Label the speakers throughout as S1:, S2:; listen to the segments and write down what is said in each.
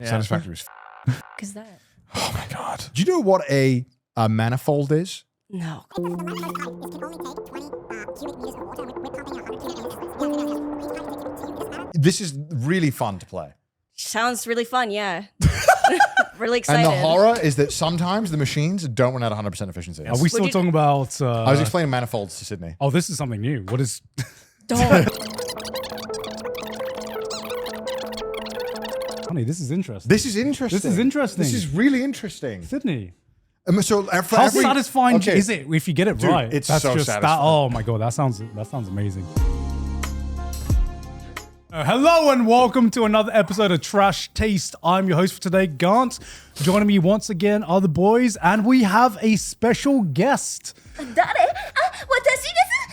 S1: Yeah.
S2: Satisfactory is
S3: Is that?
S2: Oh my God. Do you know what a manifold is?
S3: No.
S2: This is really fun to play.
S3: Sounds really fun, yeah. Really excited.
S2: And the horror is that sometimes the machines don't run at 100% efficiency.
S4: Are we still talking about...
S2: I was explaining manifolds to Sydney.
S4: Oh, this is something new. What is...
S3: Don't.
S4: Honey, this is interesting.
S2: This is interesting.
S4: This is interesting.
S2: This is really interesting.
S4: Sydney.
S2: So
S4: How satisfying is it if you get it
S2: Dude,
S4: right?
S2: it's
S4: That's
S2: so
S4: just
S2: satisfying.
S4: That, oh my God, that sounds amazing. Hello and welcome to another episode of Trash Taste. I'm your host for today, Gant. Joining me once again are the boys, and we have a special guest.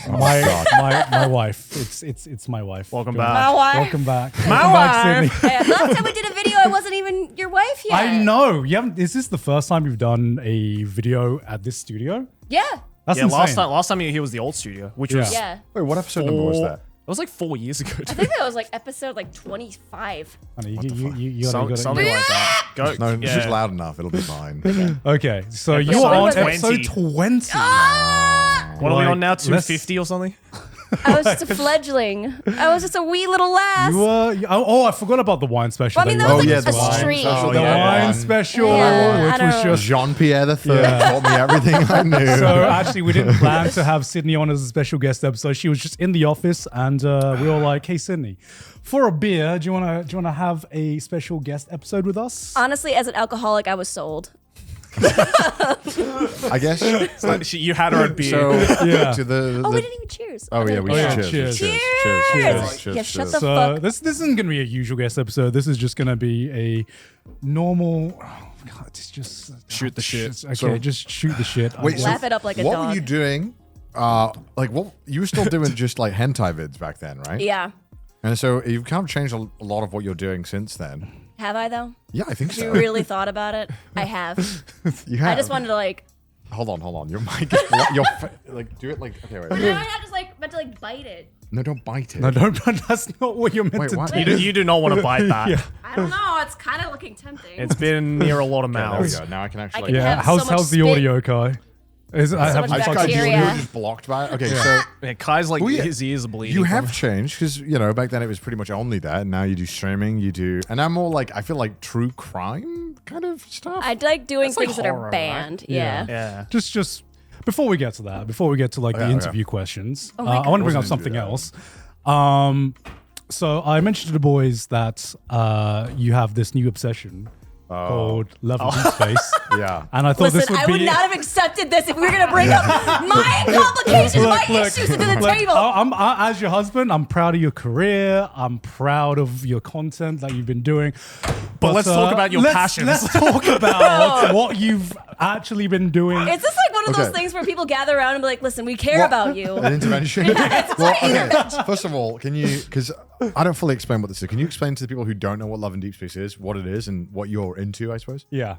S4: My wife. It's my wife.
S1: Welcome
S4: Go
S1: back.
S4: ahead.
S3: My wife.
S4: Welcome back.
S1: My
S4: Welcome back,
S1: wife.
S4: Sydney.
S3: Hey, last time we did a video, I wasn't even your wife yet.
S4: I know. You haven't. Is this the first time you've done a video at this studio?
S3: Yeah.
S4: That's
S1: Yeah,
S4: insane.
S1: last time you were here was the old studio, which was
S3: Yeah.
S2: Wait, what episode number was that?
S1: It was like 4 years ago.
S3: I think that was like episode like 25.
S4: Honey, you gotta-
S1: Something like that. Go.
S2: No,
S1: yeah.
S2: it's just loud enough. It'll be fine.
S4: Okay, so you
S1: Episode
S4: are on
S1: 20.
S4: episode 20.
S1: What are we on now?
S4: Like,
S1: 250 or something?
S3: I was just a fledgling. I was just a wee little lass.
S4: You were. Oh, I forgot about the wine special.
S3: Well, I mean,
S4: that
S3: that
S4: you
S3: was
S4: were
S3: like
S4: on.
S3: a stream.
S2: special.
S4: The
S1: yeah.
S4: wine special,
S3: Yeah,
S4: which
S3: I
S4: was
S3: don't-
S4: just.
S2: Jean-Pierre III
S4: Yeah.
S2: taught me everything I knew.
S4: So actually, we didn't plan to have Sydney on as a special guest episode. She was just in the office, and we were like, "Hey, Sydney, for a beer, do you wanna have a special guest episode with us?"
S3: Honestly, as an alcoholic, I was sold.
S2: I guess.
S1: You had her at beer.
S2: So
S4: Yeah.
S2: to the.
S3: Oh, we didn't even cheers.
S2: Oh yeah, we
S4: Oh,
S2: should
S4: yeah,
S2: cheers.
S4: cheers.
S3: Yeah, shut the
S4: So
S3: fuck.
S4: this isn't gonna be a usual guest episode. This is just gonna be a normal. Oh God, it's just
S1: Shoot the shit.
S4: Okay,
S2: So-
S4: just shoot the shit.
S2: Wait,
S3: Laugh it up like a
S2: what
S3: dog.
S2: were you doing? Like what you were still doing just like hentai vids back then, right?
S3: Yeah.
S2: And so you've kind of changed a lot of what you're doing since then.
S3: Have I though?
S2: Yeah, I think
S3: You
S2: so.
S3: really thought about it? I have.
S2: You have.
S3: I just wanted to like.
S2: Hold on. Your mic is like do it like okay wait.
S3: But now I just like meant to like bite it.
S2: No, don't bite it.
S4: No, don't. That's not what you're meant
S2: Wait,
S4: to
S2: what?
S4: do.
S1: You do not want to bite that.
S4: Yeah.
S3: I don't know. It's kind of looking tempting.
S1: It's been near a lot of
S2: Okay, there we
S1: mouths.
S2: go. Now I can actually.
S3: can
S4: Yeah.
S3: have
S4: how's
S3: so much
S4: how's the
S3: spit.
S4: audio, Kai? I
S3: So
S4: have
S3: much
S2: I just
S3: bacteria.
S2: you were just blocked by it. Okay, so
S1: Yeah, Kai's like
S2: Oh, yeah.
S1: his ears are bleeding.
S2: you
S1: from
S2: have
S1: it.
S2: changed because back then it was pretty much only that, and now you do streaming, and I'm more like I feel like true crime kind of stuff.
S3: I like doing
S1: That's like
S3: things that
S1: horror,
S3: are
S1: right?
S3: banned.
S4: Yeah.
S3: Yeah.
S1: Yeah.
S4: just before we get to that, before we get to like the
S2: Okay.
S4: interview questions,
S3: Oh my
S4: I want to bring up
S2: Wasn't
S4: something
S2: into that.
S4: else. So I mentioned to the boys that you have this new obsession called Love and Deepspace.
S2: yeah.
S4: And I thought
S3: Listen,
S4: this would
S3: I
S4: be
S3: would not have accepted this if we were going to bring up my complications, my issues into the table.
S4: I, as your husband, I'm proud of your career. I'm proud of your content that you've been doing. But
S1: let's talk about your passions.
S4: Let's talk about what you've actually been doing.
S3: Is this like one of those
S2: Okay.
S3: things where people gather around and be like, listen, we care
S2: What?
S3: about you?
S2: An intervention.
S3: It's
S2: well,
S3: like an
S2: okay.
S3: intervention.
S2: First of all, can you? Because I don't fully explain what this is. Can you explain to the people who don't know what Love and Deepspace is, what it is, and what you're into? I suppose.
S4: Yeah.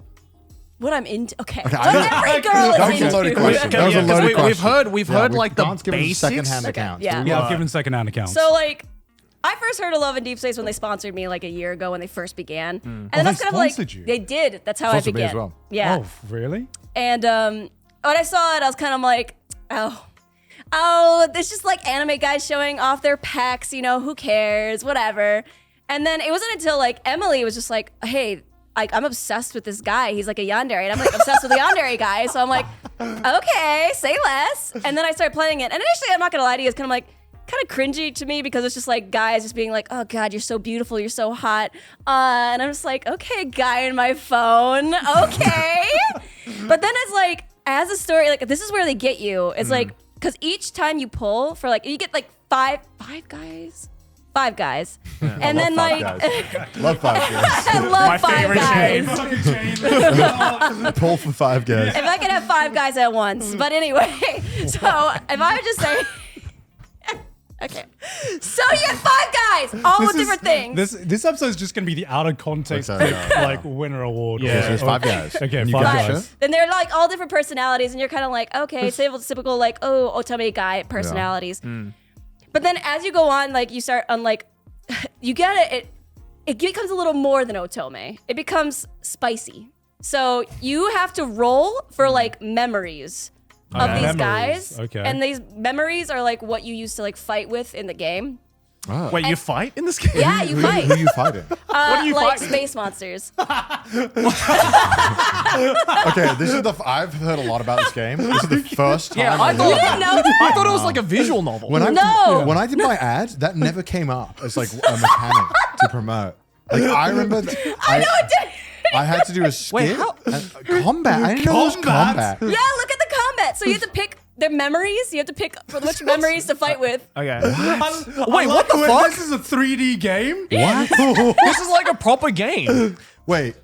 S3: What I'm into. Okay.
S2: Okay,
S3: What
S2: I-
S3: every girl
S2: That
S3: is
S2: was a loaded
S3: into.
S2: question. That was a
S1: Yeah, 'cause
S2: loaded
S1: we've
S2: question.
S1: heard like the
S2: Don's given us
S1: basics.
S2: secondhand
S3: Okay,
S2: accounts.
S3: yeah.
S2: Do
S4: Yeah,
S2: it.
S4: I've given secondhand accounts.
S3: So like, I first heard of Love and Deepspace when they sponsored me like a year ago when they first began, and
S4: Oh,
S3: that's
S4: they
S3: kind of like
S4: sponsored you?
S3: they did. That's how
S2: Sponsored
S3: I
S2: me
S3: began.
S2: as well.
S3: Yeah.
S4: Oh, really?
S3: And when I saw it, I was kind of like, oh, it's just like anime guys showing off their pecs. Who cares? Whatever. And then it wasn't until like Emily was just like, hey. Like, I'm obsessed with this guy. He's like a yandere, and I'm like obsessed with the yandere guy. So I'm like, okay, say less. And then I started playing it, and initially, I'm not gonna lie to you, it's kind of cringy to me because it's just like guys just being like, oh God, you're so beautiful, you're so hot. And I'm just like, okay, guy in my phone, okay. But then it's like, as a story, like this is where they get you. It's like, because each time you pull for like, you get like five guys. And then like,
S2: Love five guys.
S3: I love
S1: My
S3: five
S1: favorite
S3: guys.
S2: Pull for five guys.
S3: If I could have five guys at once. But anyway, so if I would just say, okay. So you get five guys, all with different things.
S4: This episode is just going to be the out of context
S2: Okay,
S4: pick, like winner award.
S1: Yeah.
S2: So there's five guys.
S4: Okay,
S2: And you
S4: five
S2: got
S4: guys.
S2: it?
S3: And they're like all different personalities, and you're kind of like, okay, typical like, oh, otome guy personalities. But then as you go on, like you start on like, you get it. it becomes a little more than otome. It becomes spicy. So you have to roll for like memories of these guys.
S4: Okay.
S3: And these memories are like what you use to like fight with in the game.
S2: Oh.
S1: Wait, you fight in this game?
S3: Yeah, you fight.
S2: Who are you fighting?
S1: What are you
S3: like
S1: fighting?
S3: space monsters.
S2: Okay, this is I've heard a lot about this game. This is the first time.
S1: Yeah, I
S3: You
S1: thought,
S3: didn't know that?
S1: I thought it was like a visual novel.
S2: When I
S3: No.
S2: when I did my ad, that never came up as like a mechanic to promote. Like I remember,
S3: I know it did.
S2: I had to do a skit.
S1: Wait, how-
S2: and combat. I didn't know it was
S4: Combat?
S2: combat.
S3: Yeah, look at the combat. So you have to pick their memories. You have to pick which memories to fight with.
S1: Okay.
S4: Wait,
S1: what the fuck?
S4: This is a 3D game?
S2: What?
S1: This is like a proper game.
S2: Wait.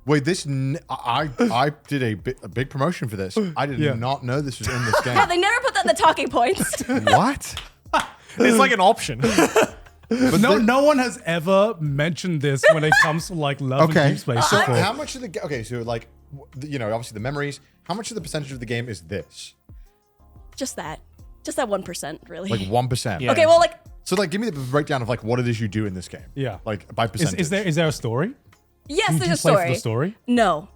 S2: This I did a big promotion for this. I did
S4: Yeah.
S2: not know this was in this game.
S3: Yeah, they never put that in the talking points.
S2: What?
S1: It's like an option.
S2: But
S4: No one has ever mentioned this when it comes to like Love
S2: Okay.
S4: and Deepspace.
S2: So
S4: before.
S2: how much of the okay? So like, obviously the memories. How much of the percentage of the game is this?
S3: Just that 1%, really.
S2: Like 1%.
S1: Yeah.
S3: Okay, well, like
S2: So like, give me the breakdown of like what it is you do in this game.
S4: Yeah.
S2: Like by percentage.
S4: Is there a story?
S3: yes,
S4: Do
S3: there's
S4: you
S3: a
S4: play for
S3: story.
S4: the story?
S3: No.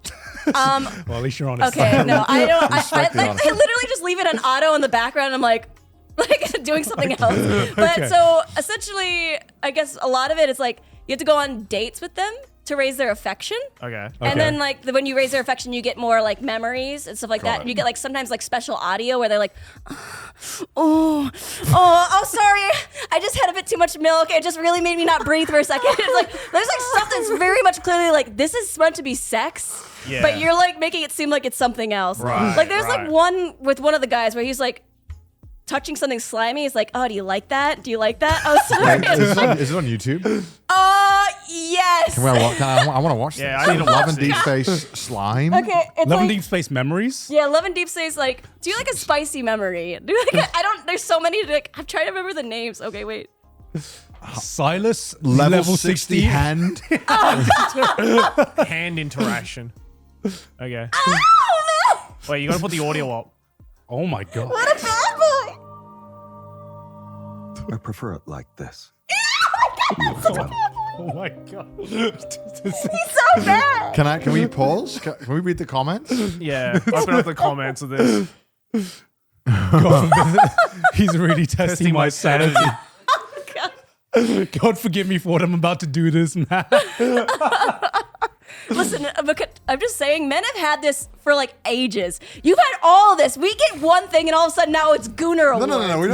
S4: Well, at least you're honest.
S3: Okay, no, I don't. I
S2: Respect the honesty.
S3: literally just leave it on auto in the background. I'm like doing something else. But
S4: Okay.
S3: so essentially, I guess a lot of it is like you have to go on dates with them to raise their affection.
S1: Okay.
S3: And then like when you raise their affection, you get more like memories and stuff like that.
S2: it.
S3: And you get like sometimes like special audio where they're like, oh, sorry, I just had a bit too much milk. It just really made me not breathe for a second. It's like there's like stuff that's very much clearly like this is meant to be sex,
S1: Yeah.
S3: but you're like making it seem like it's something else.
S1: Right,
S3: Like there's
S1: right.
S3: like one with one of the guys where he's like touching something slimy. He's like, oh, do you like that? Do you like that? Oh, sorry.
S2: Is it on YouTube?
S3: Yes.
S2: Can I want to watch this.
S1: Yeah, I need to
S2: Love
S1: watch
S2: and
S1: this.
S2: Deepspace slime.
S3: Okay, it's
S4: Love
S3: like,
S4: and Deepspace memories?
S3: yeah, Love and Deepspace, like, do you like a spicy memory? Do you like I don't, there's so many, like, I'm trying to remember the names. Okay, wait.
S4: Silas,
S2: Level 60 hand.
S1: Hand interaction. Okay.
S3: Oh, no!
S1: Wait, you gotta put the audio up.
S4: Oh my god.
S3: What a bad boy!
S5: I prefer it like this.
S4: Oh my god.
S3: He's so bad!
S2: Can we pause? Can we read the comments?
S1: Yeah. Open up the comments of this.
S4: He's really testing my sanity. God forgive me for what I'm about to do this, man.
S3: Listen, I'm just saying, men have had this for like ages. You've had all of this. We get one thing, and all of a sudden now it's Gooner Awards.
S2: No.
S4: No. We're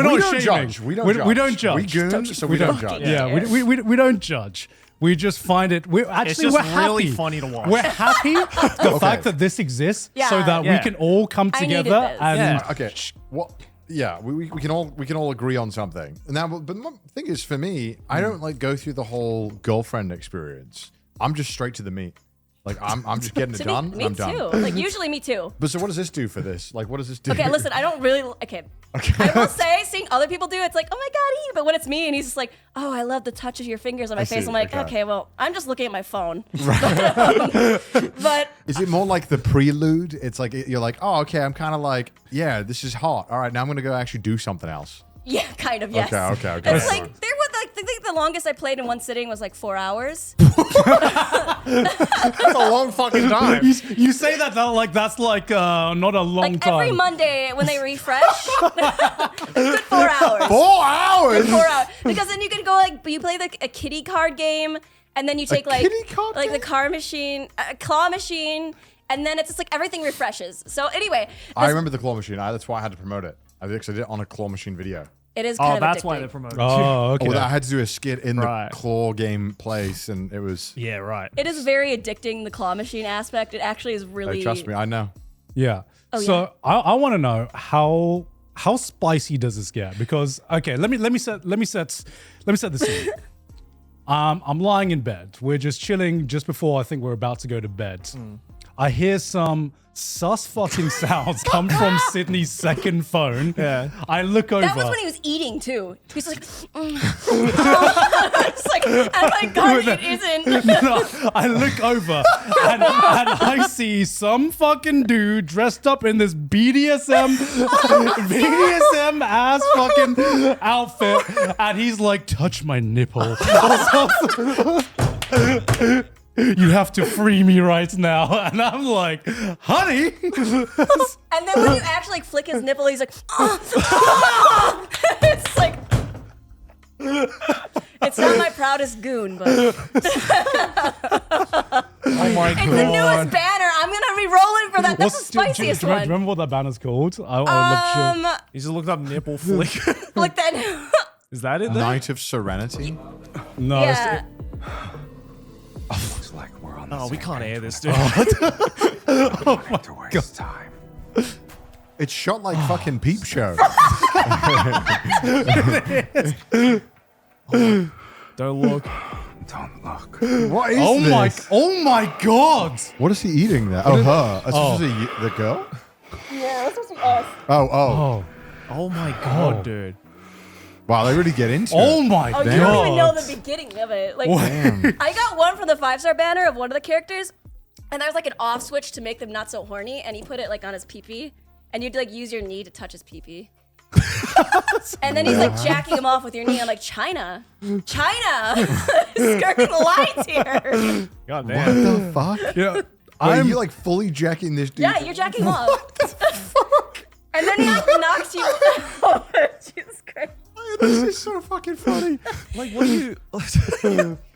S4: not shaming.
S2: Judge. We don't judge.
S4: We don't judge.
S2: We goon, so we don't judge.
S4: Yeah, we don't judge. We just find it. We're
S1: just
S4: happy.
S1: really funny to watch.
S4: We're happy the fact that this exists,
S3: Yeah.
S4: so that we
S1: Yeah.
S4: can all come
S3: I needed
S4: together
S3: this.
S4: and
S1: Yeah.
S2: Okay. What? Yeah, we can all agree on something. Now, but the thing is, for me, I don't like go through the whole girlfriend experience. I'm just straight to the meat. Like I'm just getting it done.
S3: Me
S2: and I'm
S3: too.
S2: done.
S3: Like usually me too.
S2: But so what does this do for this? Like what does this do?
S3: Okay, listen, I don't really. Okay. I will say, seeing other people do it's like, oh my god, but when it's me and he's just like, oh, I love the touch of your fingers on my face.
S2: see,
S3: I'm like,
S2: okay.
S3: okay, well, I'm just looking at my phone. But
S2: Is it more like the prelude? It's like you're like, oh, okay, I'm kind of like, yeah, this is hot. All right, now I'm gonna go actually do something else.
S3: yeah, kind of, yes.
S2: Okay.
S3: It's like there was like I think the longest I played in one sitting was like 4 hours.
S1: That's a long fucking time.
S4: you say that like that's like not a long
S3: Like
S4: time.
S3: every Monday when they refresh, good 4 hours.
S2: 4 hours.
S3: 4 hours. Because then you can go like you play like a kitty card game, and then you take like
S2: kitty card
S3: like the
S2: game?
S3: car machine, claw machine, and then it's just like everything refreshes. So anyway,
S2: I remember the claw machine. That's why I had to promote it. I did it on a claw machine video.
S3: it is kind
S1: Oh,
S3: of
S1: that's
S3: addicting.
S1: why they promoted.
S4: Oh, okay.
S2: Oh, I had to do a skit in
S1: Right.
S2: the claw game place, and it was.
S1: Yeah, right.
S3: It is very addicting, the claw machine aspect. It actually is really.
S2: Trust me, I know.
S4: Yeah.
S3: Oh,
S4: So I want to know how spicy does this get? Because okay, let me set the scene. I'm lying in bed. We're just chilling just before I think we're about to go to bed. I hear some sus fucking sounds come from Sydney's second phone.
S1: Yeah.
S4: I look over.
S3: That was when he was eating too. He's like, it's like, I'm like, God, it isn't.
S4: No, I look over and I see some fucking dude dressed up in this BDSM ass fucking outfit, and he's like, touch my nipple. You have to free me right now. And I'm like, honey.
S3: And then when you actually like flick his nipple, he's like, oh. It's like, it's not my proudest goon, but
S1: Oh my
S3: it's the newest banner. I'm gonna be rolling for that. That's the spiciest
S4: do you
S3: one.
S4: remember what that banner's called? I'll look sure.
S1: He just looked up nipple flick.
S3: Like that.
S1: Is that it? Then?
S2: Night of Serenity.
S4: No,
S3: Yeah.
S5: Looks like we're on the
S1: Oh, we
S5: same
S1: can't
S5: page
S1: air this,
S5: when
S1: dude.
S5: not to waste time.
S2: It's shot like fucking Peep Show.
S1: Don't look.
S5: Don't look.
S2: What is this?
S4: oh my god.
S2: What is he eating there? Oh, her. Is this the girl?
S3: Yeah, that's supposed to be us.
S2: Oh.
S4: Oh.
S1: Oh my god,
S4: Oh.
S1: dude.
S2: Wow, they really get into
S4: Oh
S2: it.
S4: my
S3: Oh,
S4: god.
S3: you don't even know the beginning of it. Like,
S2: Damn.
S3: I got one from the 5-star banner of one of the characters, and there was like an off switch to make them not so horny, and he put it like on his pee-pee, and you'd like use your knee to touch his pee-pee. And then he's like jacking him off with your knee. I'm like, China, skirting the lines here.
S1: God
S2: What
S1: damn.
S2: the fuck?
S4: Yeah.
S2: Wait,
S4: I'm
S2: you like fully jacking this dude?
S3: Yeah, you're jacking him off. And then he like knocks you over. Jesus Christ.
S2: This is so fucking funny.
S1: Like, what do you?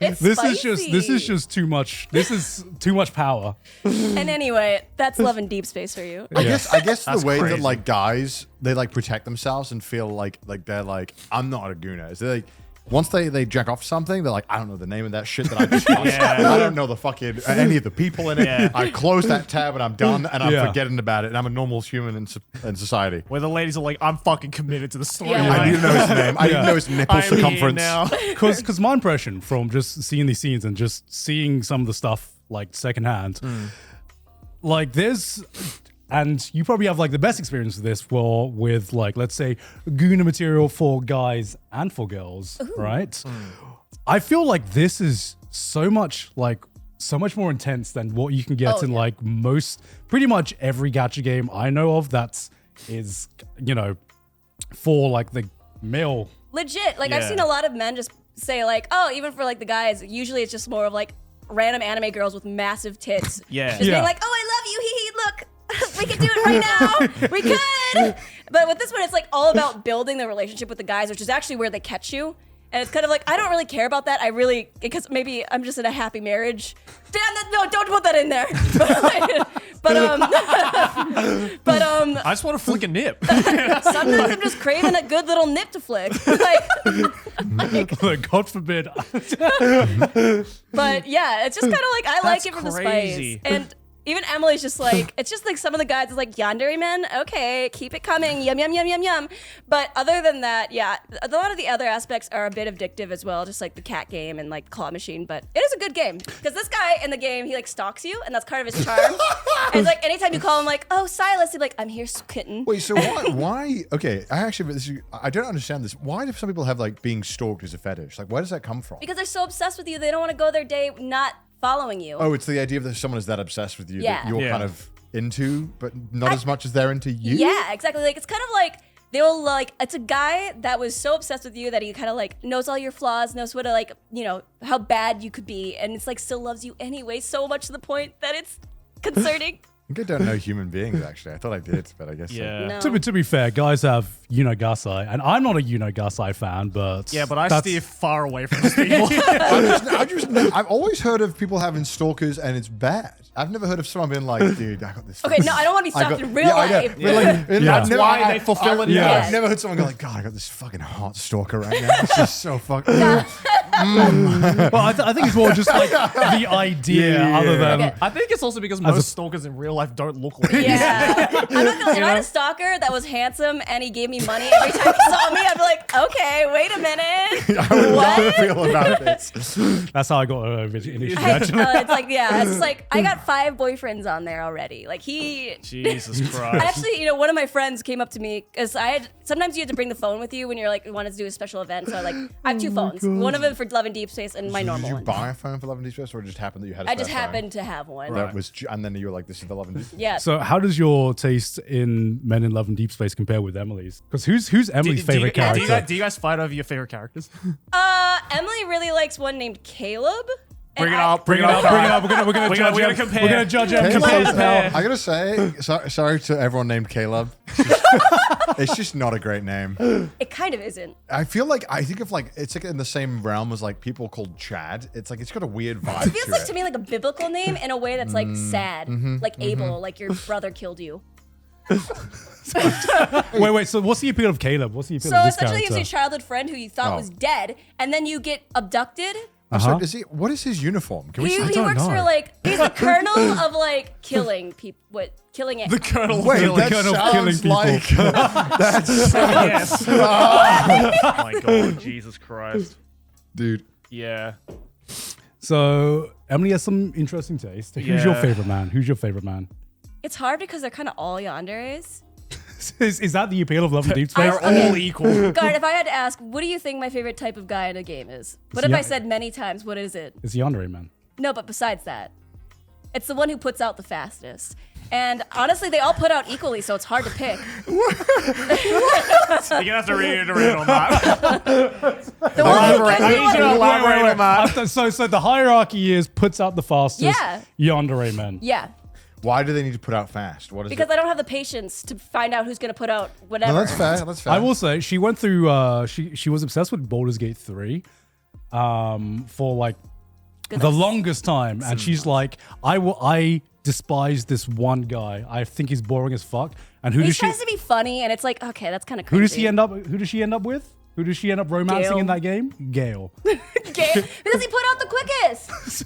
S3: It's
S4: this
S3: spicy.
S4: is just too much. This is too much power.
S3: And anyway, that's Love and Deepspace for you.
S2: I guess the
S1: That's
S2: way that
S1: crazy.
S2: like guys they like protect themselves and feel like they're like I'm not a gooner. Is they like once they jack off something, they're like I don't know the name of that shit that I just watched.
S1: Yeah.
S2: I don't know the fucking any of the people in it.
S1: Yeah.
S2: I close that tab and I'm done and I'm
S4: Yeah.
S2: forgetting about it and I'm a normal human in society.
S1: Where the ladies are like, I'm fucking committed to the story.
S3: Yeah.
S2: I didn't know his name. I didn't
S4: Yeah.
S2: know his nipple
S1: I'm here
S2: circumference.
S1: now.
S4: Because my impression from just seeing these scenes and just seeing some of the stuff like secondhand, like there's, and you probably have like the best experience with this with like, let's say, Guna material for guys and for girls, right? I feel like this is so much more intense than what you can get
S3: Oh,
S4: in
S3: yeah.
S4: like pretty much every gacha game I know of that is, for like the male.
S3: Legit. Like I've
S1: Yeah.
S3: seen a lot of men just say like, oh, even for like the guys, usually it's just more of like random anime girls with massive tits.
S1: Yeah.
S3: Just
S4: Yeah.
S3: being like, oh, I love you. Hee hee, look. We can do it right now. We could. But with this one, it's like all about building the relationship with the guys, which is actually where they catch you. And it's kind of like, I don't really care about that. Because maybe I'm just in a happy marriage. Damn that, no, don't put that in there.
S1: I just want to flick a nip.
S3: Sometimes I'm just craving a good little nip to flick.
S4: God forbid.
S3: But yeah, it's just kind of like I like
S1: That's
S3: it for the
S1: crazy.
S3: spice. And even Emily's just like, it's just like some of the guys is like yandere men. Okay, keep it coming. Yum yum yum yum yum. But other than that, yeah, a lot of the other aspects are a bit addictive as well, just like the cat game and like claw machine. But it is a good game because this guy in the game he like stalks you, and that's part of his charm. And it's like anytime you call him like, oh Silas, he's like, I'm here, kitten.
S2: Wait, so why? Okay, I don't understand this. Why do some people have like being stalked as a fetish? Like, where does that come from?
S3: Because they're so obsessed with you, they don't want to go their day not following you.
S2: Oh, it's the idea that someone is that obsessed with you
S3: Yeah.
S2: that you're
S1: Yeah.
S2: kind of into, but not as much as they're into you.
S3: Yeah, exactly. Like it's kind of like they'll like it's a guy that was so obsessed with you that he kind of like knows all your flaws, knows what to like, how bad you could be, and it's like still loves you anyway, so much to the point that it's concerning.
S2: I think I don't know human beings actually. I thought I did, but I guess
S1: Yeah.
S3: No.
S4: To be fair, guys have Gasai, and I'm not a Gasai fan, but
S1: Yeah, but I
S4: that's-
S1: steer far away from these people.
S2: I've always heard of people having stalkers and it's bad. I've never heard of someone being like, dude, I got this.
S3: Okay, no, I don't want to be
S2: I
S3: stalked
S2: got-
S3: in real
S2: yeah, I know.
S3: life.
S2: But like,
S4: That's
S1: why they fulfill it in
S2: Yeah,
S3: life.
S2: I've never heard someone go like, God, I got this fucking hot stalker right now. It's just so fucking.
S4: Well, I think it's more just like the idea, other than.
S3: Okay.
S1: I think it's also because most stalkers in real life don't look like
S3: Yeah. I'm not gonna lie. If I had a stalker that was handsome and he gave me money every time he saw me, I'd be like, okay, wait a minute.
S2: I would not feel about this.
S4: That's how I got initially.
S3: It's like, it's just like, I got 5 boyfriends on there already. Like
S1: Jesus
S3: I
S1: Christ.
S3: actually, one of my friends came up to me because sometimes you have to bring the phone with you when you're like wanted to do a special event. So I have 2 phones, one of them for Love and Deepspace and my normal
S2: Did you
S3: one.
S2: buy a phone for Love and Deepspace, or it just happened that you had?
S3: I just happened to have one.
S2: That was, and then you were like, "This is the Love and Deepspace."
S3: Yeah.
S4: So, how does your taste in Men in Love and Deepspace compare with Emily's? Because who's Emily's favorite character?
S1: Do you guys fight over your favorite characters?
S3: Emily really likes one named Caleb.
S1: Bring
S3: and
S1: it
S3: I-
S1: up. Bring it up.
S4: We're gonna judge
S1: we're
S4: him.
S1: gonna compare.
S4: We're gonna judge him.
S2: Caleb,
S1: Compare.
S2: I gotta say, sorry to everyone named Caleb. It's just not a great name.
S3: It kind of isn't.
S2: I feel like I think of like it's like in the same realm as like people called Chad. It's like it's got a weird vibe.
S3: It feels like to me like a biblical name in a way that's like sad, like Abel, like your brother killed you.
S4: Wait. So, what's the appeal of Caleb? What's the appeal
S3: So
S4: of this
S3: essentially,
S4: character?
S3: it's your childhood friend who you thought
S2: Oh.
S3: was dead, and then you get abducted.
S2: So is he? What is his uniform? Can we
S3: He,
S2: see?
S3: he
S4: don't
S3: works
S4: know.
S3: for like he's the colonel of like killing people. What killing it?
S1: The Colonel.
S2: Wait,
S1: Killing.
S2: that
S4: Colonel of killing
S2: sounds
S4: people.
S2: like that's
S1: Yes. Oh my God. Jesus Christ.
S2: dude.
S1: Yeah.
S4: So, Emily has some interesting taste. Who's your
S1: Yeah.
S4: favorite man? Who's your favorite man?
S3: It's hard because they're kind of all yanderes.
S4: Is that the appeal of Love and Deepspace?
S1: They're
S3: Okay.
S1: all equal.
S3: God, if I had to ask, what do you think my favorite type of guy in a game is? What if
S4: Yeah.
S3: I said many times? What is it?
S4: It's the Yandere man.
S3: No, but besides that, it's the one who puts out the fastest. And honestly, they all put out equally, so it's hard to pick.
S1: You're gonna have to reiterate on that.
S3: The one who
S1: I need you to
S3: gets
S1: elaborate on that.
S4: So the hierarchy is puts out the fastest.
S3: Yeah.
S4: Yandere man.
S3: Yeah,
S2: Why do they need to put out fast? What is
S3: because
S2: it?
S3: I don't have the patience to find out who's going to put out whatever.
S2: No, that's fair. That's fair.
S4: I will say she went through. She was obsessed with Baldur's Gate 3, for like the longest time, and she's like, I despise this one guy. I think he's boring as fuck. And who
S3: He
S4: does she?
S3: tries to be funny, and it's like, okay, that's kind of crazy.
S4: Who does he end up? Who does she end up with? Who does she end up romancing
S3: Gale.
S4: in that game? Gale.
S3: Okay, because he put out the quickest.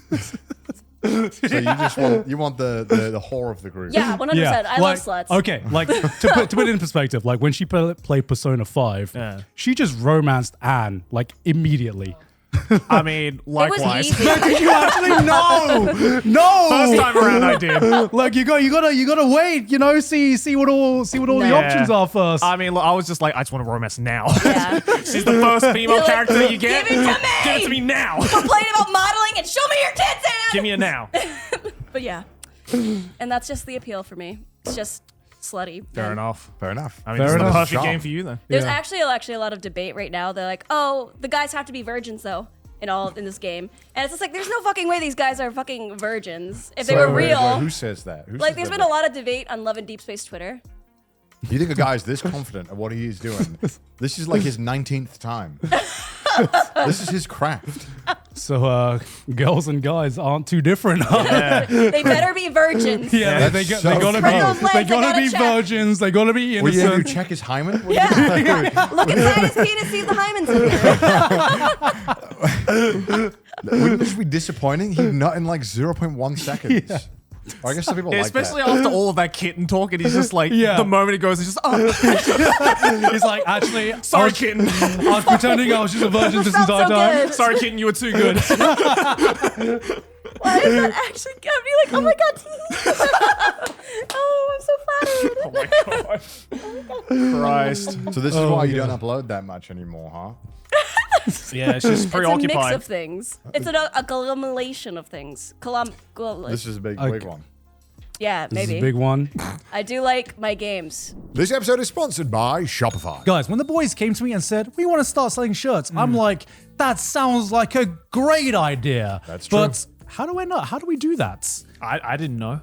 S2: So you want the whore of the group.
S3: Yeah, 100%. I love sluts.
S4: Okay, like to put it in perspective, like when she played Persona 5,
S1: Yeah.
S4: she just romanced Anne like immediately.
S1: I mean, likewise.
S3: easy.
S4: Did you actually? No.
S1: First time around, I did.
S4: Like you gotta wait, see what all the
S1: Yeah.
S4: options are first.
S1: I mean, look, I was just like, I just want to romance now.
S3: Yeah.
S1: She's the first female
S3: You're like,
S1: character you get.
S3: "Give it to me!"
S1: Give it to me now.
S3: Complain about modeling and show me your tits, Anne!
S1: Give me a now.
S3: But yeah, and that's just the appeal for me. It's just slutty.
S1: Fair
S3: And
S1: enough.
S2: Fair enough.
S1: I mean,
S4: Fair
S1: this is the
S4: enough.
S1: perfect
S2: Shop.
S1: game for you then.
S3: There's
S4: Yeah.
S3: actually a lot of debate right now. They're like, oh, the guys have to be virgins though in this game, and it's just like there's no fucking way these guys are fucking virgins if they were
S2: Wait,
S3: real.
S2: who says that? Who
S3: Like,
S2: says
S3: there's
S2: that?
S3: been a lot of debate on Love and Deepspace Twitter.
S2: You think a guy's this confident of what he is doing? This is like his 19th time. This is his craft.
S4: So girls and guys aren't too different.
S3: They better be virgins.
S4: Yeah,
S2: That's
S4: they
S2: so
S4: gotta
S3: Spread those
S4: be
S3: legs,
S4: they
S3: I
S4: gotta
S3: gotta
S4: be
S3: check.
S4: virgins. They gotta be
S2: Well, yeah, you
S4: innocent.
S2: check his hymen? What
S3: Yeah. Look inside his penis, see if the hymen's in there.
S2: Wouldn't this be disappointing? He'd nut in like 0.1 seconds.
S4: Yeah.
S2: Or I guess some people
S1: Yeah,
S2: like
S1: especially
S2: that.
S1: after all of that kitten talk, and he's just like,
S4: Yeah.
S1: the moment it goes, he's just, oh,
S4: He's like, actually,
S1: sorry, kitten.
S4: I was pretending I was just a virgin this
S3: Felt
S4: entire
S3: so
S4: time.
S3: good.
S1: Sorry, kitten, you were too good.
S3: Why is that actually gonna be like, oh my god, oh, I'm so flattered.
S1: Oh my god. Christ.
S2: So this is why you don't upload that much anymore, huh?
S1: Yeah, it's just
S3: It's a mix
S1: preoccupied.
S3: of things. It's an accumulation of things.
S2: This is a big
S4: Okay.
S2: one.
S3: Yeah,
S4: This is
S3: maybe.
S4: a big one.
S3: I do like my games.
S2: This episode is sponsored by Shopify.
S4: Guys, when the boys came to me and said, we want to start selling shirts, I'm like, that sounds like a great idea.
S2: That's true.
S4: But how do I know? How do we do that?
S1: I didn't know.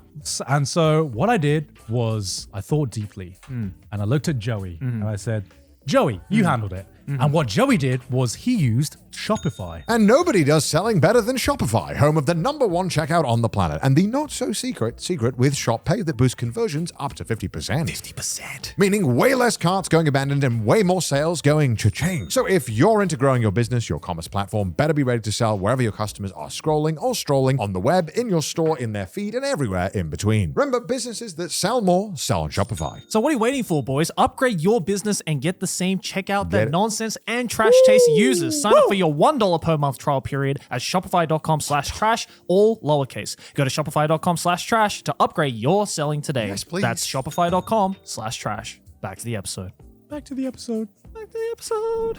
S4: And so what I did was I thought deeply and I looked at Joey and I said, Joey, you handled it. And what Joey did was he used Shopify.
S2: And nobody does selling better than Shopify, home of the #1 checkout on the planet, and the not-so-secret with Shop Pay that boosts conversions up to 50%.
S4: 50%.
S2: Meaning way less carts going abandoned and way more sales going cha-ching. So if you're into growing your business, your commerce platform better be ready to sell wherever your customers are scrolling or strolling on the web, in your store, in their feed, and everywhere in between. Remember, businesses that sell more sell on Shopify.
S6: So what are you waiting for, boys? Upgrade your business and get the same checkout that Nonsense and Trash Taste uses. Sign up for your $1 per month trial period at shopify.com/trash, all lowercase. Go to shopify.com/trash to upgrade your selling today.
S2: Yes, please.
S6: That's shopify.com/trash. Back to the episode.
S4: Back to the episode.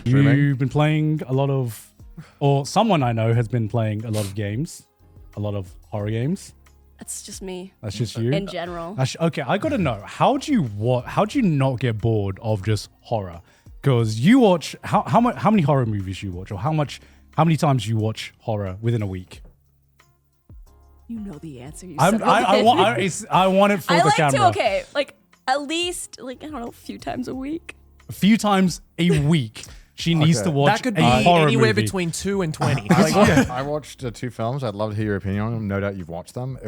S2: Streaming.
S4: You've been playing a lot of, or someone I know has been playing a lot of games, a lot of horror games.
S3: That's just me.
S4: That's just you?
S3: In general.
S4: Okay, I gotta know, how do you not get bored of just horror? Because you watch, how many horror movies you watch, or how many times you watch horror within a week?
S3: You know the answer. You
S4: I
S3: son of a
S4: want
S3: bitch.
S4: I want it for
S3: I
S4: the
S3: like
S4: camera.
S3: to, okay, like at least, like, I don't know, a few times a week.
S4: A few times a week, she needs to watch
S6: That could
S4: a
S6: be
S4: horror
S6: anywhere
S4: movie.
S6: between 2 and 20.
S2: I watched 2 films. I'd love to hear your opinion on them. No doubt you've watched them.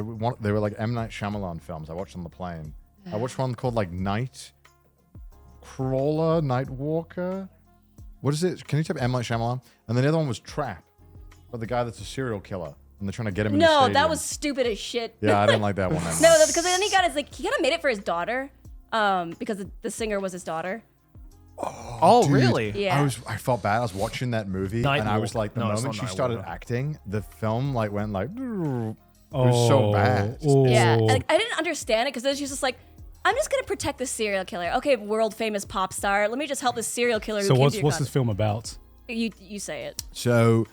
S2: They were like M. Night Shyamalan films. I watched on the plane. I watched one called like Night Crawler, Night Walker. What is it? Can you type M. Night Shyamalan? And then the other one was Trap, but the guy that's a serial killer, and they're trying to get him in the
S3: No,
S2: stadium.
S3: that was stupid as shit.
S2: Yeah, I didn't like that one. That
S3: No,
S2: much.
S3: because then he got his, like, he kind of made it for his daughter, because the singer was his daughter.
S6: Oh,
S2: Dude,
S6: really?
S3: Yeah.
S2: I felt bad. I was watching that movie,
S6: Night
S2: and I was
S6: Walk.
S2: like, the
S6: No, it's
S2: moment
S6: not
S2: she
S6: Night
S2: started
S6: Walker.
S2: acting, the film like went like, it was so bad.
S3: Yeah,
S4: Oh.
S3: like, I didn't understand it because then she's just like, I'm just gonna protect the serial killer. Okay, world famous pop star. Let me just help this serial killer. Who
S4: So
S3: came
S4: what's
S3: to your
S4: this
S3: concert.
S4: film about?
S3: You say it.
S2: So,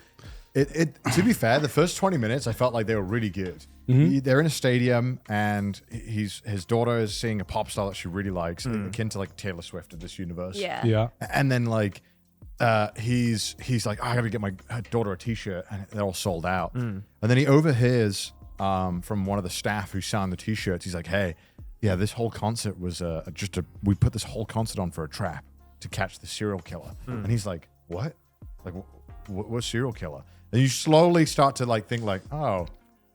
S2: it to be fair, the first 20 minutes I felt like they were really good. They're in a stadium, and his daughter is seeing a pop star that she really likes, akin to like Taylor Swift of this universe.
S3: Yeah.
S4: Yeah.
S2: And then like he's like, I gotta get my daughter a t-shirt, and they're all sold out. And then he overhears from one of the staff who signed the t-shirts. He's like, hey, yeah, this whole concert was we put this whole concert on for a trap to catch the serial killer. And he's like, what? Like, what serial killer? And you slowly start to like think like, oh,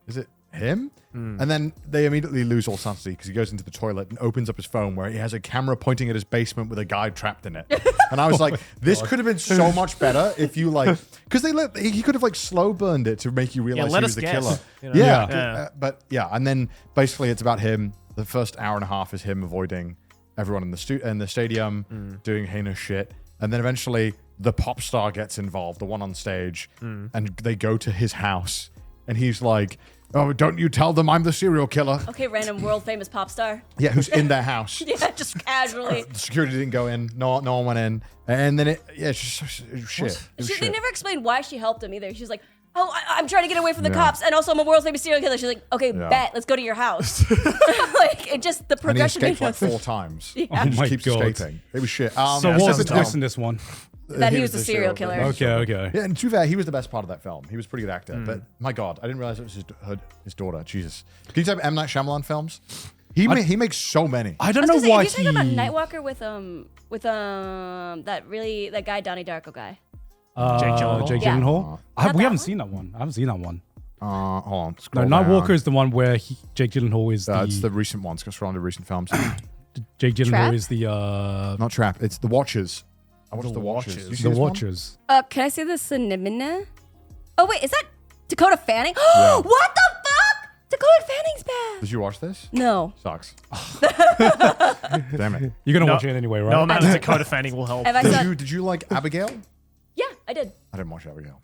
S2: is it him? And then they immediately lose all sanity because he goes into the toilet and opens up his phone where he has a camera pointing at his basement with a guy trapped in it. And I was like, this could have been so much better if you like, because he could have like slow burned it to make you realize
S6: let
S2: he
S6: us
S2: was the
S6: guess,
S2: killer.
S6: you know?
S2: Yeah,
S6: Yeah.
S2: but yeah, and then basically it's about him. The first hour and a half is him avoiding everyone in the stadium, doing heinous shit, and then eventually the pop star gets involved, the one on stage, and they go to his house, and he's like, oh, don't you tell them I'm the serial killer.
S3: Okay, random world famous pop star.
S2: Yeah, who's in their house.
S3: Yeah, just casually.
S2: The security didn't go in. No one went in. And then it's just it was shit. It was
S3: They
S2: shit.
S3: never explained why she helped him either. She's like, oh, I'm trying to get away from the
S2: Yeah.
S3: cops, and also I'm a world famous serial killer. She's like, okay,
S2: Yeah.
S3: bet, let's go to your house. Like, it just, the
S2: And he
S3: progression
S2: escaped
S3: made no
S2: like
S3: sense.
S2: 4 times.
S3: Yeah.
S2: He
S4: Oh
S2: just
S4: my
S2: keeps
S4: God.
S2: escaping. It was shit.
S4: So
S2: Yeah,
S4: what's the
S2: stupid
S4: twist
S2: film.
S4: in this one?
S3: That he was the serial killer.
S4: Okay.
S2: Yeah, and to be fair, he was the best part of that film. He was a pretty good actor. But my God, I didn't realize it was his daughter. Jesus. Can you type M. Night Shyamalan films? He makes so many.
S4: I don't
S3: I
S4: know
S3: was gonna
S4: why
S3: say,
S4: he.
S3: have you talking about Nightwalker with that guy Donnie Darko guy?
S6: Jake Gyllenhaal?
S4: Jake
S3: Yeah.
S4: Gyllenhaal?
S3: Not
S4: We
S3: that
S4: haven't
S3: one?
S4: seen that one. I haven't seen that one.
S2: Hold on.
S4: No,
S2: Scroll
S4: Nightwalker
S2: down.
S4: is the one where Jake Gyllenhaal is the.
S2: It's the recent ones. Go scroll to recent films.
S4: Jake Gyllenhaal
S3: Trap?
S4: is the.
S2: Not Trap. It's The Watchers. I watched The Watchers.
S6: Watchers.
S2: You see
S4: The
S2: this one?
S4: Watchers.
S3: Can I say the cinnamon? Oh wait, is that Dakota Fanning?
S2: Yeah.
S3: What the fuck? Dakota Fanning's back.
S2: Did you watch this?
S3: No.
S2: Sucks. Damn it.
S4: You're gonna
S6: No.
S4: watch it anyway, right?
S6: No amount of Dakota Fanning will help.
S3: Have I saw?
S2: Did you like Abigail?
S3: Yeah, I did.
S2: I didn't watch Abigail.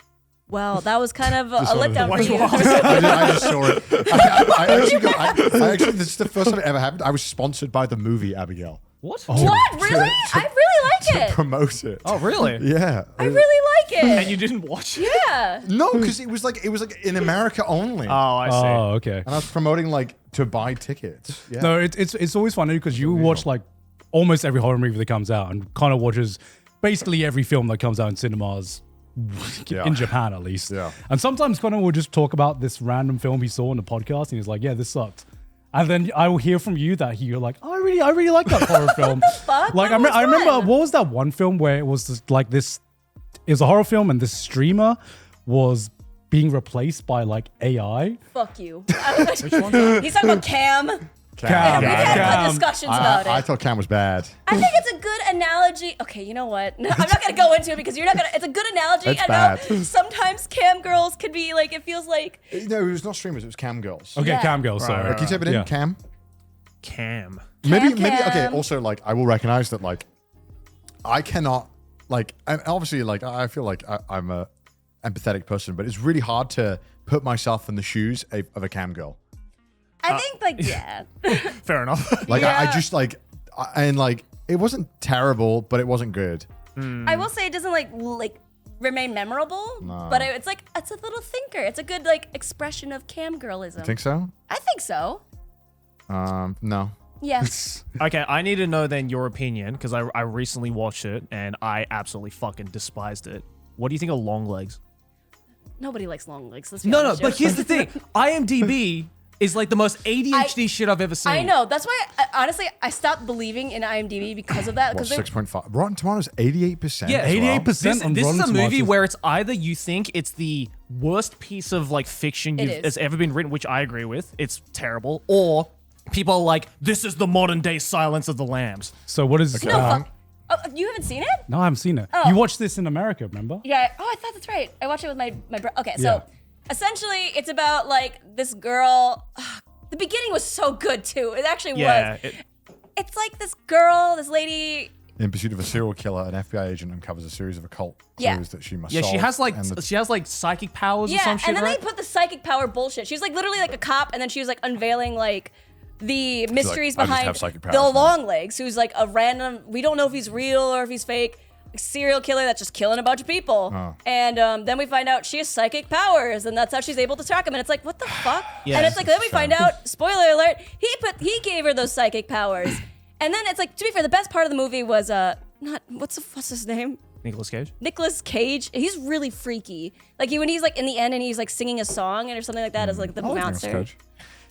S3: Well, that was kind of a
S2: one
S3: letdown
S6: Watch
S3: for you.
S6: Walk.
S2: I just saw it. I actually, this is the first time it ever happened. I was sponsored by the movie Abigail.
S6: What?
S3: What? Really? I really like it.
S2: Promote it.
S6: Oh, really?
S2: Yeah.
S3: I really like
S6: And
S3: it.
S6: you didn't watch it?
S3: Yeah.
S2: No, because it was like in America only.
S6: Oh, I see.
S4: Oh, okay.
S2: And I was promoting like to buy tickets. Yeah.
S4: No, it's always funny because you watch like almost every horror movie that comes out, and Connor watches basically every film that comes out in cinemas.
S2: Yeah.
S4: In Japan, at least.
S2: Yeah.
S4: And sometimes Connor will just talk about this random film he saw on the podcast, and he's like, "Yeah, this sucked." And then I will hear from you that you're like, oh, I really like that horror film.
S3: Fuck,
S4: Like
S3: that was
S4: I remember
S3: fun.
S4: what was that one film where it was just like this? It was a horror film, and this streamer was being replaced by like AI.
S3: Fuck you. Which one? He's talking about Cam.
S2: Cam.
S3: We've had
S4: Cam.
S3: discussions about
S2: I
S3: it.
S2: thought Cam was bad.
S3: I think it's a good analogy. Okay, you know what? I'm not gonna go into it because you're not gonna. It's a good analogy.
S2: It's
S3: I know
S2: bad.
S3: sometimes cam girls can be like. It feels like.
S2: No, it was not streamers. It was cam girls.
S4: Okay,
S3: Yeah.
S4: Cam Girl. Sorry.
S2: Can you type it in?
S4: Yeah.
S2: Cam.
S6: Cam.
S2: Maybe. Okay.
S3: Cam.
S2: Also, like, I will recognize that. Like, I cannot. Like, and obviously, like, I feel like I'm a empathetic person, but it's really hard to put myself in the shoes of a cam girl.
S3: I think like yeah.
S6: Fair enough.
S2: Like,
S3: Yeah.
S2: I just like, and like, it wasn't terrible, but it wasn't good.
S3: I will say it doesn't like remain memorable,
S2: No.
S3: but it's like it's a little thinker. It's a good like expression of cam girlism.
S2: Think so?
S3: I think so.
S2: No.
S3: Yes.
S6: Okay, I need to know then your opinion because I recently watched it and I absolutely fucking despised it. What do you think of Longlegs?
S3: Nobody likes long legs. Let's be
S6: No,
S3: honest,
S6: but
S3: Joe.
S6: here's the thing. IMDb is like the most ADHD shit I've ever seen.
S3: I know. That's why, honestly, I stopped believing in IMDb because of that.
S2: What,
S3: Because
S2: 6.5? Rotten Tomatoes, 88%.
S6: Yeah,
S2: as well.
S4: 88%.
S6: This
S4: on
S6: is
S4: Rotten
S6: a movie
S4: Tomatoes.
S6: where it's either you think it's the worst piece of like fiction
S3: It
S6: that's
S3: is.
S6: ever been written, which I agree with. It's terrible. Or people are like, this is the modern day Silence of the Lambs.
S4: So what is?
S3: no, fuck. Oh, you haven't seen it?
S4: No, I haven't seen it.
S3: Oh.
S4: You watched this in America, remember?
S3: Yeah. Oh, I thought that's right. I watched it with my bro. Okay, so
S4: Yeah.
S3: essentially, it's about like this girl. The beginning was so good too. It actually
S6: Yeah.
S3: was. It's like this girl, this lady.
S2: In pursuit of a serial killer, an FBI agent uncovers a series of occult
S3: Yeah.
S2: clues that she must
S6: Yeah,
S2: solve.
S6: she has like
S2: and the-
S6: psychic powers or
S3: Yeah,
S6: some shit,
S3: and then
S6: right?
S3: they put the psychic power bullshit. She was like literally like a cop, and then she was like unveiling like the mysteries
S2: "I just
S3: behind
S2: have psychic powers
S3: the
S2: now."
S3: Longlegs, who's like a random. We don't know if he's real or if he's fake. Serial killer that's just killing a bunch of people.
S2: Oh.
S3: And then we find out she has psychic powers, and that's how she's able to track him. And it's like, what the fuck?
S6: Yeah.
S3: And it's like, then we find out, spoiler alert, he gave her those psychic powers. And then it's like, to be fair, the best part of the movie was not what's his name?
S6: Nicolas Cage.
S3: Nicolas Cage. He's really freaky. Like when he's like in the end and he's like singing a song or something like that as like the
S2: Nicolas
S3: monster.
S2: Cage.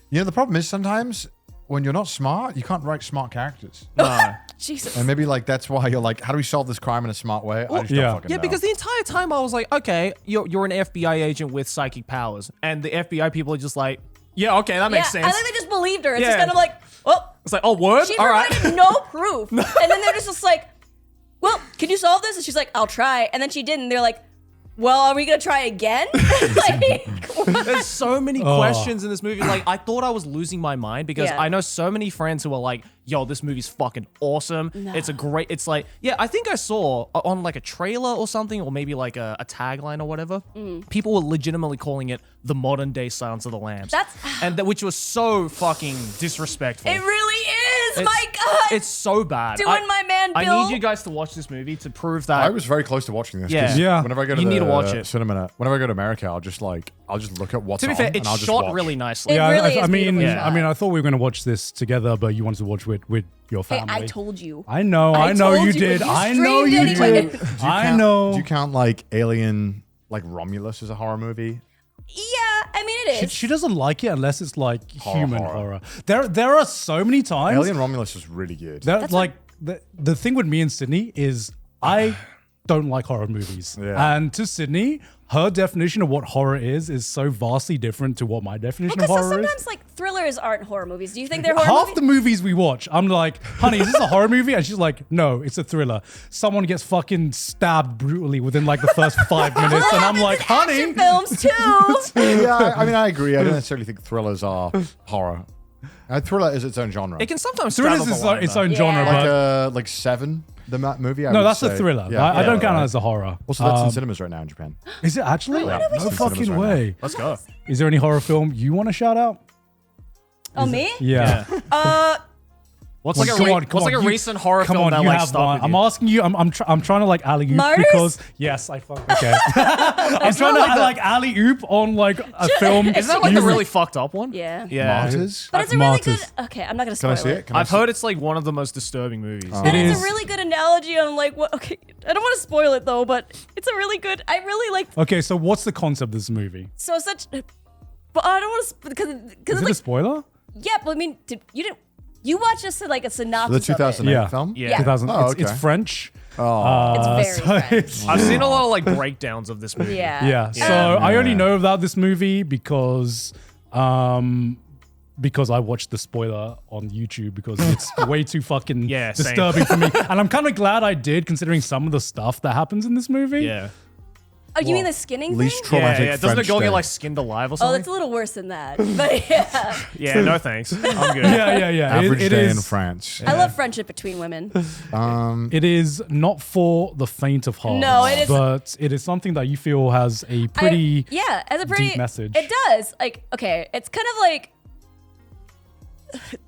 S2: You know, the problem is sometimes when you're not smart, you can't write smart characters.
S6: No.
S3: Jesus.
S2: And maybe like that's why you're like, how do we solve this crime in a smart way? I just
S4: yeah.
S2: don't fucking
S6: Yeah,
S2: know.
S6: because the entire time I was like, okay, you're an FBI agent with psychic powers, and the FBI people are just like, yeah, okay, that makes
S3: Yeah,
S6: sense.
S3: I think they just believed her. It's
S6: Yeah.
S3: just kind of like, well,
S6: It's like, oh, word?
S3: she
S6: All right.
S3: provided no proof. And then they're just like, well, can you solve this? And she's like, I'll try. And then she didn't. They're like, well, are we gonna try again? Like, what?
S6: There's so many questions in this movie. Like, I thought I was losing my mind because
S3: Yeah.
S6: I know so many friends who are like, yo, this movie's fucking awesome. It's a great, it's like, yeah, I think I saw on like a trailer or something, or maybe like a tagline or whatever, people were legitimately calling it the modern day Silence of the Lambs. Which was so fucking disrespectful.
S3: It really is.
S6: It's-
S3: My God.
S6: It's so bad.
S3: Doing my man
S6: I
S3: Bill.
S6: need you guys to watch this movie to prove that.
S2: I was very close to watching this.
S6: Yeah.
S2: 'cause
S4: Yeah.
S2: Whenever I go to
S6: You
S2: the
S6: need to watch it.
S2: cinema, whenever I go to America, I'll just look at what's
S6: to be
S2: on.
S6: fair,
S2: and
S6: it's
S2: I'll just
S6: shot
S2: watch.
S6: really nicely.
S3: It
S4: Yeah,
S3: really
S4: I
S3: is
S4: mean,
S3: beautifully shot.
S4: I thought we were going to watch this together, but you wanted to watch with your
S3: Hey,
S4: family.
S3: I told you.
S4: I know
S3: I
S4: you
S3: told you,
S4: did.
S3: but you
S4: I know
S3: streamed
S4: you
S3: anyway.
S4: did.
S2: Do you
S4: I
S2: count-
S4: know.
S2: Do you count like Alien, like Romulus as a horror movie?
S3: Yeah, I mean it is.
S4: She doesn't like it unless it's like human
S2: horror.
S4: horror. There are so many times.
S2: Alien Romulus is really good.
S4: That like the thing with me and Sydney is I don't like horror movies.
S2: Yeah.
S4: And to Sydney, her definition of what horror is so vastly different to what my definition of
S3: Because
S4: horror is.
S3: sometimes like thrillers aren't horror movies. Do you think they're horror
S4: Half
S3: movies?
S4: the movies we watch, I'm like, honey, is this a horror movie? And she's like, no, it's a thriller. Someone gets fucking stabbed brutally within like the first 5 minutes. And I'm like, honey.
S3: Action films too.
S2: Yeah, I mean, I agree. I don't necessarily think thrillers are horror. Thriller is its own genre.
S6: It can sometimes
S4: Thriller
S6: straddle
S4: is
S6: the line,
S4: its
S6: though.
S4: own genre,
S3: Yeah.
S4: but
S2: like Seven, the movie. I
S4: no,
S2: would
S4: that's
S2: say.
S4: a thriller.
S2: Yeah,
S4: I don't count it
S2: right.
S4: as a horror.
S2: Also, that's in cinemas right now in Japan.
S4: Is it actually?
S2: Yeah, it's
S4: No
S2: in cinemas
S4: fucking
S2: right now.
S4: way.
S6: Let's go.
S4: Is there any horror film you want to shout out?
S3: Oh, me?
S4: Yeah.
S6: What's
S4: Come
S6: like
S4: on,
S6: a, what's like a
S4: you-
S6: recent horror
S4: come
S6: film
S4: on,
S6: that
S4: you
S6: like
S4: have
S6: stuck
S4: one.
S6: with
S4: I'm
S6: you?
S4: asking you. I'm trying to like alley oop
S3: Martyrs?
S4: because yes, I fuck okay. I'm trying to like alley oop on like a film.
S6: Isn't that like
S4: you-
S6: the really fucked up one?
S3: Yeah.
S6: Yeah.
S2: Martyrs.
S3: But it's a really
S4: Martyrs.
S3: good. Okay, I'm not gonna
S2: Can
S3: spoil
S2: I see it? Can I
S6: I've
S2: see
S6: heard it's like one of the most disturbing movies.
S3: And
S4: It
S3: it's
S4: is.
S3: a really good analogy on like what. Okay, I don't want to spoil it though, but it's a really good. I really like.
S4: Okay, so what's the concept of this movie?
S3: So such. But I don't want to because
S4: Is
S3: it's
S4: it
S3: like
S4: a spoiler?
S3: Yeah, but I mean, you watched just like a synopsis
S2: The
S3: of it.
S2: 2008 film?
S6: Yeah.
S4: 2000.
S2: Oh,
S4: It's
S2: okay.
S4: French.
S3: It's very French.
S6: I've seen a lot of like breakdowns of this movie.
S3: Yeah.
S4: Yeah. So I only know about this movie because I watched the spoiler on YouTube because it's way too fucking
S6: Yeah, same.
S4: disturbing for me. And I'm kind of glad I did, considering some of the stuff that happens in this movie.
S6: Yeah.
S3: Oh, you mean the skinning
S2: Least
S3: thing?
S2: traumatic
S6: Doesn't it
S2: French
S6: go and get
S2: day.
S6: like skinned alive or
S3: Oh,
S6: something?
S3: that's a little worse than that. But yeah.
S6: Yeah, no thanks. I'm good.
S4: Yeah.
S2: Average
S4: It
S2: day in
S4: is.
S2: France.
S3: I love friendship between women.
S4: It is not for the faint of heart.
S3: No, it is-
S4: But it is something that you feel has a pretty.
S3: As a pretty
S4: deep message.
S3: It does. Like, okay, it's kind of like.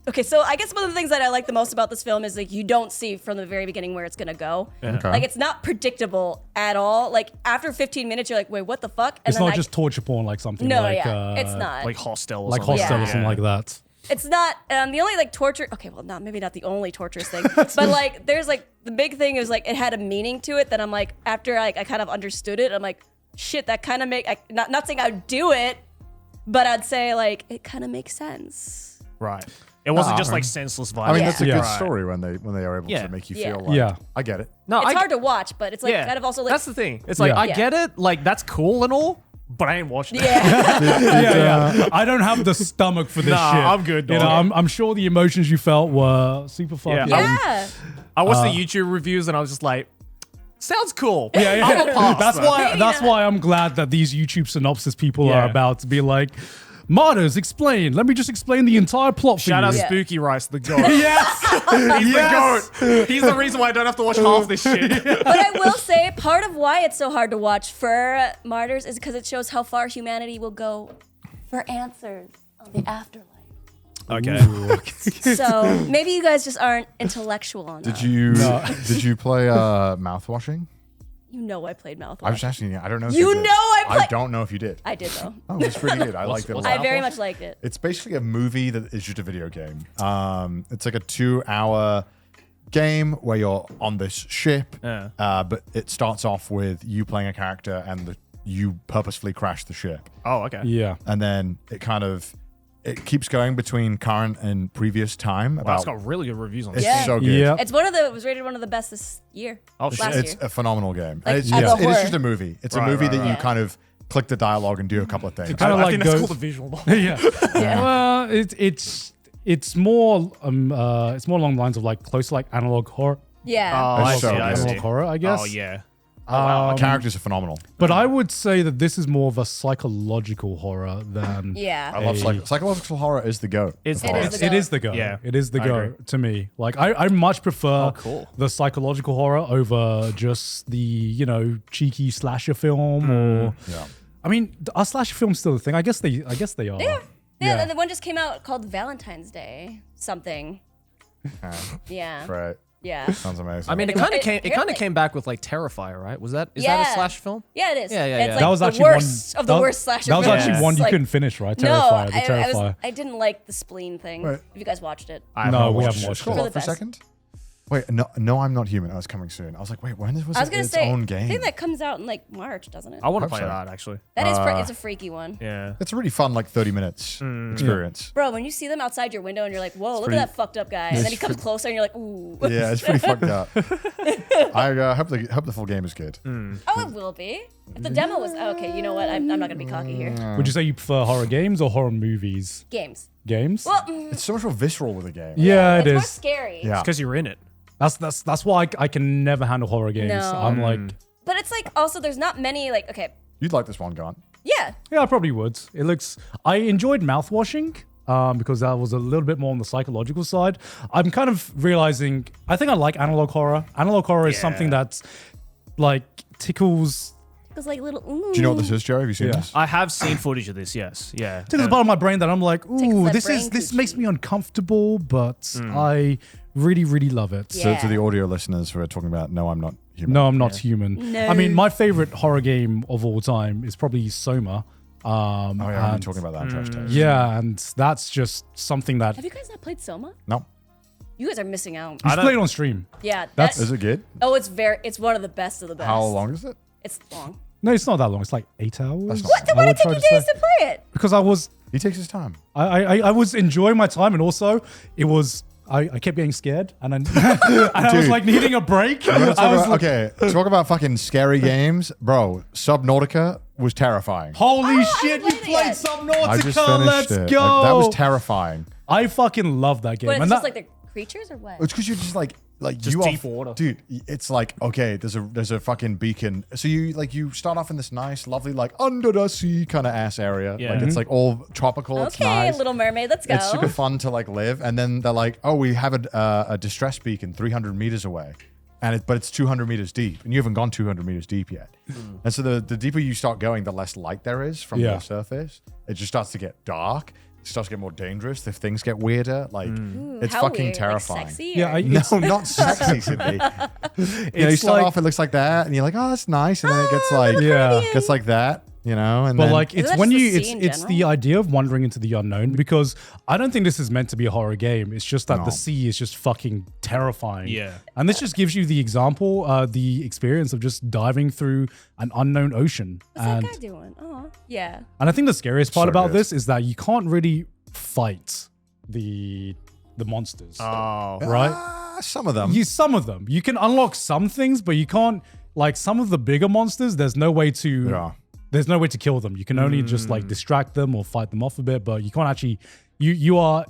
S3: Okay, so I guess one of the things that I like the most about this film is like you don't see from the very beginning where it's gonna go.
S2: Okay.
S3: Like it's not predictable at all. Like after 15 minutes, you're like, wait, what the fuck? And
S4: It's
S3: then
S4: not just torture porn like something
S3: no,
S4: like.
S3: it's not.
S6: Like Hostel or
S4: Like
S6: something.
S4: Hostel or
S3: Yeah.
S4: something like that.
S3: It's not the only like torture. Okay, well, maybe not the only torturous thing, but like there's like the big thing is like it had a meaning to it that I'm like after I kind of understood it, I'm like shit that kind of not saying I'd do it, but I'd say like it kind of makes sense.
S6: Right. It wasn't
S2: Ah,
S6: just like
S2: right.
S6: senseless
S2: I mean,
S6: violence.
S2: that's a
S4: Yeah.
S2: good story when they are able
S6: Yeah.
S2: to make you
S3: Yeah.
S2: feel like.
S4: Yeah.
S2: I get it.
S6: No,
S3: It's hard to watch, but it's like kind of also like
S6: that's the thing. It's like
S4: Yeah.
S6: I
S3: Yeah.
S6: get it. Like that's cool and all, but I ain't watching it.
S3: yeah.
S4: Yeah. I don't have the stomach for this
S6: Nah,
S4: shit.
S6: I'm good,
S4: You know,
S6: dog.
S4: I'm sure the emotions you felt were super fucking.
S3: Yeah.
S6: I watched the YouTube reviews and I was just like, sounds cool.
S4: Yeah.
S6: I'm a pass,
S4: That's
S6: though.
S4: why. That's why I'm glad that these YouTube synopsis people are
S6: Yeah.
S4: about to be like, Martyrs, explain. Let me just explain the entire plot for
S6: Shout
S4: you.
S6: out
S3: Yeah.
S6: Spooky Rice, the goat.
S4: Yes.
S6: He's the goat. He's the reason why I don't have to watch half this shit.
S3: But I will say part of why it's so hard to watch for Martyrs is because it shows how far humanity will go for answers on the afterlife.
S6: Okay.
S3: So maybe you guys just aren't intellectual enough.
S2: Did you play mouthwashing?
S3: You know I played mouthwash.
S2: I was just asking you. I don't know. If
S3: You
S2: did.
S3: know I
S2: I
S3: played-
S2: don't know if you did.
S3: I did though.
S2: Oh, it's pretty good. I liked it a
S6: what's
S2: lot.
S3: I very much liked it.
S2: It's basically a movie that is just a video game. It's like a 2-hour game where you're on this ship,
S6: Yeah.
S2: but it starts off with you playing a character and you purposefully crash the ship.
S6: Oh, okay.
S4: Yeah.
S2: And then it keeps going between current and previous time.
S6: Wow, it's got really good reviews on
S2: It's
S6: this.
S3: Yeah.
S2: so good.
S4: Yeah.
S3: It was rated one of the best this year.
S6: Oh,
S3: last
S6: shit.
S2: It's
S3: year.
S2: a phenomenal game.
S3: Like,
S2: It's,
S3: as a
S2: it is
S3: horror.
S2: just a movie. It's
S6: Right,
S2: a movie
S6: right,
S2: that
S6: right.
S2: you kind of click the dialogue and do a couple of things.
S4: Kind of
S6: I
S4: like
S6: think that's
S4: goes-
S6: called a visual novel.
S4: Yeah. Well, it's more along the lines of like close to like analog horror.
S3: Yeah.
S6: Oh, I
S2: It's so
S6: see, I
S2: good.
S6: see.
S4: Analog horror, I guess.
S6: Oh, yeah.
S2: The characters are phenomenal.
S4: But I would say that this is more of a psychological horror than.
S3: yeah.
S2: I love psychological horror is the goat.
S6: It's
S3: It is the
S4: It is the go.
S6: Yeah,
S4: It is the
S6: I
S4: go
S6: agree.
S4: to me. Like I much prefer
S6: cool.
S4: the psychological horror over just the, cheeky slasher film or
S2: Yeah.
S4: I mean, are slasher films still a thing? I guess they are.
S3: Yeah, and the one just came out called Valentine's Day something. Yeah.
S2: Right.
S3: Yeah.
S2: Sounds amazing.
S6: I mean, it kind of came. It kind
S3: really-
S6: of came back with like Terrifier, right? Is that a
S3: Yeah.
S6: slash film?
S3: Yeah, it is.
S6: Yeah, yeah,
S3: It's
S6: yeah.
S3: like
S4: That was
S3: the
S4: actually
S3: worst
S4: one
S3: of the
S4: that-
S3: worst slasher
S4: That was
S3: films.
S4: actually one you
S3: Like,
S4: couldn't finish, right?
S3: No,
S4: Terrifier, the Terrifier.
S3: I didn't like the spleen thing.
S2: Right.
S3: Have you guys watched it?
S6: I
S4: No, we
S6: watched
S4: haven't
S6: it.
S4: watched
S2: Scroll
S3: For
S2: up
S3: the
S2: for a
S3: best.
S2: second. Wait, no, I'm not human. I was coming soon. I was like, wait, when was
S3: I was
S2: it
S3: gonna
S2: its
S3: say,
S2: own
S3: I
S2: game?
S3: think that comes out in like March, doesn't it?
S6: I want to
S2: Hope
S6: play
S2: so.
S6: that actually.
S3: That is it's a freaky one.
S6: Yeah.
S2: It's a really fun, like 30 minutes experience.
S3: Bro, when you see them outside your window and you're like, whoa, look
S2: pretty-
S3: at that fucked up guy. And then he comes closer and you're like, ooh.
S2: Yeah, it's pretty fucked up. I hope the full game is good.
S3: Oh, it will be. If the demo was okay, you know what? I'm not gonna be cocky here.
S4: Would you say you prefer horror games or horror movies?
S3: Games.
S4: Games?
S3: Well,
S2: It's so much more visceral with a game.
S4: yeah, it
S3: it's more
S4: is.
S3: scary.
S2: Yeah.
S6: Because you're in it.
S4: That's why I can never handle horror games.
S3: No.
S4: I'm like,
S3: But it's like also there's not many like okay,
S2: You'd like this one, Gone.
S3: yeah.
S4: yeah, I probably would. I enjoyed mouthwashing because that was a little bit more on the psychological side. I'm kind of realizing, I think I like analog horror. Analog horror is something that's like tickles
S3: It was like little ooh.
S2: Do you know what this is, Joe? Have you seen
S4: Yeah.
S2: this?
S6: I have seen footage of this. Yes. Yeah.
S4: tickles a part of my brain that I'm like, ooh,
S3: that
S4: this
S3: brain
S4: makes
S3: coochie.
S4: me uncomfortable, but I really, really love it.
S3: Yeah.
S2: So to the audio listeners who are talking about, no, I'm not human.
S4: No, I'm not human.
S3: No.
S4: I mean, my favorite horror game of all time is probably Soma.
S2: Oh yeah, I've been
S4: and-
S2: talking about that in Trash Taste.
S4: Yeah, and that's just something that
S3: Have you guys not played Soma?
S2: No.
S3: You guys are missing out.
S4: we should play it on stream.
S3: Yeah,
S4: That's-
S3: that's
S2: Is it good?
S3: it's one of the best of the best.
S2: How long is it?
S3: It's long.
S4: No, it's not that long. It's like 8 hours.
S2: That's not
S3: What? Then why did it take you days to play it?
S4: Because I was
S2: He takes his time.
S4: I was enjoying my time, and also it was I kept getting scared, and I was like needing a break.
S2: Talk about fucking scary games, bro. Subnautica was terrifying.
S4: Holy
S3: I
S4: shit! You
S3: haven't played it
S4: played
S3: yet.
S2: I just
S4: Subnautica.
S2: finished
S4: Let's
S2: it.
S4: go.
S2: Like, that was terrifying.
S4: I fucking love that game.
S3: But it's
S4: and
S3: just
S4: that,
S3: like the creatures or what?
S2: It's because you're just like
S6: Just
S2: you
S6: deep
S2: are,
S6: water.
S2: dude. It's like, okay, there's a fucking beacon. So you start off in this nice, lovely, like under the sea kind of ass area.
S6: Yeah.
S2: Like it's like all tropical. It's
S3: Okay,
S2: nice.
S3: Little Mermaid, let's go.
S2: It's super fun to like live, and then they're like, oh, we have a distress beacon 300 meters away, but it's 200 meters deep, and you haven't gone 200 meters deep yet. And so the deeper you start going, the less light there is from the surface. It just starts to get dark. It starts to get more dangerous. If things get weirder, like it's
S3: How
S2: fucking
S3: weird?
S2: terrifying.
S3: Like sexy?
S4: Yeah,
S3: or-
S2: No, not sexy, Sydney. You start off, it looks like that, and you're like, oh, that's nice, and then it gets like, gets like that, you know. And
S4: But
S2: then,
S4: like, it's
S3: that
S4: when
S3: just
S4: you,
S3: the
S4: it's
S3: sea in
S4: it's the
S3: general?
S4: idea of wandering into the unknown, because I don't think this is meant to be a horror game. It's just that
S2: No.
S4: the sea is just fucking terrifying.
S6: Yeah.
S4: And this just gives you the example, the experience of just diving through an unknown ocean.
S3: What's
S4: and
S3: that guy doing? Oh, yeah.
S4: and I think the scariest part
S2: So
S4: about
S2: good.
S4: this is that you can't really fight the monsters.
S6: Oh.
S4: right?
S2: some of them.
S4: Some of them. You can unlock some things, but you can't, like some of the bigger monsters, there's no way to
S2: Yeah.
S4: there's no way to kill them. You can only just like distract them or fight them off a bit, but you can't actually you are,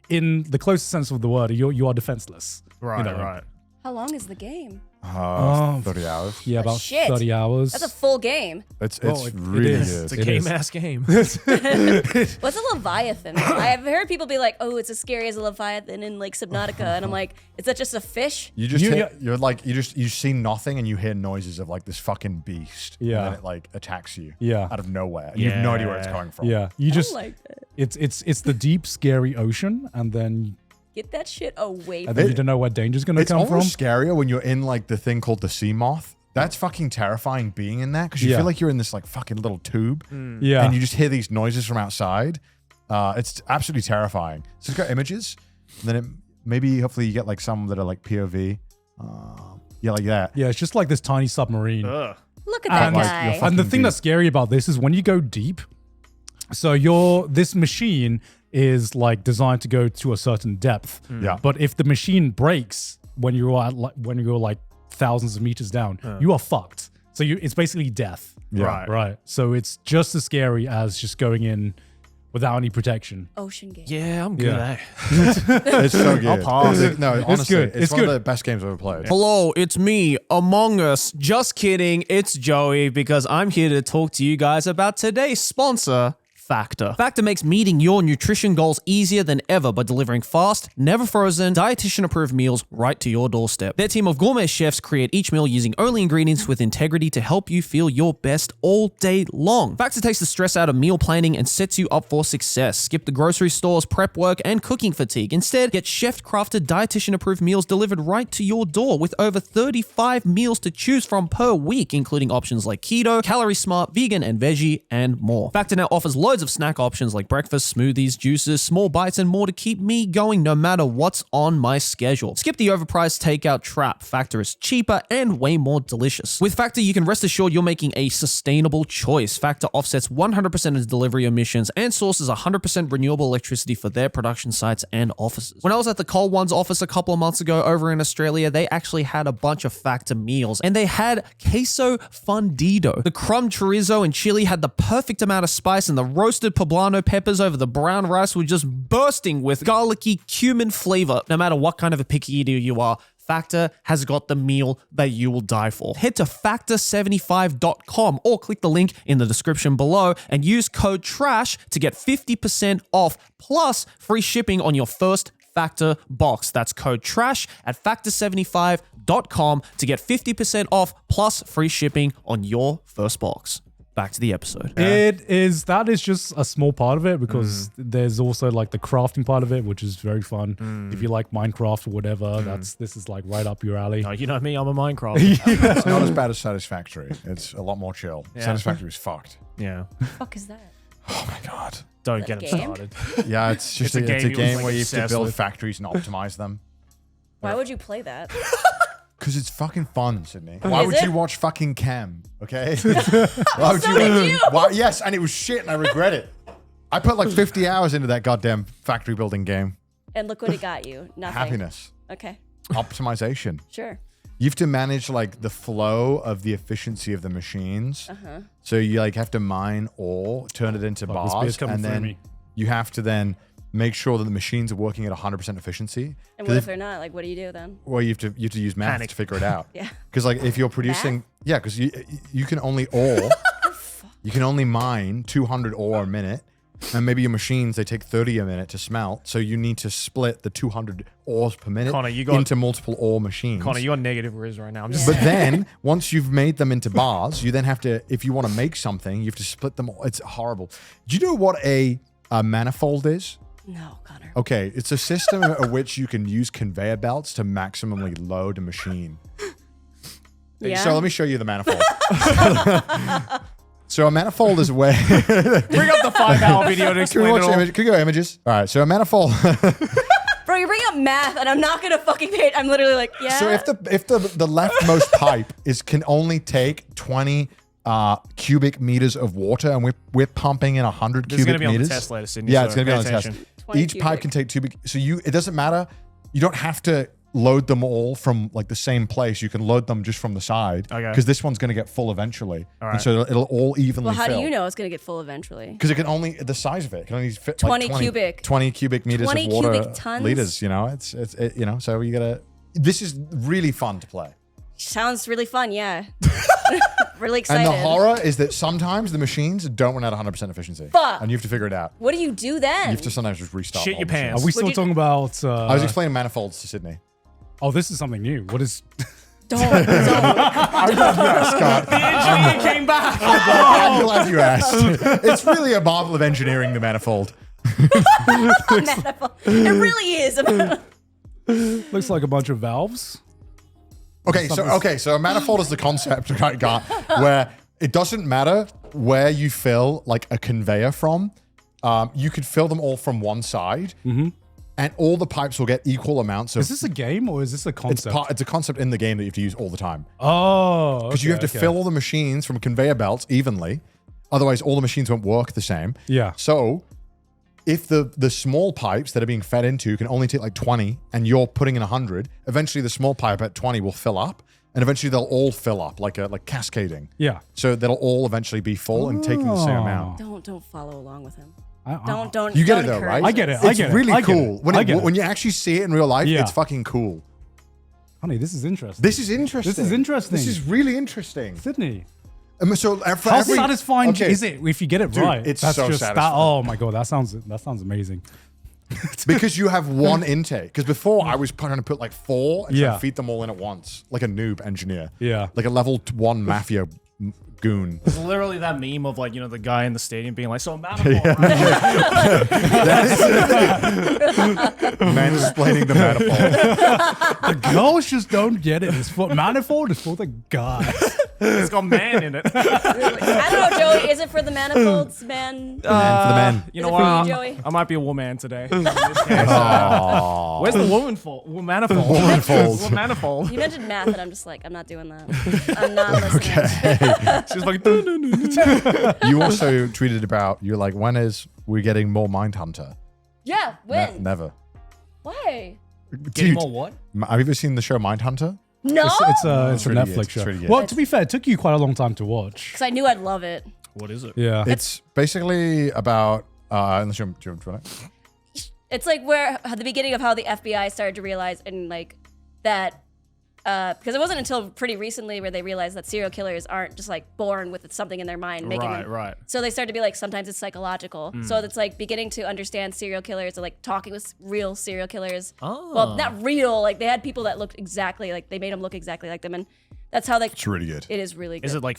S4: in the closest sense of the word, you are defenseless.
S6: Right,
S4: you know?
S6: right.
S3: How long is the game?
S2: 30 hours.
S4: Yeah, about
S3: shit.
S4: 30 hours.
S3: That's a full game.
S2: It's
S4: Well, it
S2: really
S4: is.
S2: good.
S6: It's a
S4: It
S6: game
S4: is.
S6: ass game.
S3: What's a Leviathan? I've heard people be like, "Oh, it's as scary as a Leviathan in like Subnautica," and I'm like, "Is that just a fish?"
S2: You just
S4: You-
S2: you're like you see nothing and you hear noises of like this fucking beast.
S4: Yeah.
S2: And then it like attacks you.
S4: Yeah.
S2: Out of nowhere. And you have no idea where it's
S6: Yeah.
S2: coming from.
S4: Yeah, you just
S3: like that.
S4: it's the deep scary ocean, and then
S3: Get that shit away from
S4: you
S2: It-
S4: don't know where danger's gonna
S2: It's
S4: come from.
S2: almost scarier when you're in like the thing called the sea moth. That's fucking terrifying being in that because you
S4: Yeah.
S2: feel like you're in this like fucking little tube
S4: Yeah,
S2: and you just hear these noises from outside. It's absolutely terrifying. So it's got images, and then maybe hopefully you get like some that are like POV. Yeah, like that.
S4: yeah, it's just like this tiny submarine.
S6: Ugh.
S3: Look at that
S4: And,
S2: like,
S3: guy.
S2: you're
S4: And the
S2: fucking
S4: thing that's scary about this is when you go deep. So this machine is like designed to go to a certain depth.
S2: Yeah.
S4: But if the machine breaks when you're like thousands of meters down, you are fucked. So it's basically death.
S2: Yeah.
S4: Right. So it's just as scary as just going in without any protection.
S3: Ocean game.
S6: Yeah, I'm good.
S4: Yeah.
S2: It's so good.
S6: pause.
S2: No, honestly,
S4: good.
S2: It's
S4: It's
S2: one
S4: good.
S2: of the best games I've ever played.
S6: Hello, it's me, Among Us. Just kidding, it's Joey, because I'm here to talk to you guys about today's sponsor, Factor. Factor makes meeting your nutrition goals easier than ever by delivering fast, never frozen, dietitian-approved meals right to your doorstep. Their team of gourmet chefs create each meal using only ingredients with integrity to help you feel your best all day long. Factor takes the stress out of meal planning and sets you up for success. Skip the grocery stores, prep work, and cooking fatigue. Instead, get chef-crafted, dietitian-approved meals delivered right to your door with over 35 meals to choose from per week, including options like keto, calorie smart, vegan, and veggie, and more. Factor now offers loads of snack options like breakfast, smoothies, juices, small bites, and more to keep me going no matter what's on my schedule. Skip the overpriced takeout trap. Factor is cheaper and way more delicious. With Factor, you can rest assured you're making a sustainable choice. Factor offsets 100% of delivery emissions and sources 100% renewable electricity for their production sites and offices. When I was at the Cold One's office a couple of months ago over in Australia, they actually had a bunch of Factor meals, and they had queso fundido. The crumb chorizo and chili had the perfect amount of spice, and the roasted poblano peppers over the brown rice were just bursting with garlicky cumin flavor. No matter what kind of a picky eater you are, Factor has got the meal that you will die for. Head to factor75.com or click the link in the description below and use code TRASH to get 50% off plus free shipping on your first Factor box. That's code TRASH at factor75.com to get 50% off plus free shipping on your first box. Back to the episode.
S4: That is just a small part of it, because there's also like the crafting part of it, which is very fun. If you like Minecraft or whatever, this is like right up your alley.
S6: No, you know me, I'm a Minecraft.
S2: It's not as bad as Satisfactory. It's a lot more chill. Satisfactory is fucked.
S6: Yeah.
S3: Fuck is that?
S2: Oh my god.
S6: Don't
S3: Is
S6: get
S3: that
S6: him
S3: a game?
S6: started.
S2: Yeah, it's just
S6: It's a
S2: it's a
S6: game you
S2: game
S6: was,
S2: where
S6: like,
S2: you have to
S6: obsessed
S2: build
S6: with.
S2: factories and optimize them.
S3: Why would you play that?
S2: Because it's fucking fun, Sydney. Why
S3: Is
S2: would
S3: it?
S2: you watch fucking Cam? Okay. Why would
S3: did you.
S2: Why, yes, and it was shit, and I regret it. I put like 50 hours into that goddamn factory building game.
S3: And look what it got you. Nothing.
S2: Happiness,
S3: Okay.
S2: optimization.
S3: Sure.
S2: You have to manage like the flow of the efficiency of the machines. So you like have to mine ore, turn it into
S4: this
S2: bars,
S4: beer's coming
S2: and
S4: through
S2: then
S4: me.
S2: you have to then make sure that the machines are working at 100% efficiency.
S3: And
S2: 'Cause
S3: what if they're not? Like, what do you do then?
S2: well, you have to use math
S6: Panic.
S2: to figure it out.
S3: Yeah.
S2: Because like if you're producing, yeah, because you can only ore, you can only mine 200 ore a minute, and maybe your machines they take 30 a minute to smelt. So you need to split the 200 ores per minute
S6: Connor, you got-
S2: into multiple ore machines.
S6: Connor, you're negative riz right now. I'm just
S2: But then once you've made them into bars, you then have to, if you want to make something, you have to split them. It's horrible. Do you know what a manifold is?
S3: No, Connor.
S2: Okay, it's a system at which you can use conveyor belts to maximally load a machine.
S3: Yeah.
S2: So let me show you the manifold. So a manifold is a way.
S6: bring up the 5-hour video to
S2: Can we
S6: explain
S2: watch
S6: it all.
S2: Can we go images? All right. So a manifold.
S3: Bro, you bring up math, and I'm not gonna fucking pay. I'm literally like, yeah.
S2: So if the leftmost pipe can only take 20 cubic meters of water, and we're pumping in 100
S6: This is
S2: cubic
S6: gonna be on the
S2: meters.
S6: test later, Sydney,
S2: Yeah,
S6: so
S2: it's gonna be
S6: pay
S2: on the test.
S6: attention.
S3: 20
S2: Each pipe
S3: cubic.
S2: can take 2 big. So it doesn't matter. You don't have to load them all from like the same place. You can load them just from the side.
S6: Okay.
S2: Because this one's gonna get full eventually,
S6: All
S2: and
S6: right.
S2: so it'll all evenly.
S3: well, how
S2: fill.
S3: do you know it's gonna get full eventually?
S2: Because it can only the size of it can only fit
S3: 20
S2: like
S3: cubic.
S2: 20 cubic meters
S3: 20
S2: of water
S3: cubic tons?
S2: liters. You know, it's you know. So you gotta. This is really fun to play.
S3: Sounds really fun, yeah. Really excited.
S2: And the horror is that sometimes the machines don't run at 100% efficiency.
S3: Fuck.
S2: And you have to figure it out.
S3: What do you do then?
S2: You have to sometimes just restart.
S6: Shit
S2: the
S6: your
S2: whole machine.
S6: pants.
S4: Are we still
S3: you-
S4: talking about?
S2: I was explaining manifolds to Sydney.
S4: Oh, this is something new. What is?
S3: don't.
S2: Scott,
S6: Engineer came back.
S2: I'm glad you asked. It's really a marvel of engineering, the manifold.
S3: Manifold. It really is.
S4: Looks like a bunch of valves.
S2: So a manifold is the concept I got where it doesn't matter where you fill like a conveyor from. You could fill them all from one side, and all the pipes will get equal amounts of.
S4: Is this a game or is this a concept?
S2: It's a concept in the game that you have to use all the time.
S4: Oh,
S2: Because you have to fill all the machines from conveyor belts evenly. Otherwise, all the machines won't work the same.
S4: Yeah.
S2: So if the small pipes that are being fed into can only take like 20 and you're putting in 100, eventually the small pipe at 20 will fill up and eventually they'll all fill up like cascading.
S4: Yeah.
S2: So they'll all eventually be full and taking the same amount.
S3: Don't follow along with him.
S4: I-
S3: Don't.
S2: You get
S3: don't
S2: it though,
S3: encourage
S2: right?
S4: I get it.
S3: this.
S4: I
S2: It's
S4: get it.
S2: really
S4: I get
S2: cool.
S4: it. I get it.
S2: When you actually see it in real life,
S4: Yeah.
S2: it's fucking cool.
S4: Honey, this is interesting.
S2: This is interesting.
S4: This is interesting.
S2: This is really interesting.
S4: Sydney.
S2: So for
S4: How
S2: every-
S4: satisfying
S2: Okay.
S4: is it if you get it
S2: Dude,
S4: right?
S2: it's
S4: That's
S2: so
S4: just
S2: satisfying.
S4: oh my god, that sounds amazing.
S2: Because you have one intake. Because before I was trying to put like 4 and try
S4: Yeah.
S2: to feed them all in at once, like a noob engineer.
S4: Yeah.
S2: Like a level 1 mafia goon.
S6: It's literally that meme of like, you know, the guy in the stadium being like, so manifold, right?
S2: Mansplaining the manifold.
S4: The girls just don't get it. It's for manifold is for the guys.
S6: It's got man in it.
S3: I don't know, Joey. Is it for the manifolds, man?
S2: For the men.
S6: You
S3: Is
S6: know
S3: it for
S6: what?
S3: you, Joey?
S6: I might be a woman today. In this case. Where's the woman for? Manifold.
S2: Womanfold.
S6: Manifold.
S3: You mentioned math, and I'm just like, I'm not doing that. I'm not listening.
S6: She's like, dun, dun, dun, dun.
S2: You also tweeted about, you're like, when is we getting more Mindhunter?
S3: Yeah, when?
S2: Never.
S3: Why?
S6: Getting
S2: Dude,
S6: more what?
S2: have you ever seen the show Mindhunter?
S3: No.
S4: It's a
S2: really
S4: Netflix
S2: good. It's
S4: show.
S2: really good.
S4: Well, to be fair, it took you quite a long time to watch.
S3: Because I knew I'd love it.
S6: What is it?
S4: Yeah.
S2: It's basically about, unless you want to.
S3: It's like where at the beginning of how the FBI started to realize and like that because it wasn't until pretty recently where they realized that serial killers aren't just like born with something in their mind making them.
S6: Right.
S3: So they started to be like sometimes it's psychological. So it's like beginning to understand serial killers and like talking with real serial killers.
S6: Oh.
S3: Well, not real. Like they had people that looked exactly like they made them look exactly like them, and that's how they.
S2: It's really good.
S3: It is really good.
S6: Is it like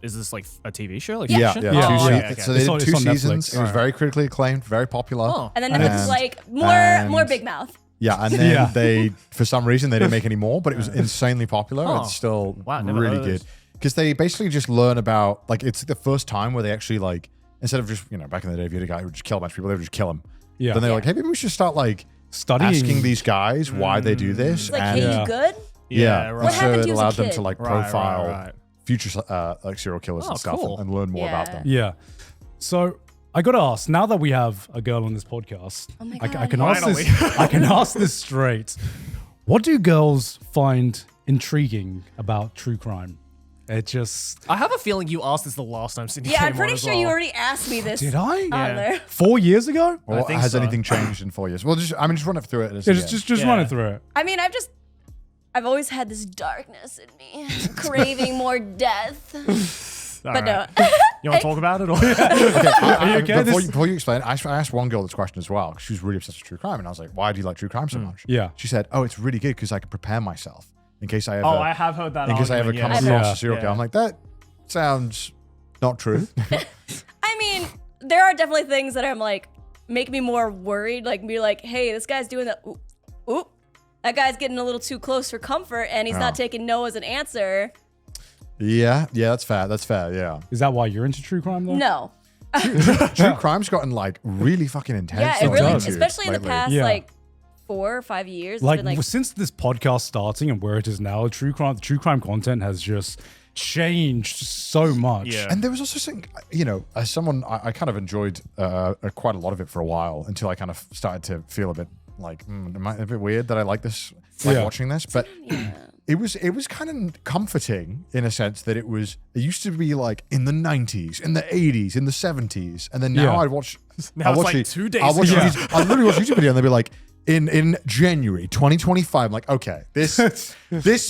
S6: is this like a TV show? Like
S2: Yeah,
S6: fiction?
S2: yeah.
S4: Yeah.
S2: Two
S6: Oh,
S2: se-
S6: okay, okay.
S2: So they
S4: It's
S2: did
S4: on-
S2: 2
S4: it's on
S2: seasons.
S4: Netflix.
S2: It was very critically acclaimed, very popular.
S6: Oh.
S3: and then it's
S2: And-
S3: like more
S2: and-
S3: Big Mouth.
S2: Yeah, and then
S4: Yeah.
S2: they, for some reason, they didn't make any more, but it was insanely popular.
S6: Oh.
S2: It's still
S6: Wow, never
S2: really
S6: heard of
S2: good.
S6: this.
S2: Because they basically just learn about, like, it's the first time where they actually, like, instead of just, you know, back in the day, if you had a guy who would just kill a bunch of people, they would just kill him.
S4: Yeah.
S2: Then they're like, hey, maybe we should start, like,
S4: Studying.
S2: asking these guys why they do this.
S3: It's like,
S2: and
S3: hey,
S4: Yeah.
S3: you good?
S2: Yeah,
S5: right.
S2: and
S3: What
S2: so
S3: happened
S2: it
S3: to you as a
S2: allowed them
S3: kid?
S2: to like
S5: Right,
S2: profile
S5: right.
S2: future like serial killers
S6: Oh,
S2: and stuff
S6: cool.
S2: and learn more about
S3: Yeah.
S2: them.
S4: Yeah. So I got to ask, now that we have a girl on this podcast,
S3: Oh my
S4: I
S3: God.
S4: can ask
S5: Finally.
S4: this. I can ask this straight. What do girls find intriguing about true crime? It just
S6: I have a feeling you asked this the last time Sydney
S3: Yeah,
S6: came
S3: I'm pretty
S6: on as
S3: sure
S6: well.
S3: you already asked me this.
S4: did I?
S3: On there.
S4: 4 years ago?
S2: Well,
S6: think
S2: has
S6: so.
S2: anything changed in 4 years? Well, just run it through it.
S4: Yeah, just
S6: Yeah.
S4: run it through it.
S3: I mean, I've always had this darkness in me, craving more death. But no.
S5: You want to talk about it? Or?
S4: Are you okay?
S2: Before you explain, I asked one girl this question as well. 'Cause she was really obsessed with true crime, and I was like, "Why do you like true crime so much?"
S4: Yeah.
S2: She said, "Oh, it's really good because I can prepare myself in case I ever,
S5: I have heard that.
S2: in case I ever come
S5: argument,
S2: across
S4: Yeah.
S2: a serial killer."
S5: Yeah.
S2: I'm like, that sounds not true.
S3: I mean, there are definitely things that I'm like, make me more worried. Like, be like, hey, this guy's doing that. Oop, oop. That guy's getting a little too close for comfort, and he's not taking no as an answer.
S2: yeah, that's fair. That's fair. Yeah,
S4: Is that why you're into true crime though?
S3: No.
S2: true crime's gotten like really fucking intense.
S3: Yeah, it
S2: on
S3: really,
S2: YouTube
S3: especially in the
S2: lately.
S3: past
S4: Yeah.
S3: like 4 or 5 years.
S4: Like,
S3: it's been like
S4: since this podcast starting and where it is now, true crime content has just changed so much.
S5: Yeah.
S2: And there was also something, as someone, I kind of enjoyed quite a lot of it for a while until I kind of started to feel a bit like, am I a bit weird that I like this,
S4: Yeah.
S2: watching this? But it was kind of comforting in a sense that it used to be like in the 90s, in the 80s, in the 70s. And then now
S4: Yeah.
S2: I watch.
S5: Now
S2: I
S5: it's
S2: watch
S5: like
S2: it-
S5: 2 days
S2: I watch
S5: ago.
S2: I literally watch a YouTube video and they'll be like, in January 2025, I'm like, okay, this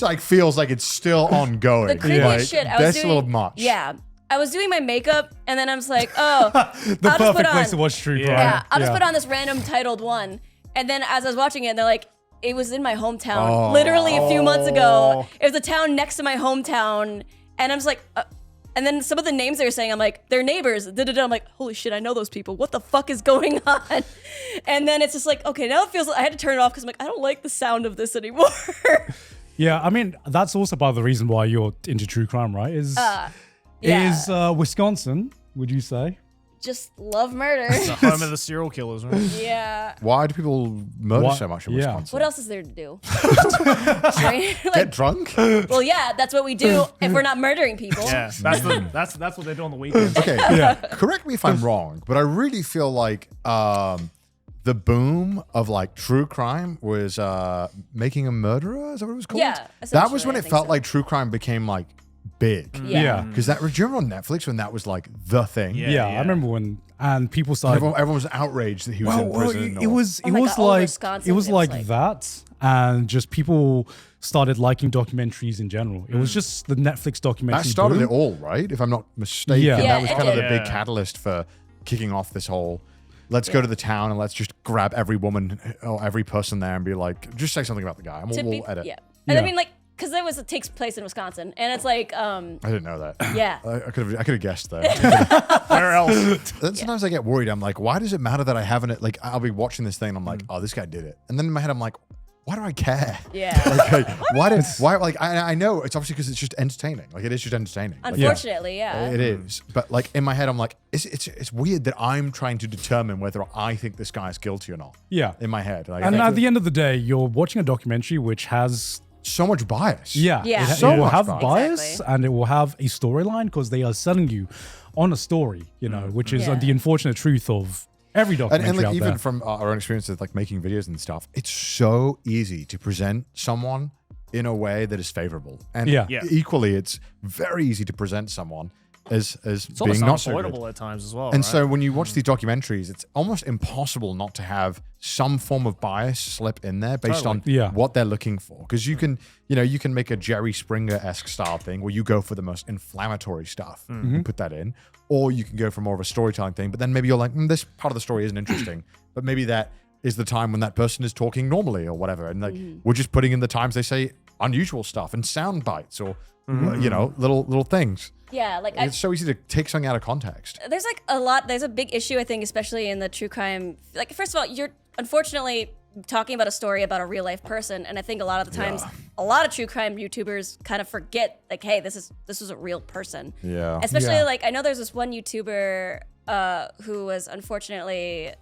S2: like feels like it's still ongoing.
S3: the creepiest
S2: Like,
S3: shit. I was
S2: that's
S3: doing,
S2: a little much.
S3: Yeah. I was doing my makeup, and then I was like, oh,
S4: The
S3: I'll just put
S4: perfect place
S3: on-
S4: to watch true crime.
S3: Yeah, I'll just put on this random titled one. And then as I was watching it, they're like, it was in my hometown. Literally a few months ago. It was a town next to my hometown. And I'm just like, and then some of the names they were saying, I'm like, they're neighbors. Da-da-da. I'm like, holy shit, I know those people. What the fuck is going on? And then it's just like, okay, now it feels like I had to turn it off because I'm like, I don't like the sound of this anymore.
S4: Yeah, I mean, that's also part of the reason why you're into true crime, right? Is Wisconsin, would you say?
S3: Just love murder.
S6: The home of the serial killers, right?
S3: Yeah.
S2: Why do people murder so much in
S4: Yeah.
S2: Wisconsin?
S3: What else is there to do? Right?
S2: Get
S3: Like,
S2: drunk?
S3: well, yeah, that's what we do if we're not murdering people.
S5: Yeah, that's what they do on the weekends.
S2: Okay, correct me if I'm wrong, but I really feel like the boom of like true crime was Making a Murderer. Is that what it was called?
S3: Yeah,
S2: that was
S3: essentially,
S2: when
S3: I
S2: it
S3: think
S2: felt
S3: so.
S2: like true crime became like big.
S3: Yeah.
S2: Because that, do you remember on Netflix when that was like the thing?
S5: Yeah.
S4: Yeah, I remember when, and people started.
S2: Everyone was outraged that he was in prison.
S4: it was
S3: Oh my God, all of Wisconsin,
S4: it was
S3: it was
S4: like
S3: like-
S4: that, and just people started liking documentaries in general. It was just the Netflix documentary.
S2: that started
S4: boom.
S2: it all, right? If I'm not mistaken,
S4: Yeah.
S2: that was
S3: Yeah,
S2: kind
S3: it
S2: of the
S5: did.
S2: big catalyst for kicking off this whole. Let's go to the town and let's just grab every woman or every person there and be like, just say something about the guy, and
S3: To
S2: we'll
S3: be-
S2: edit.
S3: Yeah. And I
S4: Yeah.
S3: mean, like, because it takes place in Wisconsin, and it's like,
S2: I didn't know that.
S3: yeah.
S2: I could have guessed that.
S5: Where else?
S2: Then sometimes I get worried. I'm like, why does it matter that I haven't it? Like, I'll be watching this thing and I'm like,
S3: Mm.
S2: oh, this guy did it. And then in my head, I'm like, why do I care?
S3: Yeah.
S2: Why? Like, I know it's obviously because it's just entertaining. Like, it is just entertaining. Like,
S3: Unfortunately, yeah.
S2: it is. But like in my head, I'm like, it's weird that I'm trying to determine whether I think this guy is guilty or not.
S4: Yeah.
S2: In my head, like,
S4: And
S2: I
S4: at
S2: feel
S4: the end of the day, you're watching a documentary which has
S2: so much bias.
S3: Yeah.
S4: it,
S2: So
S4: it will
S2: much
S4: have
S2: bias.
S4: bias
S3: Exactly.
S4: and it will have a storyline because they are selling you on a story, which is
S3: Yeah.
S4: the unfortunate truth of every documentary
S2: And like
S4: out
S2: even
S4: there.
S2: from our own experience with like making videos and stuff, it's so easy to present someone in a way that is favorable. And
S4: Yeah.
S5: Yeah.
S2: equally, it's very easy to present someone as
S6: It's
S2: being
S6: almost
S2: not so good.
S6: unavoidable at times as well.
S2: And
S6: right?
S2: so when you watch these documentaries, it's almost impossible not to have some form of bias slip in there based on
S4: Yeah.
S2: what they're looking for. Because you can make a Jerry Springer-esque style thing where you go for the most inflammatory stuff and put that in. Or you can go for more of a storytelling thing, but then maybe you're like, this part of the story isn't interesting. But maybe that is the time when that person is talking normally or whatever. And like we're just putting in the times they say unusual stuff and sound bites or little things.
S3: Yeah. Like,
S2: It's so easy to take something out of context.
S3: there's like there's a big issue, I think, especially in the true crime. Like, first of all, you're unfortunately talking about a story about a real life person. And I think a lot of the times, a lot of true crime YouTubers kind of forget, like, hey, this is a real person.
S2: Yeah.
S3: Especially
S4: Yeah.
S3: like, I know there's this one YouTuber who was unfortunately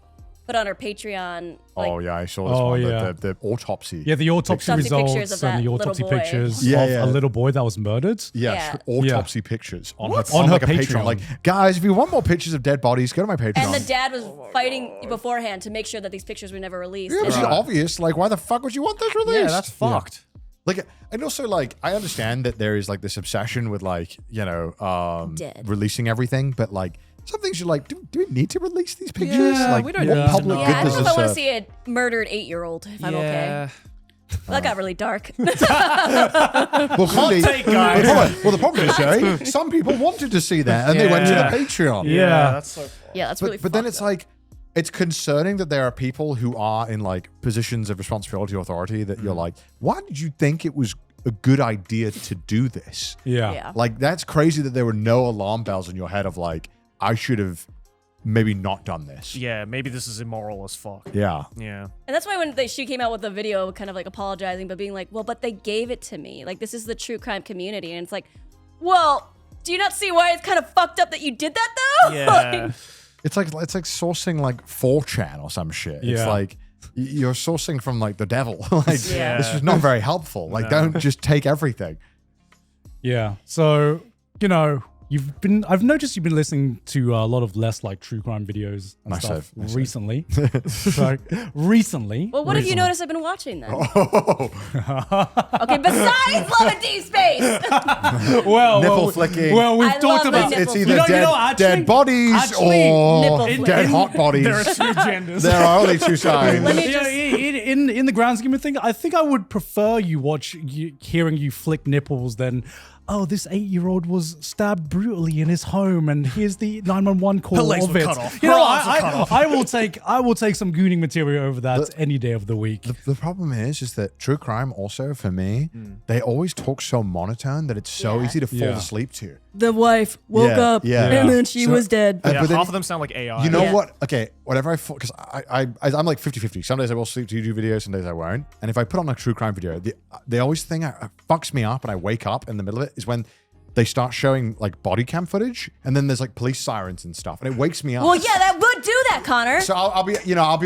S3: put on her Patreon. Like,
S2: Oh yeah, I saw this
S4: Oh,
S2: one.
S4: yeah.
S2: The autopsy.
S4: Yeah, the autopsy
S3: Autopsy pictures
S4: results
S3: of that
S4: and the
S3: little
S4: autopsy
S3: boy.
S4: pictures
S2: Yeah,
S4: of
S2: yeah.
S4: a little boy that was murdered.
S3: Yeah.
S2: Autopsy pictures on her,
S4: On her
S2: like a
S4: Patreon.
S2: Like, guys, if you want more pictures of dead bodies, go to my Patreon.
S3: And the dad was fighting beforehand to make sure that these pictures were never released.
S2: yeah, which is
S3: And-
S2: obvious. Like, why the fuck would you want those released?
S5: Yeah, that's fucked.
S2: Like, and also, like, I understand that there is like this obsession with like,
S3: Dead.
S2: releasing everything, but like, some things you're like, do we need to release these pictures?
S5: Yeah,
S2: like,
S5: we don't
S2: what
S5: need to
S2: public
S5: know.
S2: good
S3: yeah, I don't
S2: does
S3: know if I
S2: this
S3: want to
S2: serve?
S3: see a murdered 8-year-old. If I'm okay. That got really dark.
S2: Well, clearly,
S5: take, guys.
S2: well, the problem is, Sherry, some people wanted to see that and they went to the
S5: Yeah.
S2: Patreon.
S4: Yeah.
S5: that's so.
S3: yeah, that's
S2: But,
S3: really.
S2: but then
S3: fucked
S2: it's
S3: up.
S2: like, it's concerning that there are people who are in like positions of responsibility or authority that you're like, why did you think it was a good idea to do this?
S3: Yeah.
S2: Like, that's crazy that there were no alarm bells in your head of like, I should have maybe not done this.
S5: Yeah, maybe this is immoral as fuck.
S2: Yeah.
S5: Yeah.
S3: And that's why when she came out with the video, kind of like apologizing, but being like, well, but they gave it to me. Like, this is the true crime community. And it's like, well, do you not see why it's kind of fucked up that you did that, though?
S5: Yeah.
S2: It's like sourcing like 4chan or some shit. It's
S4: Yeah.
S2: like you're sourcing from like the devil. Like,
S3: Yeah.
S2: this is not very helpful. Like, don't just take everything.
S4: Yeah. So, I've noticed you've been listening to a lot of less like true crime videos and stuff
S2: Myself.
S4: recently. So, recently.
S3: Well, what have you
S4: recently.
S3: noticed I've been watching then?
S2: Oh,
S3: Okay, besides Love and Deepspace.
S4: Well,
S2: Nipple flicking.
S4: Well, we've
S3: I
S4: talked
S3: love
S4: about
S3: the
S2: it's
S3: nipple
S2: either
S3: flicking.
S2: dead bodies
S4: actually,
S3: nipple
S2: or
S3: flicking.
S2: dead hot bodies.
S5: There are two genders.
S2: There are only two sides.
S3: Let me
S4: Yeah,
S3: just.
S4: in the grand scheme of things, I think I would prefer hearing you flick nipples than, oh, this 8-year-old was stabbed brutally in his home, and here's the 911 call
S5: Her legs
S4: of
S5: were
S4: it.
S5: cut off.
S4: You
S5: Her
S4: know,
S5: arms were cut off.
S4: I will take some gooning material over that any day of the week.
S2: The problem is that true crime also, for me, they always talk so monotone that it's so
S3: Yeah.
S2: easy to fall
S4: Yeah.
S2: asleep to.
S3: The wife woke
S2: Yeah,
S3: up
S2: yeah.
S3: and then she
S2: So-
S3: was dead.
S2: Uh,
S5: Yeah,
S2: but then-
S5: half of them sound like AI.
S2: You know
S3: Yeah.
S2: what? Okay, whatever I because I'm like 50-50. Some days I will sleep to YouTube videos, some days I won't. And if I put on a true crime video, the always thing that fucks me up and I wake up in the middle of it is when they start showing like body cam footage and then there's like police sirens and stuff and it wakes me up.
S3: Well, yeah, that would do that, Connor.
S2: So I'll be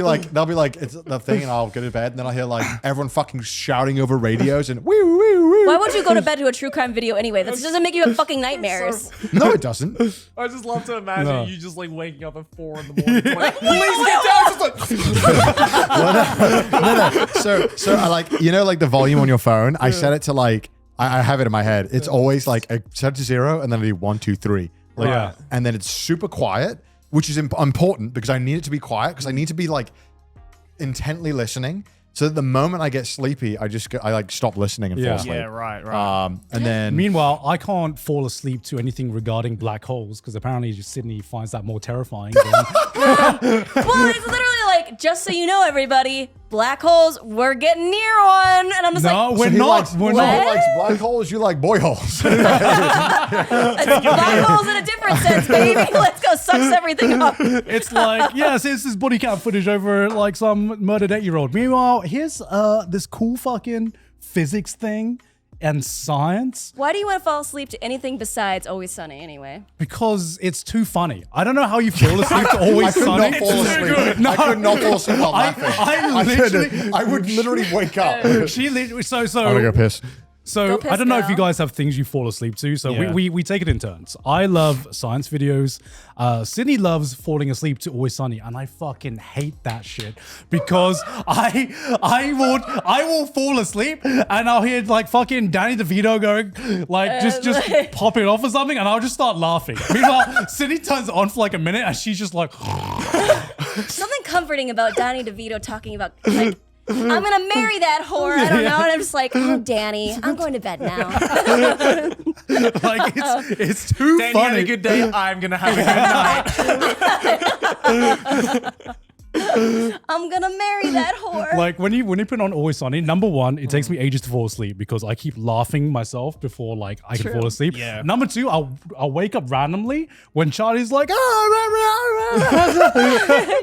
S2: like, they'll be like, it's the thing, and I'll go to bed, and then I'll hear like everyone fucking shouting over radios and woo woo woo.
S3: Why would you go to bed to a true crime video anyway? That doesn't make you have fucking nightmares.
S2: No, it doesn't.
S5: I just love to imagine
S4: No.
S5: you just like waking up at 4 in the morning. Like, please get down. Just like,
S2: So I like, like the volume on your phone. I set it to like, I have it in my head. It's always like I set it to 0, and then I do 1, 2, 3. Like,
S4: Yeah.
S2: and then it's super quiet, which is important because I need it to be quiet because I need to be like intently listening. So that the moment I get sleepy, I like stop listening and
S4: Yeah.
S2: fall asleep.
S5: yeah, right.
S2: And then
S4: Meanwhile, I can't fall asleep to anything regarding black holes because apparently Sydney finds that more terrifying.
S3: Well, it's literally like, just so you know, everybody, black holes, we're getting near one. And I'm just
S4: No,
S3: like,
S4: we're
S2: he
S4: not.
S2: likes,
S4: We're
S2: he
S4: not.
S2: likes black holes. You like boy holes.
S3: black holes in a different sense, baby. Let's go sucks everything up.
S4: It's like, yes, it's this body cam footage over like some murdered 8-year-old. Meanwhile, here's this cool fucking physics thing and science
S3: Why do you want to fall asleep to anything besides Always Sunny anyway?
S4: because it's too funny. I don't know how you fall asleep to Always
S2: I could
S4: Sunny.
S2: not fall asleep.
S4: No.
S2: I could not fall asleep while laughing.
S4: I
S2: I would literally wake up.
S4: She literally, so
S2: I'm gonna go piss.
S4: So
S3: Go piss,
S4: I don't know if you
S3: girl.
S4: guys have things you fall asleep to. So
S5: Yeah.
S4: we take it in turns. I love science videos. Sydney loves falling asleep to Always Sunny, and I fucking hate that shit because I will fall asleep and I'll hear like fucking Danny DeVito going like just popping off or something, and I'll just start laughing. Meanwhile, Sydney turns it on for like a minute and she's just like.
S3: Something comforting about Danny DeVito talking about, like, I'm gonna marry that whore. I don't know. And I'm just like, oh, Danny, I'm going to bed now.
S4: Like it's too
S5: Danny
S4: funny.
S5: had a good day. I'm gonna have a good night.
S3: I'm gonna marry that whore.
S4: Like when you put on Always Sunny, number one, it takes me ages to fall asleep because I keep laughing myself before like I can fall asleep.
S5: Yeah.
S4: Number two, I'll wake up randomly when Charlie's like,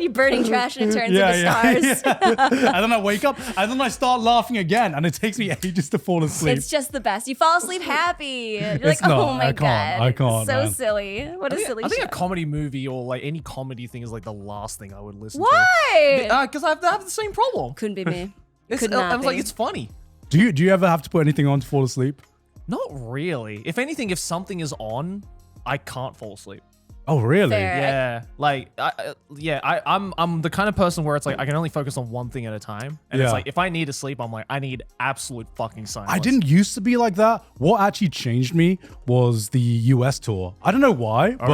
S3: You burning trash and it turns into stars.
S4: and then I wake up and then I start laughing again, and it takes me ages to fall asleep.
S3: It's just the best. You fall asleep happy. You're like,
S4: It's not.
S3: oh my
S4: I
S3: god,
S4: can't,
S3: so
S4: man.
S3: silly. What a silly
S5: I think
S3: show.
S5: a comedy movie or like any comedy thing is like the last thing I would listen
S3: Why? Why?
S6: Because I have the same problem.
S3: Couldn't be me.
S6: It's,
S3: Could not
S6: I was like,
S3: be.
S6: it's funny.
S4: Do you ever have to put anything on to fall asleep?
S6: Not really. If anything, if something is on, I can't fall asleep.
S4: Oh, really?
S3: Fair.
S6: Yeah, like, I'm the kind of person where it's like I can only focus on one thing at a time, and
S4: Yeah.
S6: it's like if I need to sleep, I'm like I need absolute fucking silence.
S4: I didn't used to be like that. What actually changed me was the US tour. I don't know why, but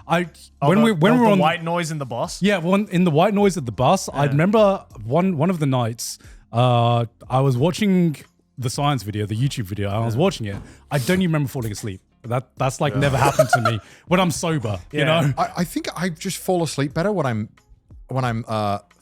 S6: really?
S4: when we were on
S6: white noise in the bus.
S4: yeah, in the white noise at the bus, I remember one of the nights I was watching the science video, the YouTube video, and I was watching it. I don't even remember falling asleep. That's like never happened to me when I'm sober. You
S6: Yeah.
S4: know?
S2: I think I just fall asleep better when I'm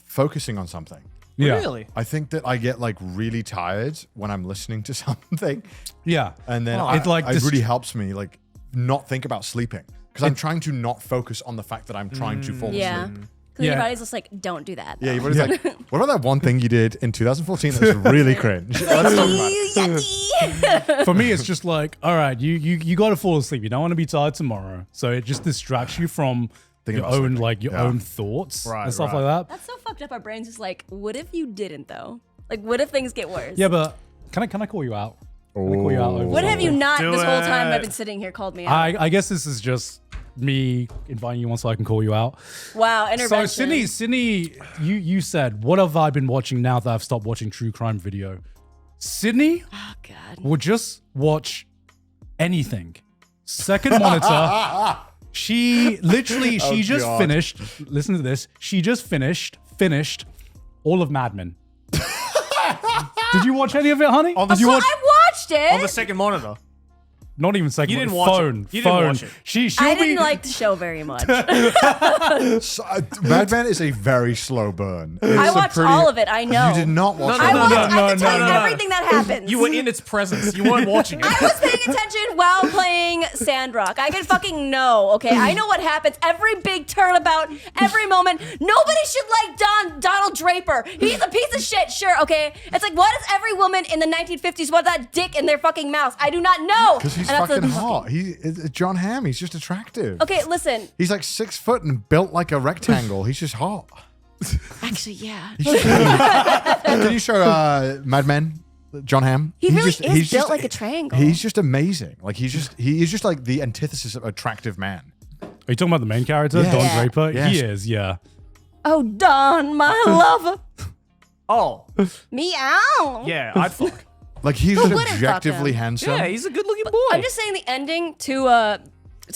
S2: focusing on something.
S4: Yeah.
S6: Really?
S2: I think that I get like really tired when I'm listening to something,
S4: Yeah.
S2: and then
S4: It, like,
S2: it really helps me like not think about sleeping because I'm trying to not focus on the fact that I'm trying to fall
S3: Yeah.
S2: asleep.
S3: Because your
S4: Yeah.
S3: body's just like, don't do that.
S2: Yeah, your body's like, what about that one thing you did in 2014 that's really cringe? Let's talk about it.
S3: Yucky.
S4: For me, it's just like, all right, you got to fall asleep. You don't want to be tired tomorrow, so it just distracts you from
S2: Thinking
S4: your
S2: about
S4: own
S2: sleeping.
S4: your
S2: Yeah.
S4: own thoughts
S6: Right,
S4: and stuff
S6: right.
S4: like that.
S3: That's so fucked up. Our brains just like, what if you didn't though? Like, what if things get worse?
S4: Yeah, but can I call you out? Can I call you out over
S3: What have you
S4: something?
S3: not
S6: Do
S3: this whole time
S6: it.
S3: I've been sitting here called me out?
S4: I guess this is just me inviting you on so I can call you out.
S3: Wow, intervention.
S4: So Sydney, you said, what have I been watching now that I've stopped watching true crime video? Sydney
S3: Oh God.
S4: will just watch anything. Second monitor. She just
S2: God.
S4: finished. Listen to this. She just finished all of Mad Men. Did you watch any of it, honey?
S6: On the
S4: Did you
S3: Well,
S4: watch?
S3: I watched it.
S6: on the second monitor.
S4: Not even second.
S6: You didn't
S4: monitor.
S6: watch it.
S4: phone.
S6: You didn't
S4: phone.
S6: watch it.
S4: She'll
S3: I
S4: be.
S3: didn't like the show very much.
S2: Mad Men is a very slow burn.
S3: I watched all of it. I know.
S2: You did not watch
S3: I
S2: it.
S3: watched. I
S4: no,
S3: can tell
S4: no,
S3: you
S4: no.
S3: everything that happens.
S6: You were in its presence. You weren't watching it.
S3: I was paying attention while playing Sandrock. I can fucking know, okay? I know what happens. Every big turnabout, every moment. Nobody should like Donald Draper. He's a piece of shit, sure, okay? It's like, why does every woman in the 1950s want that dick in their fucking mouth? I do not know.
S2: Because he's
S3: And that's
S2: fucking
S3: the-
S2: hot. It's John Hamm. He's just attractive.
S3: Okay, listen.
S2: He's like 6 foot and built like a rectangle. He's just hot.
S3: Actually, yeah.
S2: Can you show Mad Men? John Hamm.
S3: He
S2: He's
S3: really
S2: just-
S3: is
S2: he's
S3: built
S2: just-
S3: like a triangle.
S2: He's just amazing. Like he is just like the antithesis of attractive man.
S4: Are you talking about the main character,
S2: Yes.
S4: Don
S3: Yeah.
S4: Draper?
S2: Yes.
S4: He is. Yeah.
S3: Oh, Don, my lover.
S6: Oh,
S3: Meow.
S6: yeah, I'd fuck.
S2: Like he's
S3: Who
S2: just
S3: wouldn't fuck
S2: objectively
S3: him?
S2: handsome.
S6: Yeah, he's a good-looking boy.
S3: I'm just saying the ending to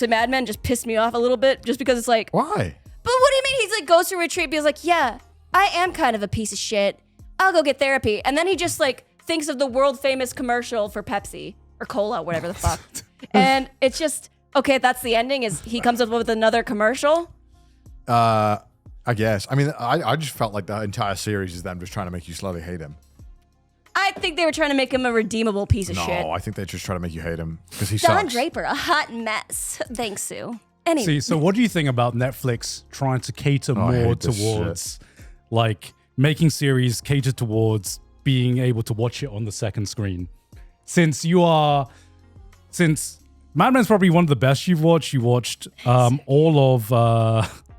S3: Mad Men just pissed me off a little bit just because it's like,
S2: Why?
S3: but what do you mean? He's like goes to retreat because like, yeah, I am kind of a piece of shit. I'll go get therapy. And then he just like thinks of the world famous commercial for Pepsi or Cola, whatever the fuck. And it's just, okay, that's the ending is he comes up with another commercial.
S2: I guess. I mean, I just felt like the entire series is them just trying to make you slowly hate him.
S3: I think they were trying to make him a redeemable piece of shit.
S2: No, I think they just try to make you hate him because he
S3: Don
S2: sucks.
S3: Draper, a hot mess. Thanks, Sue. Anyway.
S4: See, so what do you think about Netflix trying to cater
S2: I
S4: more
S2: hate this
S4: towards like making series cater towards being able to watch it on the second screen? Since Mad Men's probably one of the best you've watched. You watched all of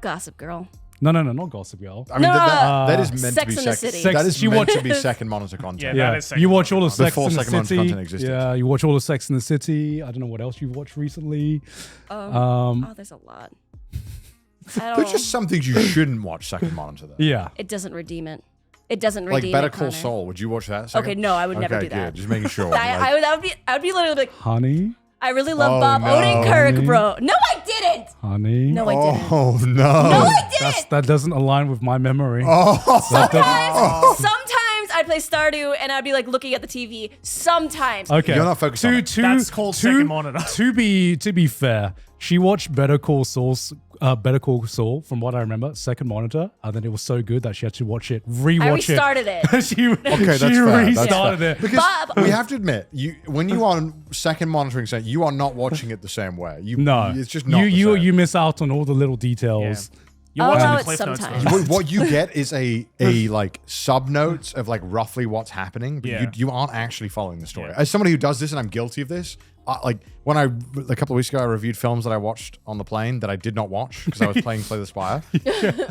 S3: Gossip Girl.
S4: no, not Gossip Girl.
S2: I mean,
S3: No,
S2: that is meant
S3: Sex
S2: to be
S3: and the
S2: second.
S3: City.
S2: That is
S4: You
S2: meant
S4: watch-
S2: to be second monitor content.
S6: Yeah.
S4: Yeah,
S6: That is second
S4: you watch all
S6: one.
S4: of Sex
S2: Before
S4: and the
S2: second one
S4: City.
S2: content existed.
S4: Yeah, you watch all of Sex and the City. I don't know what else you've watched recently.
S3: Oh, there's a lot. I
S2: There's
S3: don't.
S2: just some things you shouldn't watch second monitor though.
S4: Yeah.
S3: It doesn't redeem it. It doesn't
S2: Like
S3: redeem
S2: Better
S3: it,
S2: Call
S3: Connor.
S2: Saul. Would you watch that?
S3: Okay,
S2: second?
S3: no, I would never
S2: Okay,
S3: do that.
S2: good. Just making sure.
S3: I would be literally like,
S4: Honey,
S3: I really love
S2: Oh,
S3: Bob
S2: no.
S3: Odenkirk, bro. No, I didn't.
S4: honey.
S3: No, I didn't.
S2: Oh no.
S3: No, I didn't.
S4: That doesn't align with my memory.
S3: Sometimes I'd play Stardew and I'd be like looking at the TV. Sometimes.
S4: Okay.
S2: You're not focused on it.
S6: That's called second monitor.
S4: To be fair, she watched Better Call Saul from what I remember, second monitor, and then it was so good that she had to rewatch it.
S3: I restarted it.
S4: she
S2: Okay, that's fair.
S4: restarted it.
S2: Because
S3: Bob-
S2: we have to admit, when you are on second monitoring set, you are not watching it the same way.
S4: No,
S2: it's just not.
S4: you miss out on all the little details.
S6: You're
S3: I'll
S6: watching
S3: allow
S6: the
S3: it
S6: Cliff Notes
S3: sometimes.
S6: version.
S2: What you get is a like sub notes of like roughly what's happening, but
S6: Yeah.
S2: you aren't actually following the story.
S6: Yeah.
S2: As somebody who does this, and I'm guilty of this, like when a couple of weeks ago I reviewed films that I watched on the plane that I did not watch because I was playing Slay the Spire.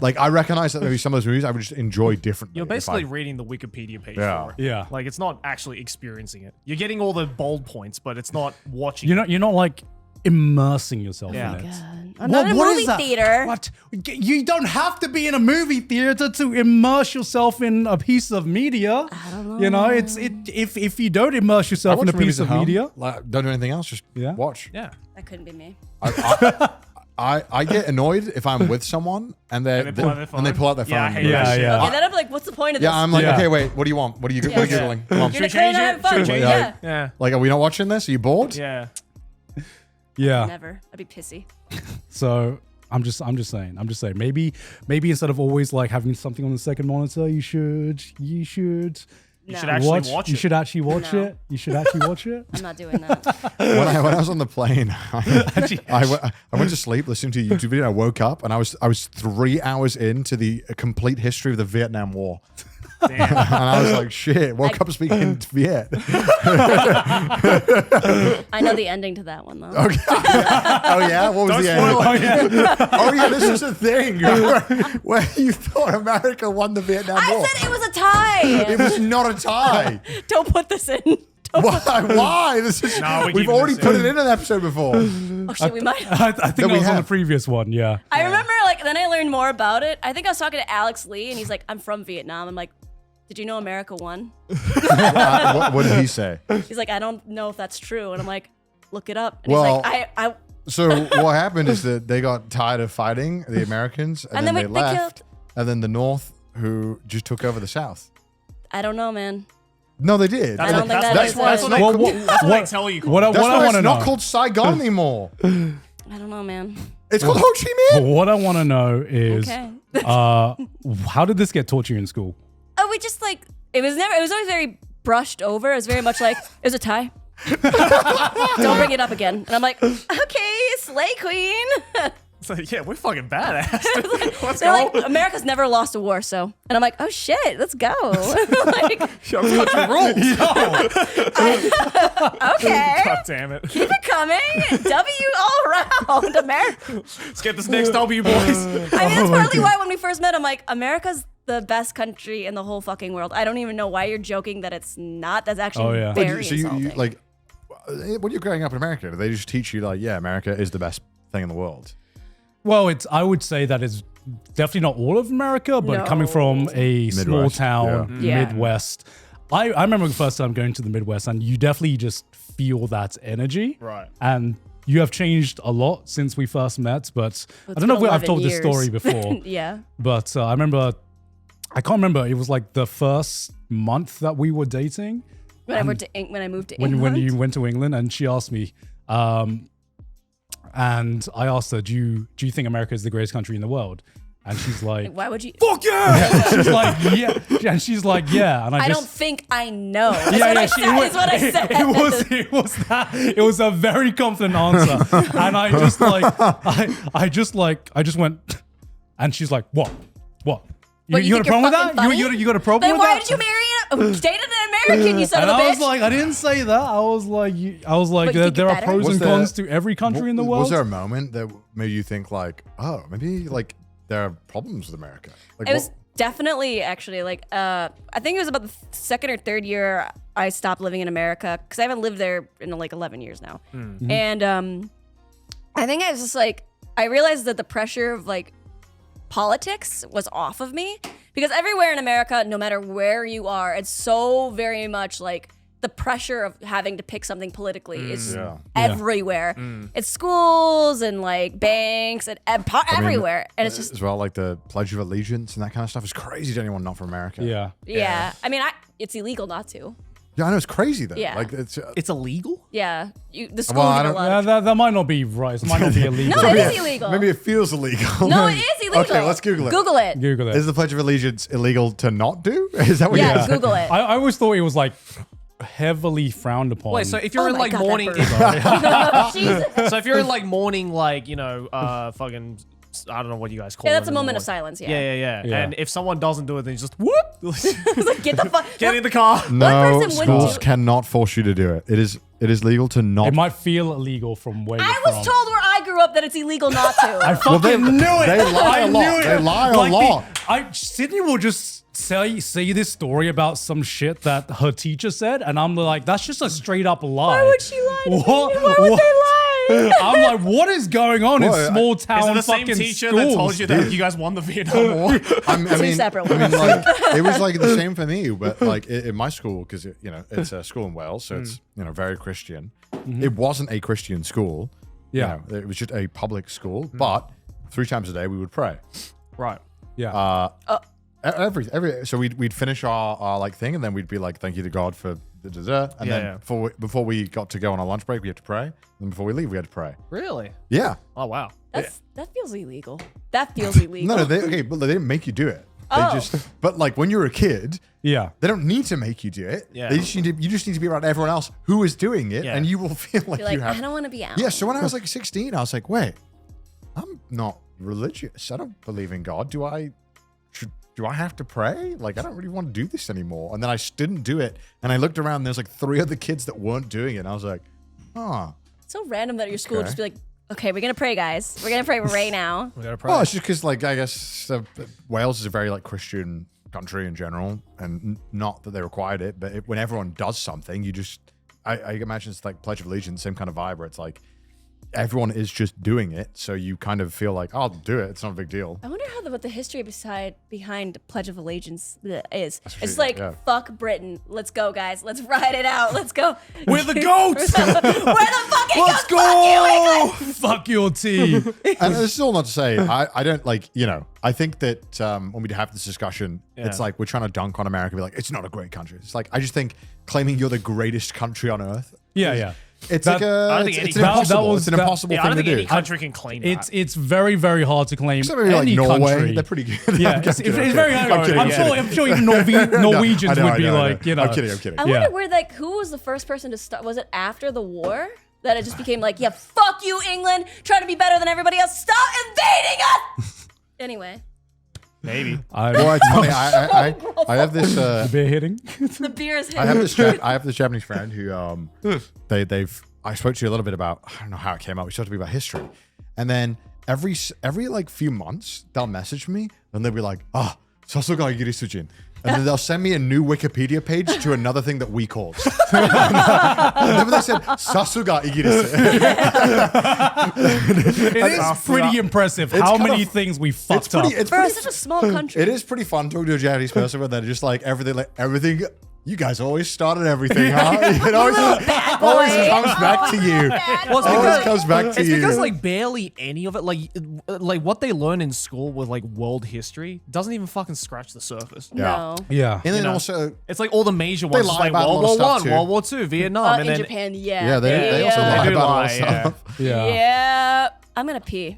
S2: Like I recognize that maybe some of those movies I would just enjoy differently.
S6: You're basically reading the Wikipedia page
S2: Yeah.
S6: for it.
S4: Yeah.
S6: Like it's not actually experiencing it. You're getting all the bold points, but it's not watching.
S4: You're not like immersing yourself
S6: Yeah.
S4: in it.
S3: I'm not in a movie theater.
S4: What? You don't have to be in a movie theater to immerse yourself in a piece of media. I don't know. You know, if you don't immerse
S2: I
S4: yourself in
S2: watch
S4: a
S2: movies
S4: piece
S2: at
S4: of
S2: home.
S4: media,
S2: Like, don't do anything else. Just watch.
S6: Yeah.
S3: That couldn't be me.
S2: I get annoyed if I'm with someone and they pull out their phone.
S6: Yeah, I hate
S4: Yeah,
S6: that shit.
S4: yeah.
S3: And then I'm like, what's the point of this?
S2: Yeah, I'm like,
S4: Yeah.
S2: okay, wait, what do you want? What are you Googling? Come on.
S3: You're
S6: Should
S3: gonna
S6: we
S3: come
S6: change
S3: and
S6: it?
S3: have fun.
S6: Should we change
S3: Yeah.
S6: it? Yeah.
S2: Like, are we not watching this? Are you bored?
S6: Yeah.
S4: yeah.
S3: Never. I'd be pissy.
S4: So I'm just saying. Maybe instead of always like having something on the second monitor, you should
S6: You should
S3: No.
S6: actually watch
S4: You
S6: it.
S4: should actually watch
S3: No.
S4: it. You should actually watch it.
S3: I'm not doing that.
S2: When I was on the plane, I went to sleep listening to a YouTube video. I woke up and I was 3 hours into the complete history of the Vietnam War.
S6: Damn.
S2: And I was like, shit, woke up speaking Viet.
S3: I know the ending to that one though.
S2: Okay. Oh yeah, what was
S6: Don't
S2: the end?
S6: spoil it.
S2: Oh yeah, this is a thing where you thought America won the Vietnam
S3: I
S2: War.
S3: said it was a tie.
S2: It was not a tie.
S3: Don't put this in. Don't
S2: Why? Why? This is.
S6: No, we're
S2: we've
S6: keeping
S2: already
S6: this
S2: put
S6: in.
S2: it in an episode before.
S3: Oh shit, we might.
S4: I think
S2: That
S4: that
S2: we
S4: was on the
S2: have.
S4: previous one. Yeah.
S3: I remember then I learned more about it. I think I was talking to Alex Lee and he's like, I'm from Vietnam. I'm like, did you know America won?
S2: What did he say?
S3: He's like, I don't know if that's true. And I'm like, look it up. And
S2: Well-
S3: he's like, I
S2: So what happened is that they got tired of fighting the Americans, and,
S3: And
S2: then
S3: then
S2: they
S3: they
S2: left,
S3: killed-
S2: and then the North, who just took over the South.
S3: I don't know, man.
S2: No, they did.
S3: I don't think that
S2: that's
S3: is
S2: why
S3: it.
S2: it's
S6: That's
S2: not.
S6: what
S2: Called,
S6: they, that's what they tell you.
S4: What I
S2: that's why
S4: want
S2: it's
S4: to
S2: not
S4: know.
S2: called Saigon anymore.
S3: I don't know, man.
S2: It's called Ho Chi Minh.
S4: What I want to know is,
S3: Okay.
S4: how did this get taught to you in school?
S3: Oh, we just like it was always very brushed over. It was very much like it was a tie. Don't bring it up again. And I'm like, okay, Slay Queen.
S6: It's like, yeah, we're fucking badass. Let's
S3: They're
S6: go.
S3: like, America's never lost a war, so. And I'm like, oh shit, let's go. Like,
S6: Fucking rules.
S3: okay,
S6: God damn it.
S3: keep it coming. W all around, America.
S6: Let's get this next W, boys.
S3: I mean, that's partly why when we first met, I'm like, America's the best country in the whole fucking world. I don't even know why you're joking that it's not. That's actually
S4: Oh, yeah.
S3: very
S2: So
S3: insulting.
S2: you like when you're growing up in America, do they just teach you like, yeah, America is the best thing in the world?
S4: Well, I would say that is definitely not all of America, but
S3: No.
S4: coming from a small
S2: Midwest,
S4: town,
S3: yeah.
S4: Midwest. I remember the first time going to the Midwest, and you definitely just feel that energy.
S6: Right.
S4: And you have changed a lot since we first met, but
S3: It's
S4: I don't know if
S3: been
S4: I've told
S3: 11
S4: this story
S3: years.
S4: before.
S3: Yeah.
S4: But I can't remember. It was like the first month that we were dating
S3: When I moved to England.
S4: when you went to England, and she asked me, and I asked her, do you think America is the greatest country in the world? And she's like,
S3: Why would you?
S4: fuck yeah! She's like, yeah. And she's like, yeah. And
S3: I
S4: just,
S3: don't think I know. That's what I said.
S4: It was a very confident answer. And I just went, and she's like, what?
S3: What,
S4: You got a
S3: think you're
S4: problem with that?
S3: fucking funny?
S4: You got a problem
S3: Then
S4: with
S3: why
S4: that?
S3: did you marry dated an American, you son
S4: And
S3: of a
S4: I
S3: bitch?
S4: was like, I didn't say that. I was like,
S3: But you
S4: there
S3: think
S4: are
S3: it better?
S4: pros
S2: Was
S4: and
S2: there-
S4: cons to every country in the world.
S2: Was there a moment that made you think like, oh, maybe like there are problems with America? Like,
S3: It was definitely actually like I think it was about the second or third year I stopped living in America because I haven't lived there in like 11 years now. And I think I was just like I realized that the pressure of like politics was off of me because everywhere in America, no matter where you are, it's so very much like the pressure of having to pick something politically is
S2: Yeah.
S3: everywhere. It's schools and like banks and everywhere. And it's just
S2: as well like the Pledge of Allegiance and that kind of stuff is crazy to anyone not from America.
S4: Yeah.
S3: yeah. I mean, it's illegal not to.
S2: Yeah, I know it's crazy though.
S3: Yeah.
S2: Like it's
S6: It's illegal?
S3: Yeah, the schools
S2: Well, I
S3: are
S2: don't-
S3: allowed.
S4: That might not be right. It might not be illegal.
S3: No, it is illegal.
S2: maybe it feels illegal.
S3: No, it is illegal.
S2: Okay, let's Google it.
S3: Google it.
S4: Google it.
S2: Is the Pledge of Allegiance illegal to not do? Is that what
S3: Yeah,
S2: you're saying?
S3: Google it.
S4: I always thought it was like heavily frowned upon.
S6: Wait, so if you're
S3: Oh
S6: in
S3: my
S6: like
S3: God, that
S6: mourning,
S3: burns. Jesus.
S6: so if you're in like mourning, like fucking, I don't know what you guys call it.
S3: Yeah, that's a
S6: in the
S3: moment of
S6: morning.
S3: silence. Yeah.
S6: Yeah.
S4: Yeah.
S6: And if someone doesn't do it, then you just whoop,
S3: It's like, get the fuck.
S6: get in the car.
S2: No,
S3: person wouldn't
S2: schools
S3: do-
S2: cannot force you to do it. It is It is legal to not.
S4: It might feel illegal from where you're
S3: I was
S4: from.
S3: told where I grew up that it's illegal not to.
S4: I fucking knew it.
S2: They lie a lot. They lie a lot.
S4: Sydney will just say this story about some shit that her teacher said, and I'm like, that's just a straight up lie.
S3: Why would she lie to me?
S4: What?
S3: Why would they lie?
S4: I'm like, what is going on in
S2: What?
S4: small town
S1: Is it the same
S4: fucking
S1: teacher
S4: schools?
S1: that told you that you guys won the Vietnam War?
S2: Two
S3: separate
S2: I mean,
S3: ones.
S2: like, it was like the same for me, but like in my school, because it's a school in Wales, so it's very Christian. It wasn't a Christian school.
S4: Yeah.
S2: It was just a public school, but 3 times a day we would pray.
S6: Right.
S4: Yeah.
S2: So we'd finish our like thing, and then we'd be like, thank you to God for the dessert, and then before we got to go on our lunch break, we had to pray, and before we leave, we had to pray.
S6: Really?
S2: Yeah.
S6: Oh wow.
S3: That feels illegal. That feels illegal.
S2: No, but they didn't make you do it.
S3: Oh.
S2: But like when you're a kid,
S4: Yeah.
S2: they don't need to make you do it.
S6: Yeah.
S2: You just need to be around everyone else who is doing it,
S6: Yeah.
S2: and you will feel like,
S3: You're like,
S2: you have.
S3: I don't want to be out.
S2: Yeah. So when I was like 16, I was like, wait, I'm not religious. I don't believe in God. Do I have to pray? Like, I don't really want to do this anymore. And then I didn't do it. And I looked around, and there's like 3 other kids that weren't doing it. And I was like, oh.
S3: It's so random that at your school would
S2: Okay.
S3: just be like, okay, we're going to pray, guys. We're going to pray right now.
S6: We gotta pray.
S2: Oh, it's just because, like, I guess Wales is a very like Christian country in general, and not that they required it, but when everyone does something, you just, I imagine it's like Pledge of Allegiance, same kind of vibe where it's like everyone is just doing it, so you kind of feel like, oh, I'll do it. It's not a big deal.
S3: I wonder what the history behind Pledge of Allegiance is.
S2: true,
S3: It's like,
S2: yeah.
S3: fuck Britain. Let's go, guys. Let's ride it out. Let's go.
S6: We're the goats!
S3: We're the fucking
S6: Let's
S3: goats. Fuck you, England.
S4: Fuck your tea.
S2: And it's still not to say, I don't like, I think that when we have this discussion, it's like we're trying to dunk on America, be like, it's not a great country. It's like, I just think claiming you're the greatest country on earth.
S4: Yeah.
S2: It's
S4: That-
S2: like
S6: I don't think
S2: it's
S6: any-
S2: impossible.
S4: was-
S2: It's an
S4: that-
S2: impossible
S6: Yeah, I
S2: thing
S6: don't
S2: to
S6: think
S2: do.
S6: any country can claim that.
S4: It's very, very hard to claim
S2: Except maybe like
S4: any
S2: Norway,
S4: country.
S2: they're pretty good.
S4: Yeah,
S2: I'm
S4: it's
S2: kidding,
S4: very
S2: I'm
S4: hard.
S2: kidding,
S4: I'm sure even Norwegians
S2: I know,
S4: would be
S2: I know.
S4: like,
S2: I'm kidding.
S3: I
S4: Yeah.
S3: wonder where, like, who was the first person to start? Was it after the war? That it just became like, yeah, fuck you, England. Trying to be better than everybody else. Stop invading us. Anyway,
S6: Maybe.
S2: Well, it's funny. I have this.
S4: Beer hitting.
S3: the beer is
S2: I have
S3: hitting.
S2: this. I have this Japanese friend who they've. I spoke to you a little bit about. I don't know how it came up. We talked to me about history, and then every like few months they'll message me and they'll be like, Sasuga Igirisujin. And then they'll send me a new Wikipedia page to another thing that we called. Whenever they said Sasuga Igiris.
S4: It is pretty impressive how
S2: kind
S4: many
S2: of-
S4: things we fucked
S2: It's pretty.
S4: up.
S2: It's
S3: Bro,
S2: pretty.
S3: it's such a small country.
S2: It is pretty fun talking to a Japanese person where they're just like everything. You guys always started everything, huh? It always
S3: boy.
S2: comes back to you.
S6: Well, it's
S2: Always
S6: because,
S2: comes back to
S6: it's
S2: you.
S6: because like barely any of it, like what they learn in school with like world history doesn't even fucking scratch the surface.
S3: No.
S4: Yeah.
S2: And then
S6: know.
S2: also,
S6: It's like all the major ones,
S2: lie
S6: it's like
S2: about a
S6: World
S2: lot of
S6: War
S2: stuff
S6: One,
S2: too.
S6: World War Two, Vietnam, and
S3: In
S6: then
S3: Japan, yeah.
S2: yeah, they also
S3: Yeah.
S2: lie
S6: They do
S2: about a lot
S6: lie,
S2: of stuff.
S4: Yeah.
S3: Yeah. I'm gonna pee.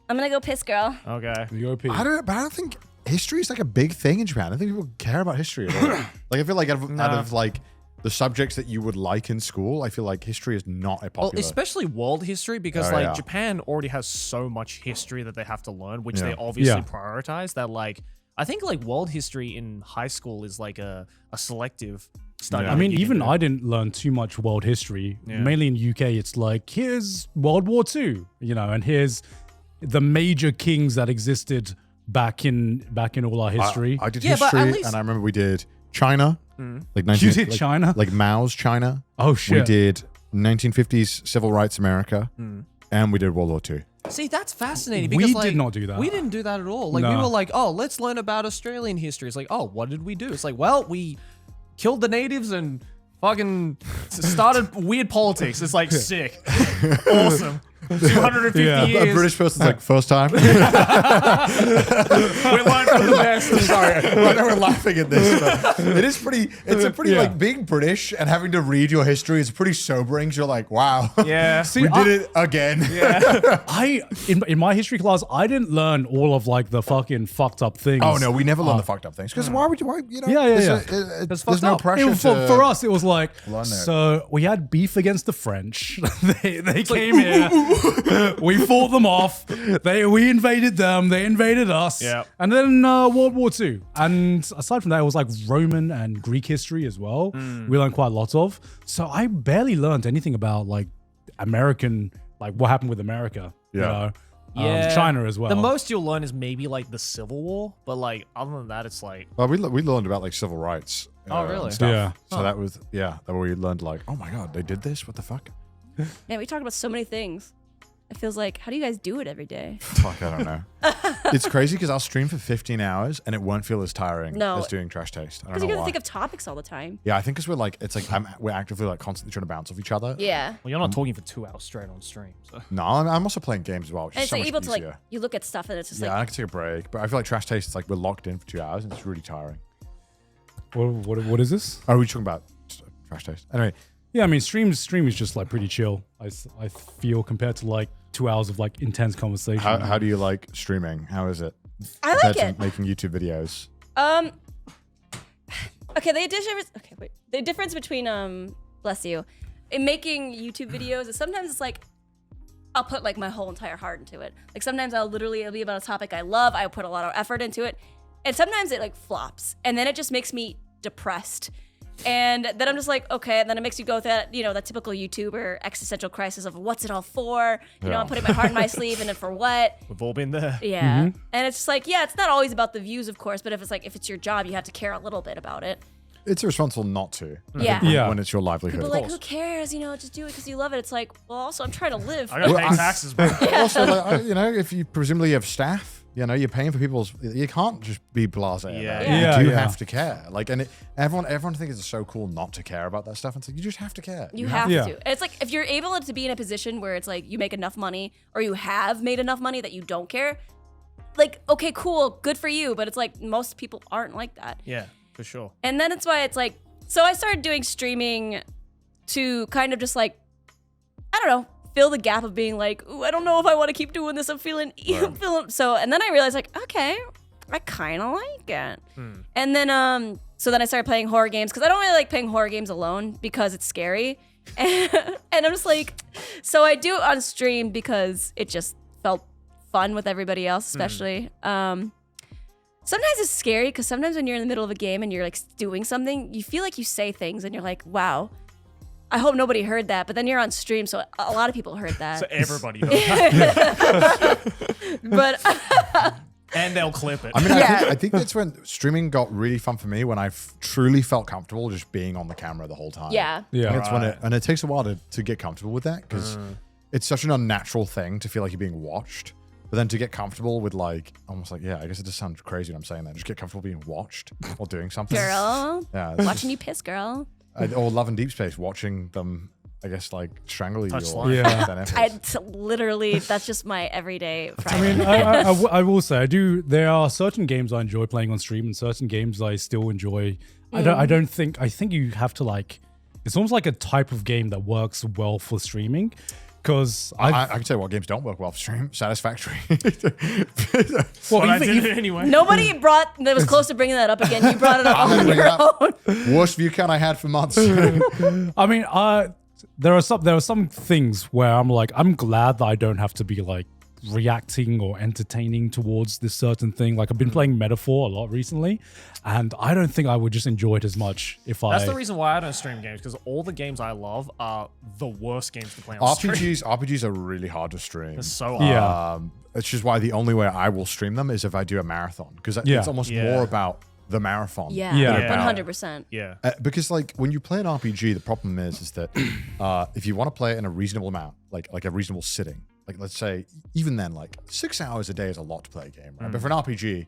S3: I'm gonna go piss, girl.
S6: okay.
S4: You go pee.
S2: I don't think history is like a big thing in Japan. I don't think people care about history at all. Like I feel like out of like the subjects that you would like in school, I feel like history is not a
S6: Well,
S2: popular.
S6: especially world history, because
S2: Oh,
S6: like
S2: yeah.
S6: Japan already has so much history that they have to learn, which
S2: Yeah.
S6: they obviously
S4: Yeah.
S6: prioritize. That like I think like world history in high school is like a selective study.
S2: Yeah.
S4: I
S6: that
S4: mean,
S6: you can
S4: even
S6: do.
S4: I didn't learn too much world history.
S6: Yeah.
S4: Mainly in UK, it's like, here's World War II, and here's the major kings that existed back in all our history.
S2: I did
S6: Yeah, but at
S2: history,
S6: least-
S2: and I remember we did China, like
S4: You did China?
S2: like Mao's China.
S4: Oh,
S2: We
S4: shit.
S2: did 1950s civil rights America, and we did World War II.
S6: See, that's fascinating
S4: We
S6: because
S4: did
S6: like,
S4: not do that.
S6: We didn't do that at all. Like we
S4: No.
S6: were like, oh, let's learn about Australian history. It's like, oh, what did we do? It's like, well, we killed the natives and fucking started weird politics. It's like sick, awesome. 250
S4: Yeah.
S2: A
S6: years.
S2: British person's like, first time.
S6: We learned from the best.
S2: Sorry, I know we're laughing at this, but it's a pretty
S4: Yeah.
S2: like being British and having to read your history is pretty sobering. 'Cause you're like, wow,
S6: Yeah.
S2: we did it again.
S4: In my history class, I didn't learn all of like the fucking fucked up things.
S2: Oh no, we never learn the fucked up things because why would you?
S4: Yeah, yeah,
S2: there's
S4: yeah.
S2: there's
S6: fucked
S2: no
S6: up.
S2: pressure
S4: For us, it was like,
S2: Learn it.
S4: so So we had beef against the French. they came here. We fought them off. We invaded them. They invaded us.
S1: Yeah.
S4: And then World War II. And aside from that, it was like Roman and Greek history as well. We learned quite a lot of. So I barely learned anything about like American, like what happened with America. You know? China as well.
S6: The most you'll learn is maybe like the Civil War, but like other than that, it's like
S2: Well, we learned about like civil rights.
S6: really?
S2: And stuff.
S4: Yeah.
S2: So that was that we learned like, oh my god, they did this. What the fuck?
S3: Man, we talked about so many things. It feels like, how do you guys do it every day?
S2: Fuck, I don't know. It's crazy because I'll stream for 15 hours and it won't feel as tiring as doing Trash Taste. I don't
S3: Because
S2: know
S3: you got to
S2: why.
S3: think of topics all the time.
S2: Yeah, I think because we're like, it's like we're actively like constantly trying to bounce off each other.
S3: Yeah.
S6: well, you're not talking for 2 hours straight on stream. So.
S2: No, I'm also playing games as well, which
S3: And
S2: is
S3: it's
S2: so
S3: like
S2: much
S3: able to
S2: easier.
S3: like, you look at stuff and it's just
S2: Yeah,
S3: like,
S2: I can take a break, but I feel like Trash Taste, it's like we're locked in for 2 hours and it's really tiring.
S4: What is this?
S2: Oh, are we talking about Trash Taste? Anyway,
S4: Yeah, I mean, stream is just like pretty chill. I feel compared to like 2 hours of like intense conversation.
S2: how do you like streaming? How is it?
S3: I like
S2: compared
S3: it.
S2: to making YouTube videos.
S3: Okay, the difference between bless you, in making YouTube videos is sometimes it's like I'll put like my whole entire heart into it. Like sometimes it'll be about a topic I love. I put a lot of effort into it, and sometimes it like flops, and then it just makes me depressed. And then I'm just like, okay, and then it makes you go through that, that typical YouTuber existential crisis of what's it all for? I'm putting my heart in my sleeve, and then for what?
S6: We've all been there.
S3: Yeah. And it's just like, yeah, it's not always about the views, of course, but if it's your job, you have to care a little bit about it.
S2: It's irresponsible not to.
S3: Yeah.
S4: Yeah.
S2: When it's your livelihood.
S3: People are like, who cares? Just do it because you love it. It's like, well, also I'm trying to live.
S6: I gotta pay taxes, bro.
S2: Also, like, if you presumably have staff, you're paying for people's. You can't just be blasé. about it.
S4: Yeah.
S2: You do
S4: Yeah.
S2: have to care. Like, and everyone thinks it's so cool not to care about that stuff. It's like you just have to care.
S3: You have
S4: Yeah.
S3: to. And it's like if you're able to be in a position where it's like you make enough money or you have made enough money that you don't care, like, okay, cool, good for you. But it's like most people aren't like that.
S6: Yeah, for sure.
S3: And then it's why it's like, so I started doing streaming to kind of just like, I don't know, fill the gap of being like, ooh, I don't know if I want to keep doing this. I'm feeling so. And then I realized like, okay, I kind of like it. And then so then I started playing horror games because I don't really like playing horror games alone because it's scary. And I'm just like, so I do it on stream because it just felt fun with everybody else, especially. Sometimes it's scary because sometimes when you're in the middle of a game and you're like doing something, you feel like you say things and you're like, wow, I hope nobody heard that. But then you're on stream, so a lot of people heard that.
S6: So everybody knows that.
S3: But
S6: And they'll clip it.
S2: I mean, I think that's when streaming got really fun for me when I truly felt comfortable just being on the camera the whole time.
S3: yeah.
S4: Yeah.
S2: And it's when it takes a while to get comfortable with that because it's such an unnatural thing to feel like you're being watched. But then to get comfortable with like, almost like, yeah, I guess it just sounds crazy when I'm saying that. Just get comfortable being watched while doing something.
S3: Girl.
S2: Yeah. it's
S3: Watching you piss, girl.
S2: or Love and Deepspace, watching them, I guess, like strangle you.
S6: Touch
S2: or
S6: slime.
S4: Yeah.
S3: Literally, that's just my everyday
S4: I
S3: Friday.
S4: mean, I will say there are certain games I enjoy playing on stream and certain games I still enjoy. I think you have to like, it's almost like a type of game that works well for streaming. Because
S2: I can tell you what games don't work well for stream. Satisfactory.
S4: well,
S6: I did it anyway.
S3: Nobody that was close to bringing that up again. You brought it up
S2: I'm
S3: on
S2: gonna bring
S3: your
S2: it
S3: own.
S2: Worst view count I had for months.
S4: I mean, there are some things where I'm like, I'm glad that I don't have to be like reacting or entertaining towards this certain thing. Like I've been playing Metaphor a lot recently, and I don't think I would just enjoy it as much if
S6: That's the reason why I don't stream games, because all the games I love are the worst games to play on stream.
S2: RPGs are really hard to stream.
S6: It's so hard.
S4: Yeah.
S2: It's just why the only way I will stream them is if I do a marathon, because
S4: Yeah.
S2: it's almost
S6: Yeah.
S2: more about the marathon.
S3: Yeah,
S4: Yeah.
S3: 100%.
S6: Yeah.
S2: Because like when you play an RPG, the problem is that if you want to play it in a reasonable amount, like a reasonable sitting, like let's say even then, like 6 hours a day is a lot to play a game, right? But for an RPG,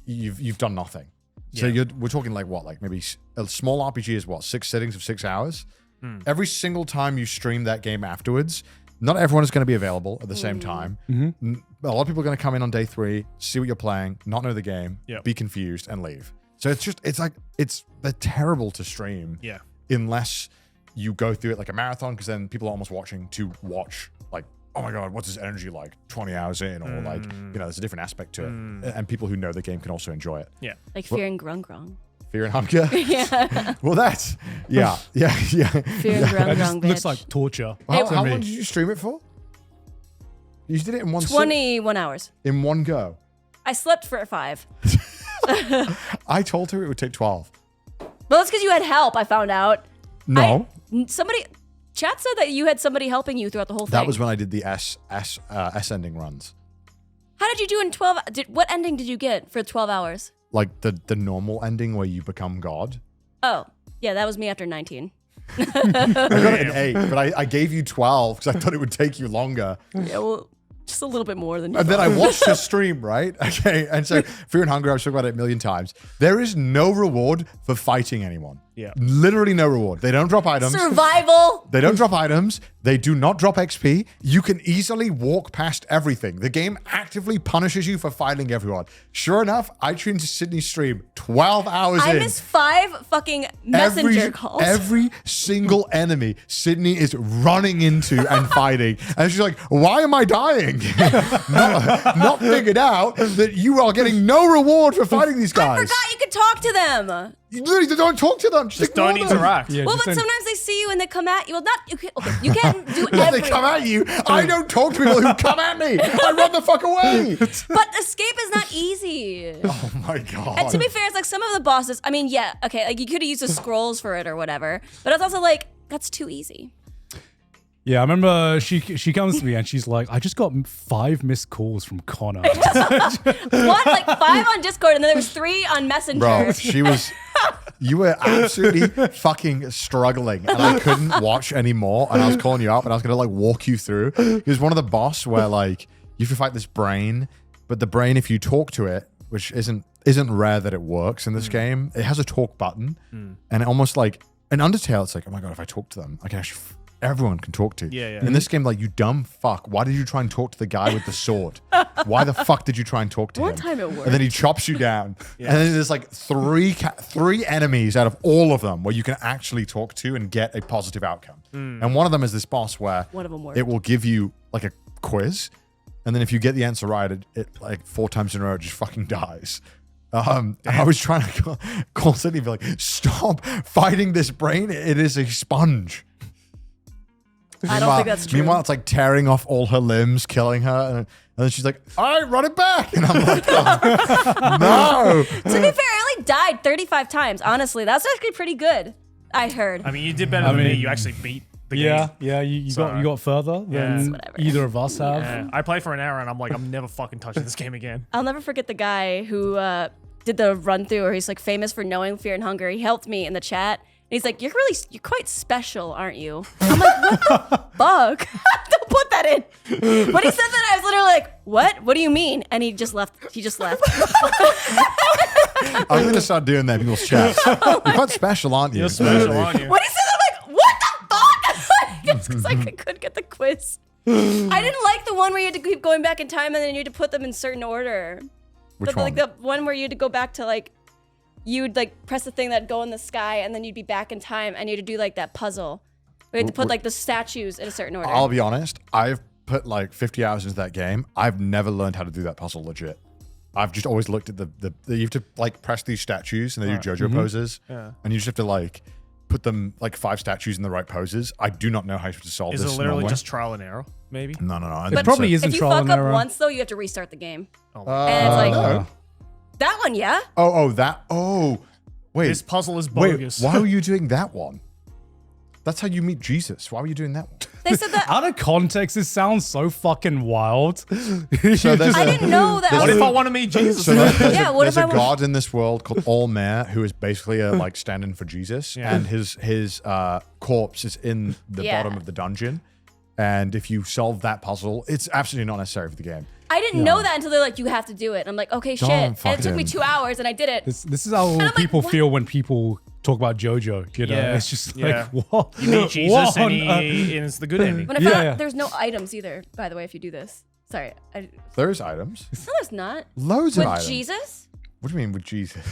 S2: you've done nothing. So we're talking like what, like maybe a small RPG is what, 6 sittings of 6 hours. Every single time you stream that game afterwards, not everyone is going to be available at the same time. A lot of people are going to come in on day 3, see what you're playing, not know the game, be confused, and leave. So they're terrible to stream.
S6: Yeah.
S2: Unless you go through it like a marathon, because then people are almost watching to watch, like, oh my god, what's this energy like 20 hours in, or like, there's a different aspect to it, and people who know the game can also enjoy it.
S6: Yeah.
S3: Like Fear and Grung Grung.
S2: Fear and hunger.
S3: Yeah.
S2: Well, that's Yeah.
S3: Fear and ground, wrong, bitch.
S4: Looks like torture.
S2: How
S4: to
S2: long
S4: me.
S2: did you stream it for? You did it in one sit?
S3: 21 hours.
S2: In one go.
S3: I slept for 5.
S2: I told her it would take 12.
S3: Well, that's because you had help, I found out.
S2: No.
S3: Chat said that you had somebody helping you throughout the whole thing.
S2: That was when I did the S ending runs.
S3: How did you do in 12? What ending did you get for 12 hours?
S2: Like the normal ending where you become God.
S3: Oh, yeah, that was me after 19.
S2: I got it in 8, but I gave you 12 because I thought it would take you longer.
S3: Yeah, well, just a little bit more than you
S2: And then
S3: thought.
S2: I watched her stream, right? Okay. And so Fear and Hunger, I've talked about it a million times. There is no reward for fighting anyone.
S5: Yeah.
S2: Literally no reward. They don't drop items.
S3: Survival.
S2: They don't drop items. They do not drop XP. You can easily walk past everything. The game actively punishes you for fighting everyone. Sure enough, I tuned to Sydney's stream 12 hours
S3: I
S2: in.
S3: missed 5 fucking messenger calls.
S2: Every single enemy Sydney is running into and fighting. And she's like, why am I dying? not figured out that you are getting no reward for fighting these guys.
S3: I forgot you could talk to them.
S2: You literally don't talk to them. Just
S5: Don't
S2: ignore them.
S5: interact.
S4: Yeah,
S3: Well,
S4: just
S3: but
S4: then-
S3: sometimes they see you and they come at you. Well, not you. You can't do
S2: If they
S3: everything.
S2: come at you, I don't talk to people who come at me. I run the fuck away.
S3: But escape is not easy.
S2: Oh my God.
S3: And to be fair, it's like some of the bosses. I mean, yeah, okay, like you could have used the scrolls for it or whatever, but it's also like that's too easy.
S4: Yeah, I remember she comes to me and she's like, I just got 5 missed calls from Connor.
S3: What? Like 5 on Discord, and then there was 3 on Messenger.
S2: Bro, you were absolutely fucking struggling and I couldn't watch anymore and I was calling you up and I was gonna like walk you through. It was one of the boss where like you have to fight this brain, but the brain, if you talk to it, which isn't rare that it works in this game, it has a talk button and it almost like in Undertale, it's like, oh my God, if I talk to them, I can actually everyone can talk to.
S5: Yeah.
S2: In this game, like, you dumb fuck, why did you try and talk to the guy with the sword? Why the fuck did you try and talk to him?
S3: One time it worked.
S2: And then he chops you down. And then there's like three enemies out of all of them where you can actually talk to and get a positive outcome. And one of them is this boss where
S3: One of them worked.
S2: it will give you like a quiz. And then if you get the answer right, it like 4 times in a row, it just fucking dies. And I was trying to call Sydney and be like, stop fighting this brain. It is a sponge.
S3: I don't think that's true.
S2: Meanwhile, it's like tearing off all her limbs, killing her. And then she's like, all right, run it back. And I'm like, oh, no.
S3: To be fair, I only died 35 times. Honestly, that's actually pretty good. I heard.
S5: I mean, you did better than me. You actually beat the game.
S4: Yeah, you
S5: So,
S4: got further than
S3: whatever.
S4: either of us have.
S5: Yeah. I played for an hour and I'm like, I'm never fucking touching this game again.
S3: I'll never forget the guy who did the run through where he's like famous for knowing fear and hunger. He helped me in the chat. And he's like, you're quite special, aren't you? I'm like, what the fuck? Don't put that in. When he said that, I was literally like, what? What do you mean? And he just left.
S2: I'm going to start doing that in people's chats. You're quite special, aren't you?
S5: You're special, aren't you?
S3: When he said that, I'm like, what the fuck? It's because I couldn't get the quiz. I didn't like the one where you had to keep going back in time and then you had to put them in certain order.
S2: Which one?
S3: Like the one where you had to go back to like, you'd like press the thing that'd go in the sky and then you'd be back in time and you had to do like that puzzle. We had to put like the statues in a certain order.
S2: I'll be honest. I've put like 50 hours into that game. I've never learned how to do that puzzle legit. I've just always looked at the you have to like press these statues and they do JoJo poses.
S5: Yeah.
S2: And you just have to like put them like 5 statues in the right poses. I do not know how to solve
S5: Is
S2: this.
S5: it literally
S2: normally.
S5: just trial and error? Maybe.
S2: No.
S4: It probably isn't
S3: if you
S4: trial
S3: fuck
S4: and
S3: up
S4: error.
S3: once though, you have to restart the game.
S5: Oh,
S3: And it's like,
S2: no.
S3: that one, yeah?
S2: Wait.
S5: This puzzle is
S2: Wait,
S5: bogus.
S2: why were you doing that one? That's how you meet Jesus. Why were you doing that one?
S3: They said that.
S4: Out of context, this sounds so fucking wild.
S2: So there's
S3: I didn't know that.
S5: What
S3: was-
S5: if I want to meet Jesus?
S2: So there's
S3: Yeah,
S2: a,
S3: what
S2: there's
S3: if
S2: a
S3: I want-
S2: god in this world called All-Mare who is basically a like stand-in for Jesus,
S5: Yeah.
S2: and his corpse is in the
S3: Yeah.
S2: bottom of the dungeon. And if you solve that puzzle, it's absolutely not necessary for the game.
S3: I didn't know that until they're like, you have to do it. And I'm like, okay, shit. And it took me
S2: fucking-
S3: 2 hours and I did it.
S4: This is how
S3: I'm like,
S4: people
S3: what?
S4: feel when people talk about JoJo. You know,
S5: Yeah,
S4: it's just
S5: yeah.
S4: like what?
S5: You meet Jesus
S4: What
S5: and,
S4: on
S5: and it's the good ending.
S3: When I found
S4: Yeah,
S3: out
S4: yeah.
S3: there's no items either, by the way, if you do this. Sorry. No,
S2: There's items.
S3: there's not.
S2: Loads
S3: With
S2: of items.
S3: Jesus?
S2: What do you mean with Jesus?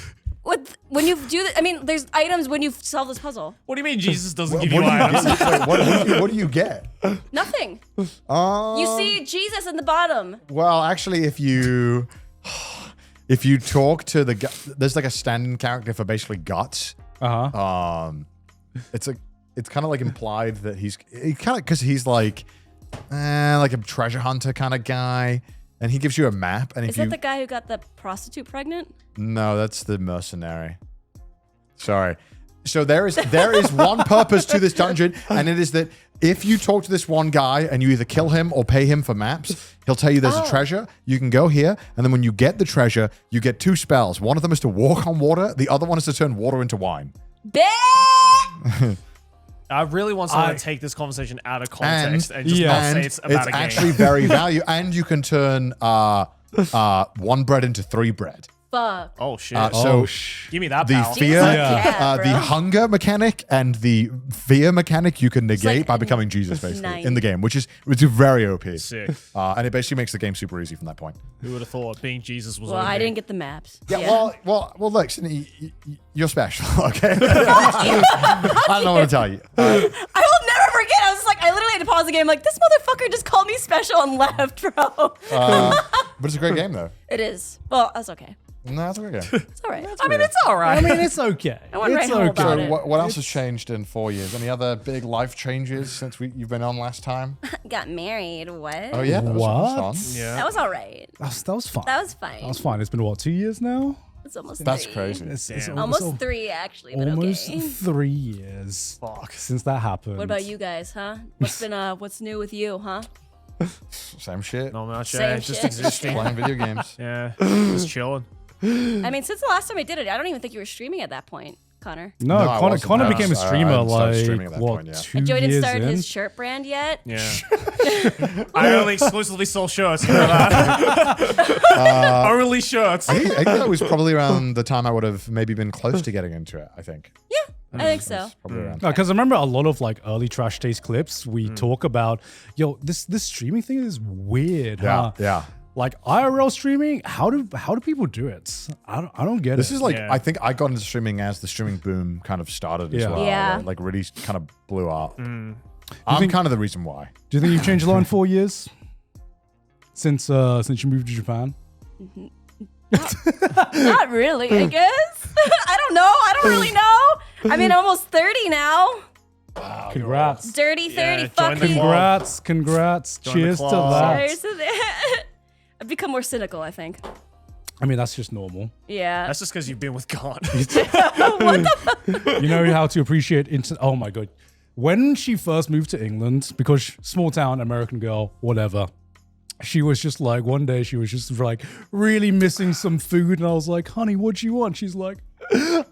S3: When you do that, I mean, there's items when you solve this puzzle.
S5: What do you mean Jesus doesn't
S2: What
S5: give
S2: do
S5: you
S2: you
S5: items?
S2: get? Wait, what do you get?
S3: Nothing. You see Jesus in the bottom.
S2: Well, actually, if you talk to the there's like a stand-in character for basically guts.
S4: Uh-huh.
S2: it's kind of like implied that he's kind of because he's like a treasure hunter kind of guy, and he gives you a map. And
S3: Is that the guy who got the prostitute pregnant?
S2: No, that's the mercenary. Sorry. So there is one purpose to this dungeon, and it is that if you talk to this one guy and you either kill him or pay him for maps, he'll tell you there's a treasure. You can go here, and then when you get the treasure, you get 2 spells. One of them is to walk on water. The other one is to turn water into wine.
S6: I really want someone to take this conversation out of context and just not say it's about a game.
S2: It's actually very valuable, and you can turn 1 bread into 3 bread.
S3: Fuck.
S6: Oh shit! Give me that
S2: the
S6: power.
S2: fear,
S3: Yeah,
S2: the
S3: bro.
S2: hunger mechanic, and the fear mechanic you can negate
S3: like
S2: by becoming Jesus, basically,
S3: nice.
S2: in the game, which is very OP.
S6: Sick.
S2: And it basically makes the game super easy from that point.
S6: Who would have thought being Jesus was?
S3: Well,
S6: OP?
S3: I didn't get the maps.
S2: Yeah. Well, look, Sydney, you're special. Okay. I don't know what to tell you.
S3: I will never forget. I was just like, I literally had to pause the game. Like, this motherfucker just called me special and left, bro.
S2: But it's a great game, though.
S3: It is. Well, that's okay.
S2: No, it's a great game.
S3: It's all right.
S6: I mean, it's all right.
S4: I mean, it's okay.
S3: I wouldn't
S4: It's
S3: write home
S4: okay.
S3: about
S2: So
S3: it.
S2: what else has changed in 4 years? Any other big life changes since you've been on last time?
S3: Got married. What?
S2: Oh yeah, that
S4: What?
S2: was fun.
S6: Yeah.
S3: That was all right.
S4: That was fun.
S3: That was fine.
S4: That was fine. It's been what, 2 years now?
S3: It's almost
S2: That's
S3: 3.
S2: crazy.
S4: It's
S3: Almost 3, actually, but
S4: almost
S3: okay.
S4: 3 years.
S6: Fuck.
S4: Since that happened.
S3: What about you guys, huh? What's new with you, huh?
S2: Same shit.
S6: No much.
S3: Same
S6: Just
S3: shit.
S6: existing.
S2: Playing video games.
S6: Yeah. Just chilling.
S3: I mean, since the last time I did it, I don't even think you were streaming at that point, Connor.
S4: No,
S2: No, I wasn't.
S4: Connor
S2: No,
S4: became a
S2: I
S4: streamer
S2: started streaming at
S4: like
S2: that
S4: what,
S2: point, yeah.
S4: 2
S3: And Joy didn't
S4: years
S3: start
S4: in?
S3: his shirt brand yet.
S6: Yeah. I only exclusively sell shirts. You know that? Only shirts.
S2: I think that was probably around the time I would have maybe been close to getting into it. I think.
S3: I think so.
S2: Probably around.
S4: Because I remember a lot of like early Trash Taste clips. We talk about, yo, this streaming thing is weird.
S2: Yeah,
S4: huh?
S2: yeah.
S4: Like IRL streaming, how do people do it? I don't get
S2: This
S4: it.
S2: is like
S6: Yeah.
S2: I think I got into streaming as the streaming boom kind of started as
S4: Yeah.
S2: well.
S3: Yeah.
S2: where it, like really kind of blew up. I'm kind of the reason why.
S4: Do you think you've changed a lot in 4 years since you moved to Japan?
S3: Not really, I guess. I don't know. I don't really know. I mean, almost 30 now.
S4: Congrats.
S3: Dirty 30
S6: join the
S3: fucking.
S6: club.
S4: Congrats.
S6: Join the
S4: Cheers to
S6: club.
S4: that.
S3: Cheers to that. I've become more cynical, I think.
S4: I mean, that's just normal.
S3: Yeah.
S6: That's just because you've been with God.
S4: You know how to appreciate instant. Oh my god. When she first moved to England, because small town, American girl, whatever, she was just like, one day she was just like really missing some food. And I was like, honey, what do you want? She's like,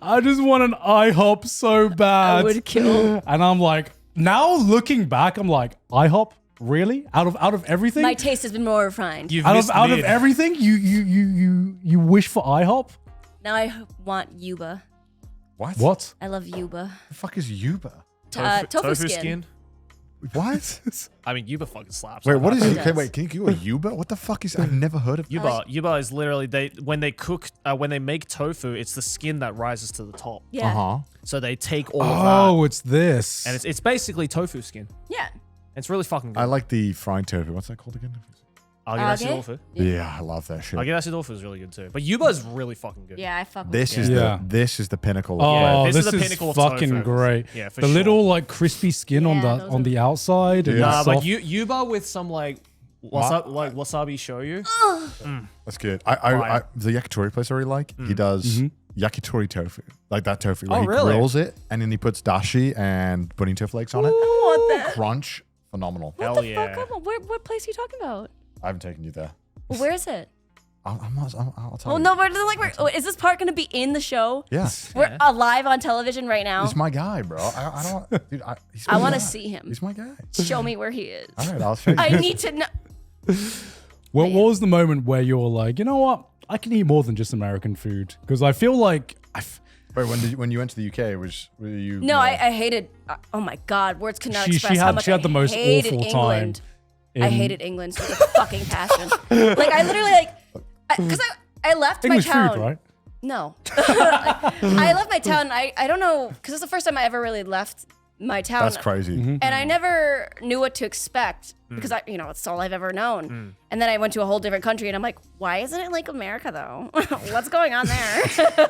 S4: I just want an IHOP so bad.
S3: I would kill.
S4: And I'm like, now looking back, I'm like, IHOP? Really? Out of everything?
S3: My taste has been more refined.
S6: You've
S4: out
S6: missed
S4: of
S6: mid.
S4: everything, you wish for IHOP?
S3: Now I want Yuba.
S2: What?
S4: What?
S3: I love Yuba.
S2: the fuck is Yuba?
S3: Tofu skin.
S2: What?
S6: I mean, Yuba fucking slaps.
S2: Wait, what is it?
S3: does.
S2: Okay, wait, can you do a Yuba? What the fuck is? I've never heard of
S6: Yuba? Yuba is literally when they make tofu, it's the skin that rises to the top.
S3: Yeah.
S2: Uh huh.
S6: So they take all of
S4: Oh,
S6: that,
S4: it's this.
S6: and it's basically tofu skin.
S3: Yeah.
S6: It's really fucking good.
S2: I like the fried tofu. What's that called again?
S6: Agedashi
S3: Okay.
S6: tofu.
S2: Yeah, I love that shit.
S6: Agedashi tofu is really good too. But Yuba is really fucking good.
S3: Yeah, I fuck with
S2: This
S3: you.
S2: is
S4: Yeah.
S2: this is the pinnacle. Of
S4: Oh,
S6: this
S4: this,
S6: is the
S4: is
S6: pinnacle of
S4: fucking
S6: tofu.
S4: great.
S6: Yeah, for
S4: the
S6: sure.
S4: little like crispy skin on
S3: Yeah,
S4: the
S3: those
S4: on
S3: are-
S4: the outside. And
S6: Nah,
S4: the
S6: but
S4: soft-
S6: Yuba with some like wasabi shoyu.
S2: That's good. I the yakitori place I really like. He does yakitori tofu, like that tofu where
S6: Oh,
S2: he
S6: really?
S2: grills it and then he puts dashi and potato flakes on it.
S3: I want that.
S2: Crunch, phenomenal.
S6: Hell
S3: What the
S6: yeah.
S3: fuck? What place are you talking about?
S2: I haven't taken you there.
S3: Well, where is it?
S2: I'll tell
S3: Oh
S2: you.
S3: no, is this part gonna be in the show?
S2: Yeah,
S3: We're live on television right now.
S2: he's my guy, bro. I don't, dude. He's
S3: I
S2: my
S3: want to
S2: guy.
S3: see him.
S2: He's my guy.
S3: Show me where he is.
S2: All right, I'll show you.
S3: I need to know.
S4: what was the moment where you're like, you know what? I can eat more than just American food because I feel like
S2: Wait, when you went to the UK, were you?
S3: No, I hated. Oh my God, words cannot
S4: She-
S3: express
S4: she
S3: how
S4: had-
S3: much
S4: she had
S3: I
S4: the most
S3: hated
S4: awful
S3: England.
S4: time
S3: I
S4: in-
S3: hated England with a fucking passion. Like I literally because I left
S4: English
S3: my town.
S4: food, right?
S3: No, I left my town. I don't know because it's the first time I ever really left my town.
S2: That's crazy.
S3: And I never knew what to expect because it's all I've ever known. And then I went to a whole different country and I'm like, why isn't it like America though? What's going on there?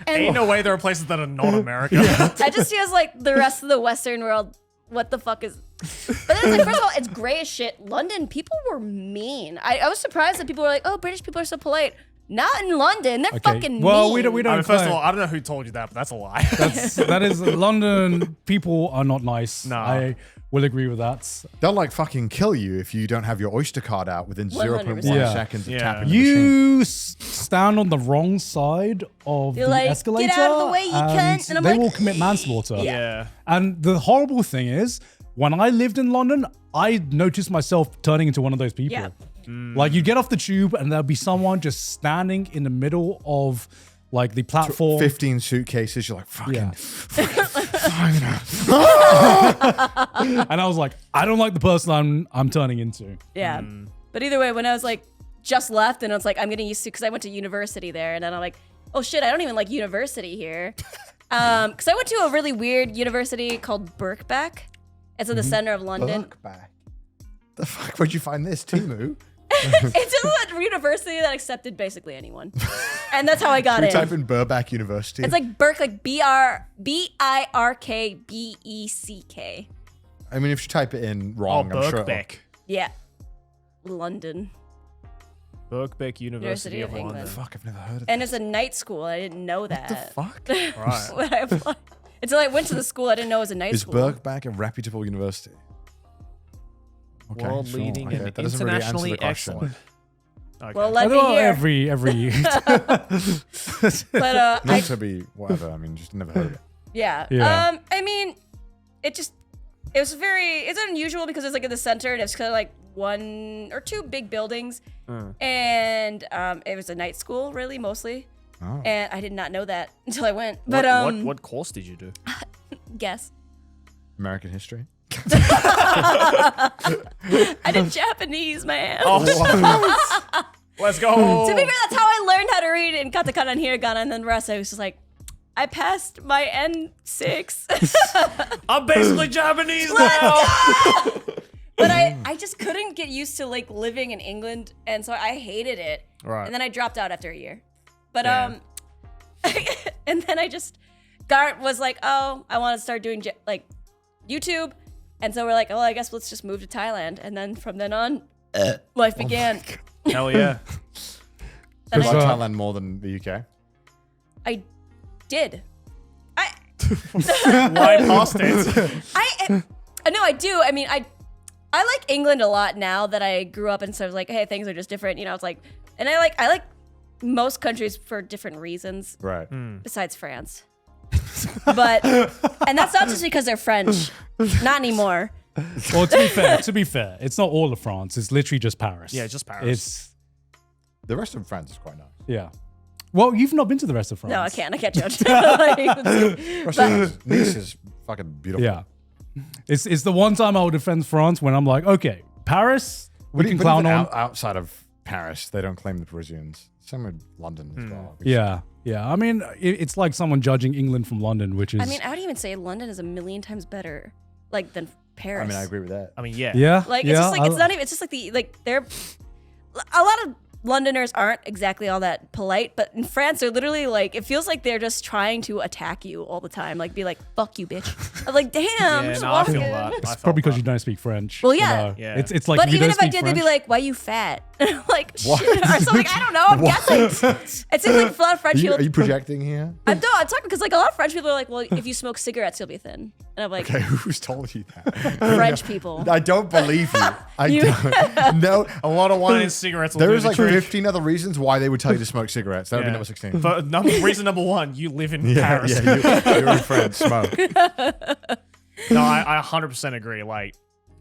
S5: Ain't no way there are places that are not America.
S3: I just feels like the rest of the Western world, what the fuck is... But then it's like, first of all, it's gray as shit. London, people were mean. I was surprised that people were like, oh, British people are so polite. Not in London. They're fucking
S4: well,
S3: mean.
S4: we don't.
S5: I mean, first of all, I don't know who told you that, but that's a lie.
S4: That is London. People are not nice.
S5: No.
S4: I will agree with that.
S2: They'll like fucking kill you if you don't have your Oyster card out within 0.1
S3: 100%.
S2: seconds of
S5: Yeah.
S2: tapping the machine.
S4: You stand on the wrong side of
S3: You're
S4: the
S3: like,
S4: escalator.
S3: "Get out of the way, you cunt," and I'm
S4: they
S3: like,
S4: will commit manslaughter.
S5: Yeah.
S4: And the horrible thing is, when I lived in London, I noticed myself turning into one of those people.
S3: Yeah.
S4: Like you get off the tube and there'll be someone just standing in the middle of like the platform.
S2: 15 suitcases. You're like, fucking.
S4: Yeah.
S2: fine.
S4: And I was like, I don't like the person I'm turning into.
S3: Yeah. But either way, when I was like just left and I was like, I'm getting used to, because I went to university there, and then I'm like, oh shit, I don't even like university here. Because I went to a really weird university called Birkbeck. It's in the center of London.
S2: Look back. The fuck? Where'd you find this, Timu?
S3: It's a university that accepted basically anyone. And that's how I got
S2: We
S3: in.
S2: type in Burback University.
S3: It's like Birk, like Birkbeck.
S2: I mean, if you type it in
S5: Oh,
S2: wrong, I'm sure.
S5: Birkbeck.
S3: Yeah. London.
S5: Birkbeck University of London.
S2: Fuck, I've never heard of
S3: And it's a night school. I didn't know that.
S2: the fuck?
S5: Right.
S3: When I applied. Until I went to the school, I didn't know it was a night
S2: Is
S3: school.
S2: Birkbeck a reputable university? Okay,
S5: World
S2: sure,
S5: leading
S2: okay,
S5: and
S2: that doesn't really answer the
S5: internationally
S2: question.
S5: excellent. Okay.
S3: Well, let me
S4: Well,
S3: hear.
S4: every
S3: But
S2: Not to be whatever. I mean, just never heard of it.
S3: yeah.
S4: Yeah.
S3: I mean, it's unusual because it's like in the center and it's kind of like one or two big buildings. And it was a night school, really, mostly.
S2: Oh.
S3: And I did not know that until I went. But
S5: what course did you do?
S3: guess.
S2: American history.
S3: I did Japanese, man.
S5: Let's go.
S3: To be fair, that's how I learned how to read in katakana and hiragana, and then the rest I was just like, I passed my N6.
S5: I'm basically Japanese now.
S3: But I just couldn't get used to like living in England, and so I hated it.
S5: Right.
S3: And then I dropped out after a year. But
S5: Damn.
S3: and then I just Gart was like, "Oh, I want to start doing like YouTube." And so we're like, "Oh, I guess let's just move to Thailand." And then from then on, life began.
S5: Hell yeah.
S3: Then
S2: I like
S3: I,
S2: Thailand more than the UK.
S3: I did.
S5: Why past it?
S3: No, I do. I mean, I like England a lot now that I grew up, and so I was like, hey, things are just different. You know, it's like, and I like most countries for different reasons,
S2: Right.
S3: besides France. But and that's not just because they're French. Not anymore.
S4: Well, to be fair, it's not all of France. It's literally just Paris.
S5: Yeah, just Paris.
S4: It's
S2: The rest of France is quite nice.
S4: yeah. Well, you've not been to the rest of France.
S3: No, I can't. I can't judge. Like,
S2: Rest of France. Nice is fucking beautiful.
S4: Yeah, it's the one time I would defend France when I'm like, okay, Paris, we can clown
S2: even
S4: on.
S2: outside of Paris, they don't claim the Parisians. Same with London as well.
S4: Yeah. I mean, it's like someone judging England from London, which is.
S3: I mean, I would even say London is a million times better, like than Paris.
S2: I mean, I agree with that.
S5: I mean, yeah.
S4: yeah.
S3: Like
S4: yeah,
S3: it's just like it's not even. It's just like they're a lot of Londoners aren't exactly all that polite, but in France they're literally like it feels like they're just trying to attack you all the time, like be like "fuck you, bitch." I'm like, damn.
S5: Yeah,
S3: just
S5: no, I feel
S3: walking.
S5: that.
S4: It's
S5: I felt
S4: probably because
S5: that.
S4: you don't speak French.
S3: Well,
S4: you
S3: yeah.
S4: know?
S5: Yeah.
S4: It's like
S3: But
S4: if you
S3: even
S4: don't
S3: if I
S4: speak
S3: did,
S4: French,
S3: they'd be like, "Why you fat?" I'm like,
S2: What?
S3: shit, or something. I don't know. I'm guessing. It seems like a lot of French people.
S2: Are you projecting here?
S3: I'm talking because like a lot of French people are like, "Well, if you smoke cigarettes, you'll be thin," and I'm like,
S2: Okay, who's told you that?
S3: French people.
S2: I don't believe you.
S3: You-
S2: don't. No,
S5: A lot of wine and cigarettes will
S2: there
S5: do
S2: is
S5: the
S2: like
S5: trick.
S2: 15 other reasons why they would tell you to smoke cigarettes. That would be number 16.
S5: But reason number one, you live in
S2: Yeah,
S5: Paris.
S2: yeah, you're in France. Smoke.
S5: No, I 100% agree. Like,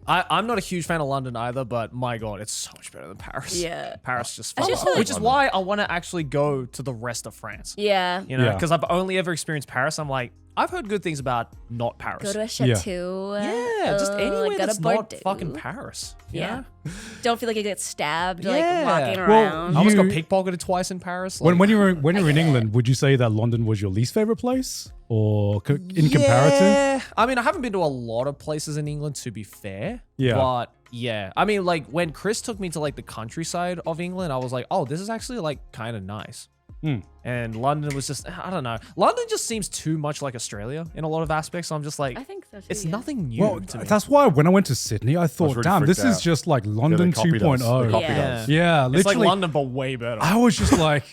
S5: I'm not a huge fan of London either, but my God, it's so much better than Paris.
S3: Yeah.
S5: Paris just
S3: I
S5: fucking,
S3: just feel like-
S5: which is why I want to actually go to the rest of France.
S3: Yeah.
S5: You know,
S4: Yeah.
S5: because I've only ever experienced Paris. I'm like, I've heard good things about not Paris.
S3: Go to a chateau.
S5: yeah, just anywhere
S3: go to
S5: that's not
S3: Bordeaux.
S5: fucking Paris.
S3: Yeah.
S5: Yeah.
S3: Don't feel like you get stabbed
S5: Yeah.
S3: like walking
S5: Well,
S3: around.
S5: I almost got
S4: You-
S5: pickpocketed twice in Paris.
S4: When you were in England, would you say that London was your least favorite place, or in comparison?
S5: Yeah. I mean, I haven't been to a lot of places in England, to be fair.
S4: Yeah.
S5: But yeah, I mean, like when Chris took me to like the countryside of England, I was like, oh, this is actually like kind of nice. And London was just, I don't know. London just seems too much like Australia in a lot of aspects. So I'm just like,
S3: I think so too.
S5: it's
S3: yeah.
S5: nothing new
S4: Well,
S5: to me.
S4: that's why when I went to Sydney, I thought,
S2: really
S4: damn, this
S2: freaked
S4: is
S2: out.
S4: just like
S2: Yeah,
S4: London
S2: they copied us.
S4: 2.0.
S2: They copied
S5: Yeah.
S2: us.
S4: Yeah,
S5: It's like
S4: literally.
S5: London, but way better.
S4: I was just like,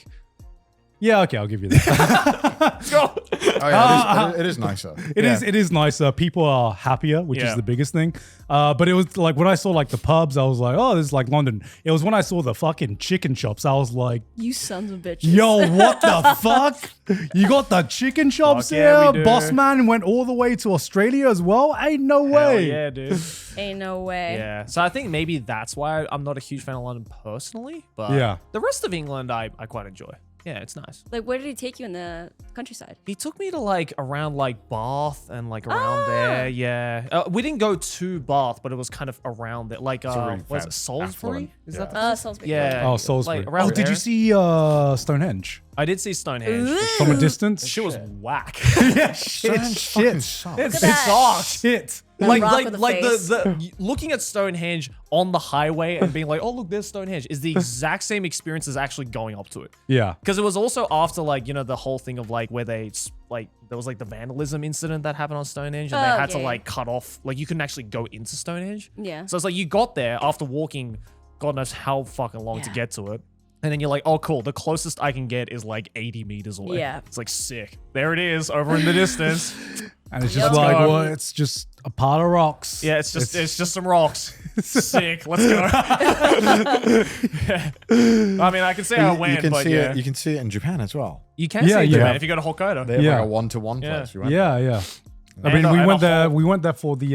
S4: yeah, okay, I'll give you that.
S5: Let's go.
S2: Oh, yeah, it is nicer.
S4: It is nicer. People are happier, which
S5: Yeah.
S4: is the biggest thing. But it was like when I saw like the pubs, I was like, oh, this is like London. It was when I saw the fucking chicken shops, I was like,
S3: You sons of bitches.
S4: yo, what the fuck? You got the chicken shops
S5: Fuck yeah,
S4: here?
S5: we do.
S4: Boss man went all the way to Australia as well? Ain't no
S5: Hell
S4: way.
S5: yeah, dude.
S3: Ain't no way.
S5: Yeah. So I think maybe that's why I'm not a huge fan of London personally. But
S4: Yeah.
S5: the rest of England, I quite enjoy. Yeah, it's nice.
S3: Like, where did he take you in the countryside?
S5: He took me to like around like Bath and like around there. Yeah. We didn't go to Bath, but it was kind of around there. Like,
S2: really
S5: was
S2: fab-
S5: it Salisbury?
S2: affluent.
S5: Is
S2: Yeah.
S5: that the
S3: Salisbury.
S5: Yeah.
S4: Oh, Salisbury.
S5: Like, around
S4: oh, did
S5: there.
S4: you see Stonehenge
S5: I did see Stonehenge. for
S3: Ooh.
S5: sure.
S4: from a distance?
S5: Shit was whack.
S4: yeah,
S2: Stonehenge fucking sucks.
S5: It's
S3: at that.
S4: Shit.
S5: like
S3: rock
S5: like
S3: with a
S5: like
S3: face.
S5: the looking at Stonehenge on the highway and being like, oh look, there's Stonehenge is the exact same experience as actually going up to it.
S4: Yeah.
S5: Because it was also after like, you know, the whole thing of like where they like there was like the vandalism incident that happened on Stonehenge and
S3: Oh,
S5: they had to
S3: yeah,
S5: like cut off, like you couldn't actually go into Stonehenge.
S3: Yeah.
S5: So it's like you got there after walking God knows how fucking long to
S3: Yeah.
S5: get to it. And then you're like, oh, cool. The closest I can get is like 80 meters away.
S3: Yeah.
S5: It's like sick. There it is over in the distance.
S4: And it's
S3: Yo.
S4: just like,
S5: go.
S4: well, it's just a pile of rocks.
S5: Yeah, it's just some rocks. Sick. Let's go. I mean, I can say I
S2: You
S5: went,
S2: can
S5: but
S2: see
S5: yeah.
S2: it. You can see it in Japan as well.
S5: You can
S4: Yeah,
S5: see it,
S4: yeah.
S5: man, if you go to Hokkaido.
S2: They have
S4: Yeah.
S2: like a one-to-one
S5: Yeah.
S2: place. We went
S4: Yeah, yeah. I
S5: And
S4: mean,
S5: a-
S4: we
S5: and
S4: went
S5: a
S4: there.
S5: whole-
S4: We went there for the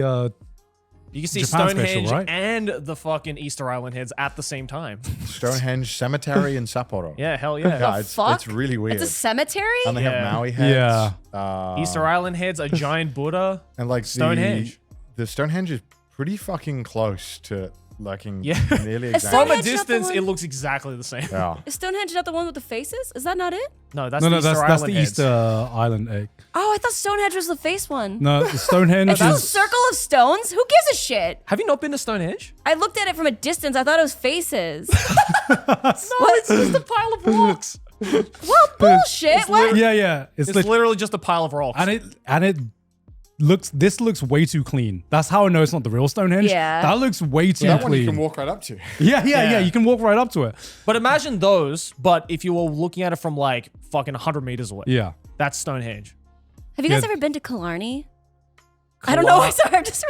S5: You can see
S4: Japan special,
S5: Stonehenge
S4: right?
S5: and the fucking Easter Island heads at the same time.
S2: Stonehenge Cemetery in Sapporo.
S5: Yeah, hell yeah.
S2: Yeah, it's
S3: Fuck?
S2: really weird.
S3: It's a cemetery?
S2: And they
S5: Yeah.
S2: have Maui heads.
S4: Yeah.
S5: Easter Island heads, a giant Buddha.
S2: And like
S5: Stonehenge.
S2: The Stonehenge is pretty fucking close to looking
S5: Yeah.
S2: nearly
S3: Is
S2: exactly.
S5: From a
S3: Stonehenge not the
S5: distance,
S3: one-
S5: it looks exactly the same.
S2: Yeah.
S3: Is Stonehenge not the one with the faces? Is that not it?
S5: No, that's
S4: no,
S5: the
S4: no,
S5: Easter
S4: that's
S5: Island
S4: the
S5: heads.
S4: Easter Island egg.
S3: Oh, I thought Stonehenge was the face one.
S4: No, the Stonehenge
S3: Is that a
S4: is.
S3: circle of stones? Who gives a shit?
S5: Have you not been to Stonehenge?
S3: I looked at it from a distance. I thought it was faces.
S5: No, it's just a pile of rocks.
S3: Well, bullshit. What?
S4: Yeah, yeah. It's,
S5: It's
S4: lit-
S5: literally just a pile of rocks.
S4: and it looks. This looks way too clean. That's how I know it's not the real Stonehenge.
S3: Yeah.
S4: That looks way too
S2: That one you
S4: clean.
S2: can walk right up to.
S4: Yeah, yeah,
S5: Yeah.
S4: yeah. You can walk right up to it.
S5: But imagine those, but if you were looking at it from like fucking 100 meters away.
S4: Yeah.
S5: That's Stonehenge.
S3: Have you guys
S4: Yeah.
S3: ever been to Killarney? I don't know. Sorry, I'm just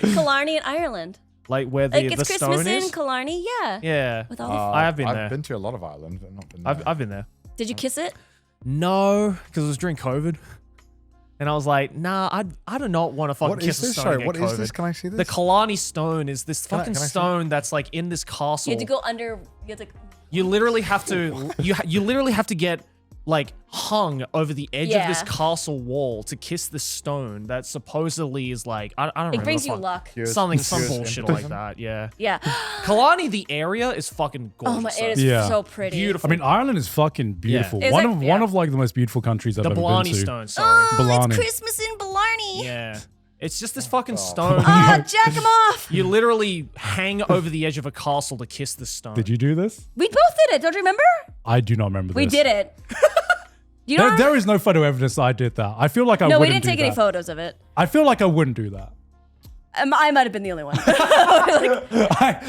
S3: Killarney in Ireland.
S5: Like where
S3: Like
S5: the
S3: it's
S5: stone
S3: Christmas in
S5: is?
S3: Killarney. Yeah.
S5: Yeah.
S3: With all the.
S5: I have been there.
S2: I've been to a lot of Ireland, but not been there.
S5: I've been there.
S3: Did you kiss it?
S5: No, because it was during COVID. And I was like, nah, I do not want to fucking
S2: What
S5: kiss
S2: is
S5: a
S2: this?
S5: stone
S2: Sorry,
S5: and get
S2: what
S5: COVID.
S2: is this? Can I see this?
S5: The Killarney stone is this fucking
S2: can I see
S5: stone that's like in this castle.
S3: You had to go under. You had to.
S5: You literally have to you literally have to get like hung over the edge of this
S3: Yeah.
S5: castle wall to kiss this stone that supposedly is like I don't
S3: It
S5: know.
S3: brings you luck.
S2: Cures-
S5: Something some
S2: cures
S5: bullshit like
S2: impotency.
S5: that. Yeah.
S3: Yeah.
S5: Killarney, the area is fucking gorgeous.
S3: Oh my!
S5: though.
S3: It is
S4: Yeah.
S3: so pretty.
S5: Beautiful.
S4: I mean, Ireland is fucking beautiful.
S3: It's
S4: One
S3: like-
S4: of
S3: yeah.
S4: like the most beautiful countries I've
S5: the
S4: ever
S5: Blarney
S4: been to.
S5: stone. Sorry.
S3: Oh,
S4: Blarney.
S3: it's Christmas in Blarney.
S5: Yeah. It's just this fucking stone.
S3: Ah, jack him off.
S5: You literally hang over the edge of a castle to kiss this stone.
S4: Did you do this?
S3: We both did it. Don't you remember?
S4: I do not remember this.
S3: We did it. You know?
S4: There is no photo evidence I did that. I feel like I
S3: no, we
S4: wouldn't
S3: didn't take
S4: do
S3: any
S4: that.
S3: photos of it.
S4: I feel like I wouldn't do that.
S3: I might have been the only one.
S4: I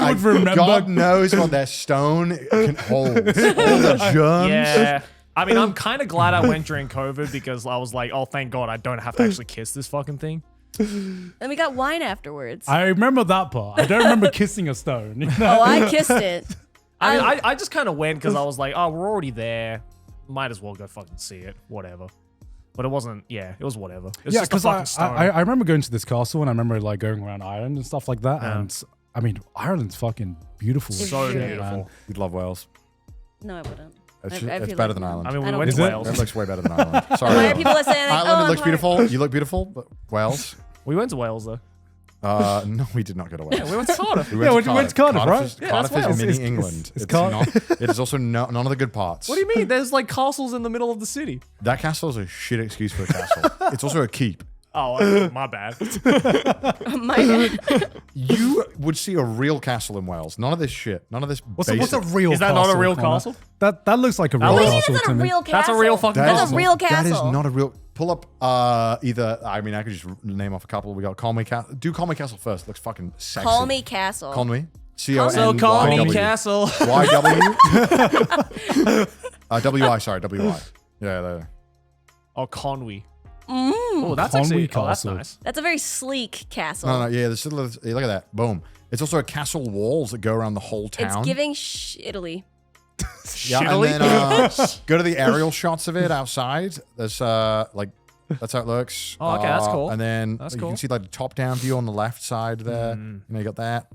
S4: would remember.
S2: God knows what that stone can hold. All the germs.
S5: Yeah. I mean, I'm kind of glad I went during COVID because I was like, oh, thank God I don't have to actually kiss this fucking thing.
S3: Then we got wine afterwards.
S4: I remember that part. I don't remember kissing a stone. you know?
S3: Oh, I kissed it.
S5: I mean, I just kind of went because I was like, oh, we're already there. Might as well go fucking see it. Whatever. But it wasn't, yeah, it was whatever. It was
S4: Yeah,
S5: just a
S4: because
S5: fucking stone.
S4: I remember going to this castle and I remember like going around Ireland and stuff like that.
S5: Yeah.
S4: And I mean, Ireland's fucking beautiful. as
S5: So
S4: shit,
S5: beautiful.
S4: man.
S2: You'd love Wales.
S3: No, I wouldn't.
S2: It's
S3: I
S2: it's
S3: feel
S2: better
S3: like
S2: than
S3: no.
S2: Ireland.
S5: I mean, we
S3: don't
S5: went to
S3: think
S4: so.
S5: Wales.
S2: It looks way better than Ireland. Sorry.
S3: Why are people saying like,
S2: Ireland,
S3: oh,
S2: it looks
S3: I'm
S2: beautiful. You look beautiful, but Wales?
S5: We went to Wales though.
S2: No, we did not go to Wales.
S5: Yeah, we went to Cardiff.
S2: We
S4: Yeah, we went to Cardiff, right?
S2: Is,
S5: Yeah,
S2: Cardiff
S5: that's
S2: is
S5: Wales.
S2: mini England. It's
S4: Car-
S2: not. It is also none of the good parts.
S5: What do you mean? There's like castles in the middle of the city.
S2: That castle is a shit excuse for a castle. It's also a keep.
S5: Oh, my bad.
S3: my bad.
S2: You would see a real castle in Wales. None of this shit. None of this.
S4: What's a
S2: basic.
S4: real
S5: Is that
S4: castle?
S5: not a real
S4: Connor?
S5: castle?
S4: That looks like a real
S3: What do you mean
S4: castle
S3: it's
S4: to
S3: not a
S4: me.
S3: real castle?
S5: That's a real fucking
S3: That's
S2: castle.
S3: a real castle.
S2: That is not a real. Pull up either. I mean, I could just name off a couple. We got Conwy Castle. Do Conwy Castle first. It looks fucking sexy.
S3: Call me Castle.
S2: Conwy.
S5: So call me
S2: CONWY.
S5: Castle.
S2: YW. WI. Sorry, WI. Yeah, there.
S5: Oh, Conwy. Oh, that's
S4: Conwy
S5: actually. Oh, that's
S4: Castle.
S5: nice.
S3: That's a very sleek castle.
S2: No, yeah. Look at that. Boom. It's also a castle walls that go around the whole town.
S3: It's giving Italy.
S2: Yeah, and
S5: Shittily?
S2: then go to the aerial shots of it outside. There's like that's how it looks.
S5: Oh, okay, that's cool.
S2: And then
S5: That's
S2: you
S5: cool.
S2: can see like the top down view on the left side there. You know, you got that.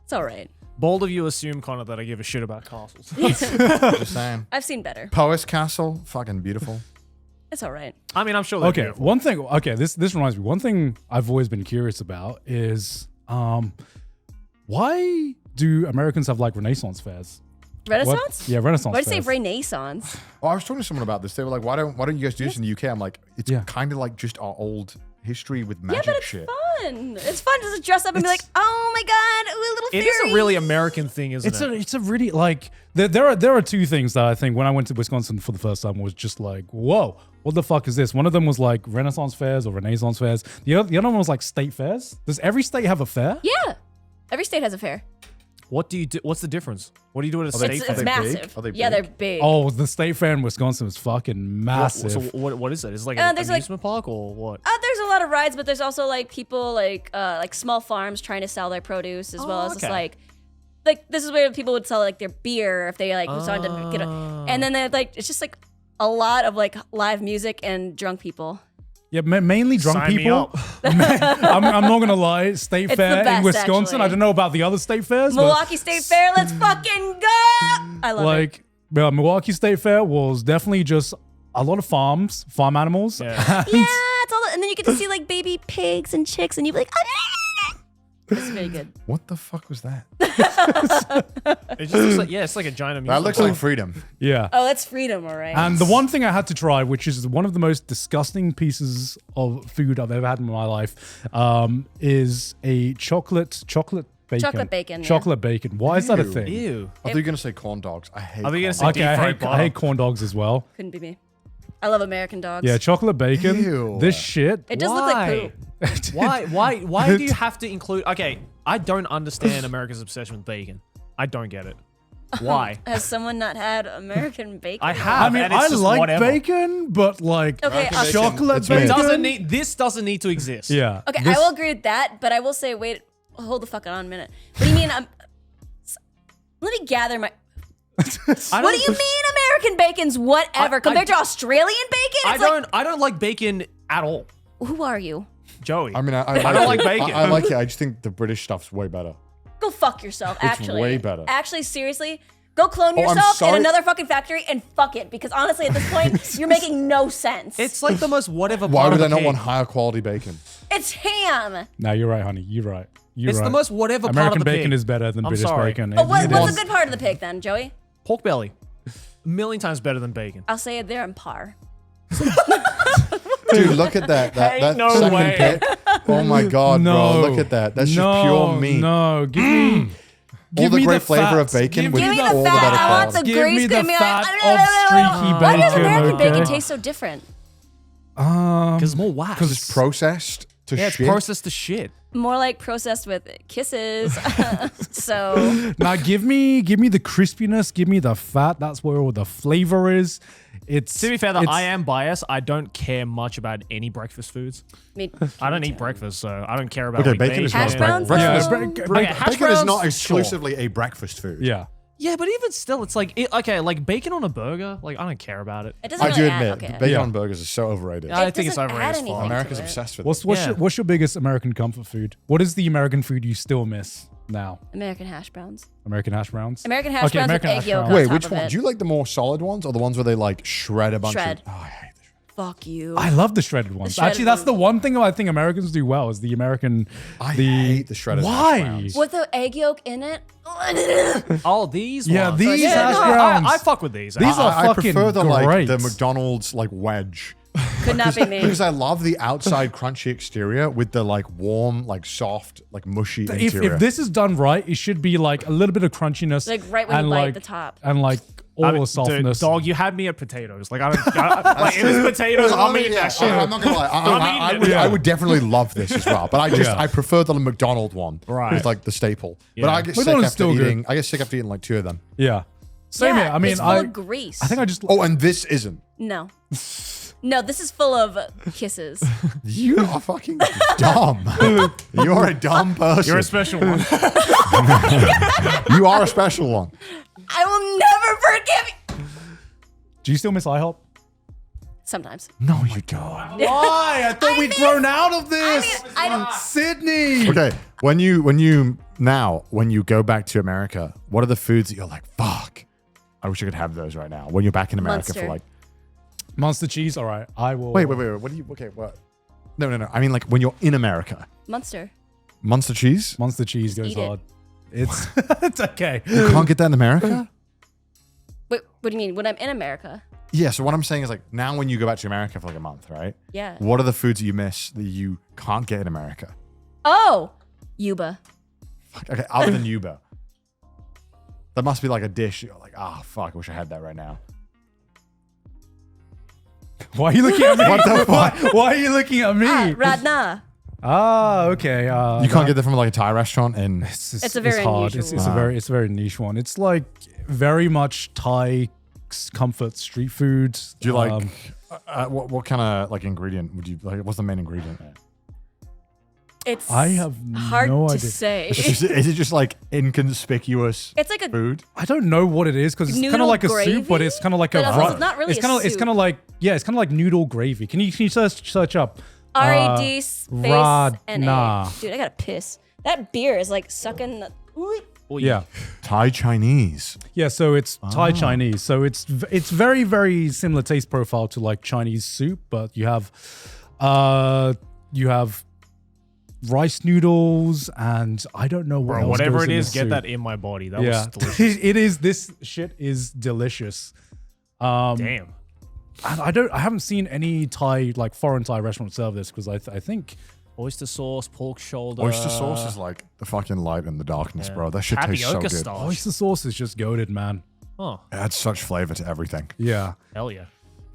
S3: It's all right.
S5: Bold of you assume, Connor, that I give a shit about castles.
S2: Just saying.
S3: I've seen better.
S2: Boiis Castle, fucking beautiful.
S3: It's all right.
S5: I mean, I'm sure they're
S4: Okay,
S5: beautiful.
S4: one thing. Okay, this reminds me. One thing I've always been curious about is why do Americans have like Renaissance fairs?
S3: Renaissance?
S4: Yeah, Renaissance.
S3: Why'd you say
S4: fairs.
S3: Renaissance?
S2: Oh, I was talking to someone about this. They were like, "Why don't you guys do this in the UK?" I'm like, "It's
S4: Yeah.
S2: kind of like just our old history with
S3: Yeah,
S2: magic
S3: but it's
S2: shit."
S3: fun. It's fun to just dress up and be like, oh my god, ooh, a little
S5: It
S3: fairy.
S5: is a really American thing, isn't it?
S4: It's a really like there are two things that I think when I went to Wisconsin for the first time was just like, whoa, what the fuck is this? One of them was like Renaissance fairs or Renaissance fairs. The other one was like state fairs. Does every state have a fair?
S3: Yeah. Every state has a fair.
S5: What do you do? What's the difference? What do you do at a
S2: they-
S5: state
S3: It's,
S5: fair?
S3: it's
S2: they
S3: massive.
S2: big? Are they
S3: Yeah,
S2: big?
S3: they're big.
S4: Oh, the state fair in Wisconsin was fucking massive.
S5: So what is it? Is it like an
S3: there's, like-
S5: amusement park or what?
S3: There's a lot of rides, but there's also like people like small farms trying to sell their produce as well as just
S5: okay.
S3: like this is where people would sell like their beer if they like wanted to get and then they're like it's just like a lot of like live music and drunk people.
S4: Yeah, mainly drunk
S5: Sign me
S4: people.
S5: up.
S4: I'm not gonna lie. State
S3: It's the
S4: fair in
S3: best,
S4: Wisconsin.
S3: actually.
S4: I don't know about the other state fairs, but
S3: Milwaukee State Fair, let's fucking go! I love it.
S4: like Milwaukee State Fair was definitely just a lot of farm animals.
S5: Yeah.
S3: Yeah, it's all and then you get to see like baby pigs and chicks and you be like, it's very good.
S2: What the fuck was that?
S5: It just looks like it's like a giant amusement
S2: That looks
S5: park.
S2: like freedom.
S4: Yeah.
S3: Oh, that's freedom, all right.
S4: And the one thing I had to try, which is one of the most disgusting pieces of food I've ever had in my life, is a chocolate bacon.
S3: Chocolate bacon, yeah.
S4: Chocolate bacon. Why is that a
S2: Ew.
S4: thing?
S5: Ew.
S2: I thought you were gonna say corn dogs. I hate.
S5: Are they gonna
S2: corn
S5: say
S2: dogs.
S4: Okay,
S5: deep-fried
S4: I
S5: butter?
S4: hate corn dogs as well.
S3: Couldn't be me. I love American dogs.
S4: Yeah, chocolate bacon.
S2: Ew.
S4: This shit.
S3: It does look like poop.
S5: Why do you have to include? Okay, I don't understand America's obsession with bacon. I don't get it. Why?
S3: Has someone not had American bacon?
S5: I have.
S4: I mean,
S5: and it's
S4: I
S5: just
S4: like
S5: whatever.
S4: bacon, but like
S3: Okay,
S2: American bacon,
S4: chocolate
S2: it's me.
S4: bacon.
S5: This doesn't need to exist.
S4: Yeah.
S3: Okay,
S4: this-
S3: I will agree with that, but I will say, wait, hold the fuck on a minute. What do you mean? Let me gather my.
S5: I
S3: What do you mean American bacon's whatever compared to Australian bacon? It's
S5: I don't like bacon at all,
S3: like, who are you?
S5: Joey.
S2: I mean, I
S5: don't like
S2: it.
S5: bacon.
S2: I like it. I just think the British stuff's way better.
S3: Go fuck yourself. Actually,
S2: way better.
S3: Actually, seriously, go clone
S2: Oh, I'm
S3: yourself in
S2: sorry.
S3: another fucking factory and fuck it. Because honestly, at this point, you're making no sense.
S5: It's like the most whatever.
S2: Why
S5: part
S2: would
S5: of
S2: I
S5: a
S2: not
S5: pig.
S2: want higher quality bacon?
S3: It's ham.
S4: No, you're right, honey. You're right. You're
S5: It's
S4: right.
S5: the most whatever part
S4: American
S5: of the
S4: bacon
S5: pig.
S4: is better than
S5: I'm
S4: British
S5: sorry.
S4: bacon.
S3: Oh, what's
S4: It is.
S3: a good part of the pig then, Joey?
S5: Pork belly. A million times better than bacon.
S3: I'll say it there in par.
S2: Dude, look at that. That
S5: no
S2: second
S5: way.
S2: pit. Oh my god,
S4: No.
S2: bro! Look at that. That's
S4: no,
S2: just pure meat.
S4: No, give me.
S2: All
S4: give
S2: the
S4: me
S2: great flavor of
S4: fats.
S2: bacon with
S3: Give me
S2: all
S3: the
S2: the
S3: fat.
S2: better
S3: I want
S2: quality.
S3: the
S4: Give
S3: grease.
S4: me the
S3: Give me
S4: fat
S3: like,
S4: of streaky
S3: Why does
S4: bacon,
S3: American
S4: okay?
S3: bacon taste so different?
S5: Because it's more wax.
S2: Because it's processed to
S5: yeah, it's
S2: shit.
S5: processed to shit.
S3: More like processed with kisses. So
S4: Now give me the crispiness. Give me the fat. That's where all the flavor is. It's
S5: To be fair, though,
S4: it's-
S5: I am biased. I don't care much about any breakfast foods. I don't eat breakfast, so I don't care about
S2: Okay,
S5: like,
S2: bacon is not
S3: Hash browns?
S2: breakfast.
S4: Yeah,
S3: Oh.
S4: breakfast.
S5: hash
S2: Bacon is
S5: browns,
S2: not
S5: sure.
S2: exclusively a breakfast food.
S4: Yeah.
S5: Yeah, but even still, it's like okay, like bacon on a burger. Like I don't care about it.
S3: It doesn't
S2: I
S3: really
S2: do
S3: add,
S2: admit,
S3: okay.
S2: bacon on burgers is so overrated.
S5: I think it's
S3: doesn't
S5: overrated
S3: add
S5: as fuck.
S3: anything.
S2: America's
S3: to it.
S2: obsessed with
S4: What's
S2: it.
S4: what's,
S5: Yeah.
S4: your, what's your biggest American comfort food? What is the American food you still miss now?
S3: American hash browns.
S4: American hash browns.
S3: American hash browns
S4: American
S3: with
S4: hash
S3: egg yolk
S4: browns.
S3: on
S2: Wait,
S3: top
S2: which
S3: of
S2: one?
S3: it.
S2: Do you like the more solid ones or the ones where they like shred a bunch
S3: Shred.
S2: of? Oh, I hate the shred.
S3: Fuck you.
S4: I love the shredded ones.
S3: shredded
S4: Actually, that's
S3: ones.
S4: the one thing I think Americans do well is the American.
S2: I hate the shredded hash
S4: Why?
S2: browns.
S3: With the egg yolk in it.
S5: Oh, these
S4: Yeah,
S5: ones.
S4: these
S3: Yeah,
S4: hash
S3: no,
S4: browns.
S5: I fuck with these.
S4: These are
S2: I
S4: fucking
S2: prefer the
S4: great.
S2: the McDonald's like wedge.
S3: Could not be me.
S2: Because I love the outside crunchy exterior with the like warm, like soft, like mushy interior.
S4: If this is done right, it should be like a little bit of crunchiness,
S3: Like right when you
S4: and
S3: bite
S4: like
S3: the top.
S4: and like all
S5: I mean,
S4: the softness.
S5: Dude, dog, you had me at potatoes. Like I don't. Like if it's potatoes, I'm eating that shit.
S2: I'm not gonna lie.
S5: I'm eating it.
S2: I would definitely love this as well, but I prefer the McDonald's one.
S5: Right.
S2: It's like the staple.
S5: Yeah.
S2: But I get sick
S4: McDonald's
S2: after
S4: still good.
S2: eating. I get sick after eating like 2 of them.
S4: Yeah, same
S3: yeah,
S4: here. I mean,
S3: it's full of grease.
S4: I think I just.
S2: Oh, and this isn't.
S3: No. No, this is full of kisses.
S2: You are fucking dumb. You're a dumb person.
S5: You're a special one.
S2: You are a special one.
S3: I will never forgive you.
S4: Do you still miss IHOP?
S3: Sometimes.
S2: No, you don't.
S4: Why? I thought we'd grown out of this.
S3: I don't.
S4: Sydney.
S2: Okay, when you go back to America, what are the foods that you're like, fuck? I wish I could have those right now. When you're back in America
S3: Munster.
S2: for like,
S4: Monster cheese. All right, I will.
S2: wait. What do you? Okay, what? No. I mean, like when you're in America,
S3: Munster.
S2: Munster cheese.
S4: Monster cheese goes
S3: eat it.
S4: hard. It's it's okay.
S2: You can't get that in America.
S3: Wait, what do you mean? When I'm in America?
S2: Yeah. So what I'm saying is like now when you go back to America for like a month, right?
S3: Yeah.
S2: What are the foods that you miss that you can't get in America?
S3: Oh, Yuba.
S2: Fuck, okay, other than Yuba, that must be like a dish. You're like, ah, fuck, I wish I had that right now.
S4: Why are you looking at me?
S2: What the fuck?
S4: Why are you looking at me?
S3: Radna.
S4: Ah, okay.
S2: You can't get that from like a Thai restaurant in.
S3: It's a very
S4: hard.
S3: unusual
S4: It's a very niche one. It's like very much Thai comfort street food.
S2: Do you like what kind of like ingredient would you like? What's the main ingredient there?
S3: It's
S4: I have
S3: hard
S4: no
S3: to
S4: idea.
S3: say.
S2: Is it just like inconspicuous
S3: It's like a
S2: food?
S4: I don't know what it is because it's kind of
S3: Noodle
S4: like a soup, but
S3: gravy?
S4: it's kind of like
S3: But
S4: a.
S3: also it's not really
S4: It's kind of.
S3: a
S4: It's kind of
S3: soup.
S4: like It's kind of like noodle gravy. Can you search up?
S3: RAD space
S4: Radna.
S3: NA. Dude, I gotta piss. That beer is like sucking.
S4: Yeah.
S2: Thai Chinese.
S4: Yeah, so it's Thai Chinese. So it's very very similar taste profile to like Chinese soup, but you have rice noodles and I don't know what
S5: Bro,
S4: else
S5: whatever
S4: goes
S5: it
S4: in
S5: is,
S4: this
S5: get
S4: soup.
S5: that in my body. That
S4: Yeah,
S5: was delicious.
S4: it is. This shit is delicious.
S5: Damn.
S4: And I haven't seen any Thai like foreign Thai restaurant serve this because I think
S5: Oyster sauce, pork shoulder.
S2: Oyster sauce is like the fucking light in the darkness, bro. That shit tastes so
S5: tapioca
S2: good.
S5: starch.
S4: oyster sauce is just goated, man.
S5: Oh,
S2: It adds such flavor to everything.
S4: Yeah.
S5: hell yeah.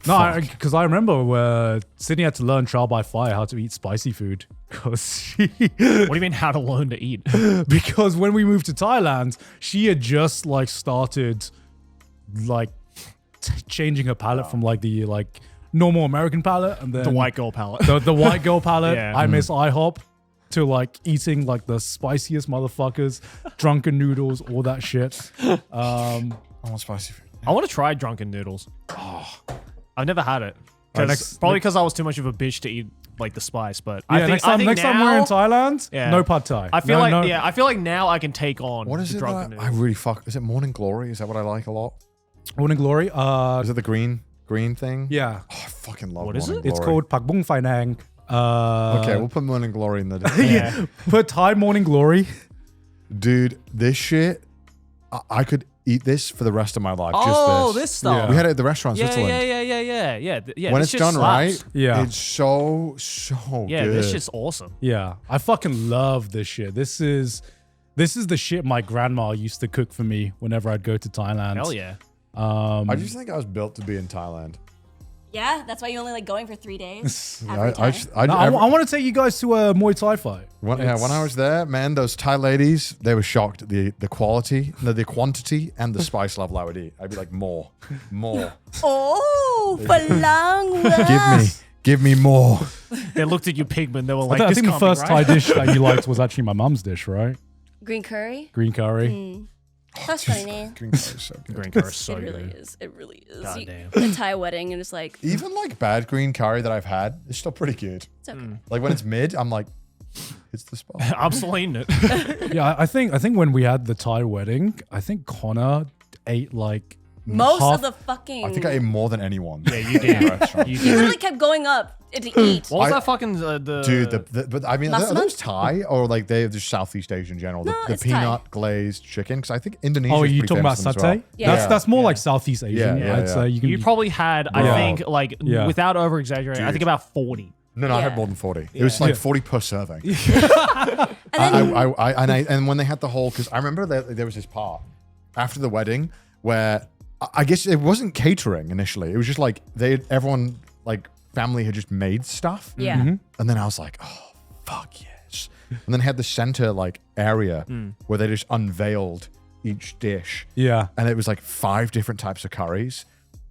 S4: No, because I remember where Sydney had to learn trial by fire how to eat spicy food because she
S5: What do you mean how to learn to eat?
S4: because when we moved to Thailand, she had just like started like changing her palate from like the like normal American palate and then
S5: The white girl palate.
S4: the white girl palate.
S5: Yeah.
S4: I miss IHOP to like eating like the spiciest motherfuckers, drunken noodles, all that shit.
S2: I want spicy food.
S5: I want to try drunken noodles. I've never had it. 'Cause-
S4: next-
S5: probably because I was too much of a bitch to eat like the spice. But
S4: Yeah,
S5: I think,
S4: next time we're in
S5: now-
S4: Thailand,
S5: Yeah.
S4: no pad thai.
S5: I feel
S4: No-
S5: I feel like now I can take on
S2: What is
S5: the
S2: it?
S5: drunken
S2: That I
S5: noodles.
S2: really fuck. Is it Morning Glory? Is that what I like a lot?
S4: Morning Glory.
S2: Is it the green thing?
S4: Yeah,
S2: Oh, I fucking love
S5: What is
S2: Morning
S5: it?
S4: it's
S2: Glory.
S4: called Pak Bung Phai Nang.
S2: Okay, we'll put Morning Glory in the.
S5: Yeah.
S4: Put Thai Morning Glory.
S2: Dude, this shit, I could eat this for the rest of my life.
S5: Oh,
S2: just
S5: this stuff.
S4: Yeah.
S2: We had it at the restaurant in
S5: Yeah,
S2: Switzerland.
S5: yeah.
S2: When
S5: this
S2: it's
S5: shit
S2: done
S5: slaps.
S2: right,
S4: Yeah.
S2: it's so
S5: Yeah,
S2: good.
S5: this shit's awesome.
S4: Yeah, I fucking love this shit. This is the shit my grandma used to cook for me whenever I'd go to Thailand.
S5: Hell yeah.
S2: I just think I was built to be in Thailand.
S3: Yeah, that's why you're only like going for 3 days.
S2: I,
S3: every
S2: I,
S3: time.
S2: just- I,
S4: No,
S2: every-
S4: I want to take you guys to a Muay Thai fight.
S2: when I was there, man, those Thai ladies, they were shocked at the quality, the quantity, and the spice level I would eat. I'd be like, more.
S3: Oh, palang.
S2: Give me more.
S5: They looked at you, Pigman. They were like,
S4: I
S5: this
S4: think the
S5: can't be
S4: first
S5: right.
S4: Thai dish that you liked was actually my mum's dish, right?
S3: Green curry.
S4: Green curry.
S3: Tuscany.
S2: Green curry is so good.
S5: Green curry is so
S3: It really
S5: good.
S3: is. It really is.
S5: Goddamn.
S3: The Thai wedding and it's like,
S2: Even like bad green curry that I've had, it's still pretty good.
S3: it's okay.
S2: Like when it's mid, I'm like, it's the spot.
S5: I'm slaying it.
S4: Yeah, I think when we had the Thai wedding, I think Connor ate like
S3: Most
S4: half-
S3: of the fucking.
S2: I think I ate more than anyone.
S5: Yeah, you did.
S2: Restaurant.
S5: You
S3: He
S5: did.
S3: literally kept going up to eat.
S5: What was
S2: I-
S5: that fucking the
S2: Dude, but I mean, are
S3: Massimo?
S2: those Thai or like they're just Southeast Asian in general?
S3: No,
S2: the
S3: it's
S2: peanut
S3: Thai.
S2: glazed chicken, because I think Indonesia.
S4: Oh,
S2: is
S4: you
S2: pretty
S4: talking about
S2: famous for them as
S4: satay?
S2: well.
S3: Yeah.
S4: That's more like Southeast Asian.
S2: Yeah,
S4: I'd say you can.
S5: You probably had, I
S4: Yeah.
S5: think, like
S4: Yeah.
S5: without over exaggerating, I
S2: Dude.
S5: think about 40.
S2: No, I
S3: Yeah.
S2: had more than 40. It was like
S4: Yeah.
S2: 40 per serving.
S3: And then
S2: And when they had the whole, because I remember there was this part after the wedding where I guess it wasn't catering initially. It was just like everyone like family had just made stuff.
S3: yeah.
S4: Mm-hmm.
S2: And then I was like, oh, fuck yes. And then had the center like area where they just unveiled each dish.
S4: Yeah.
S2: And it was like 5 different types of curries.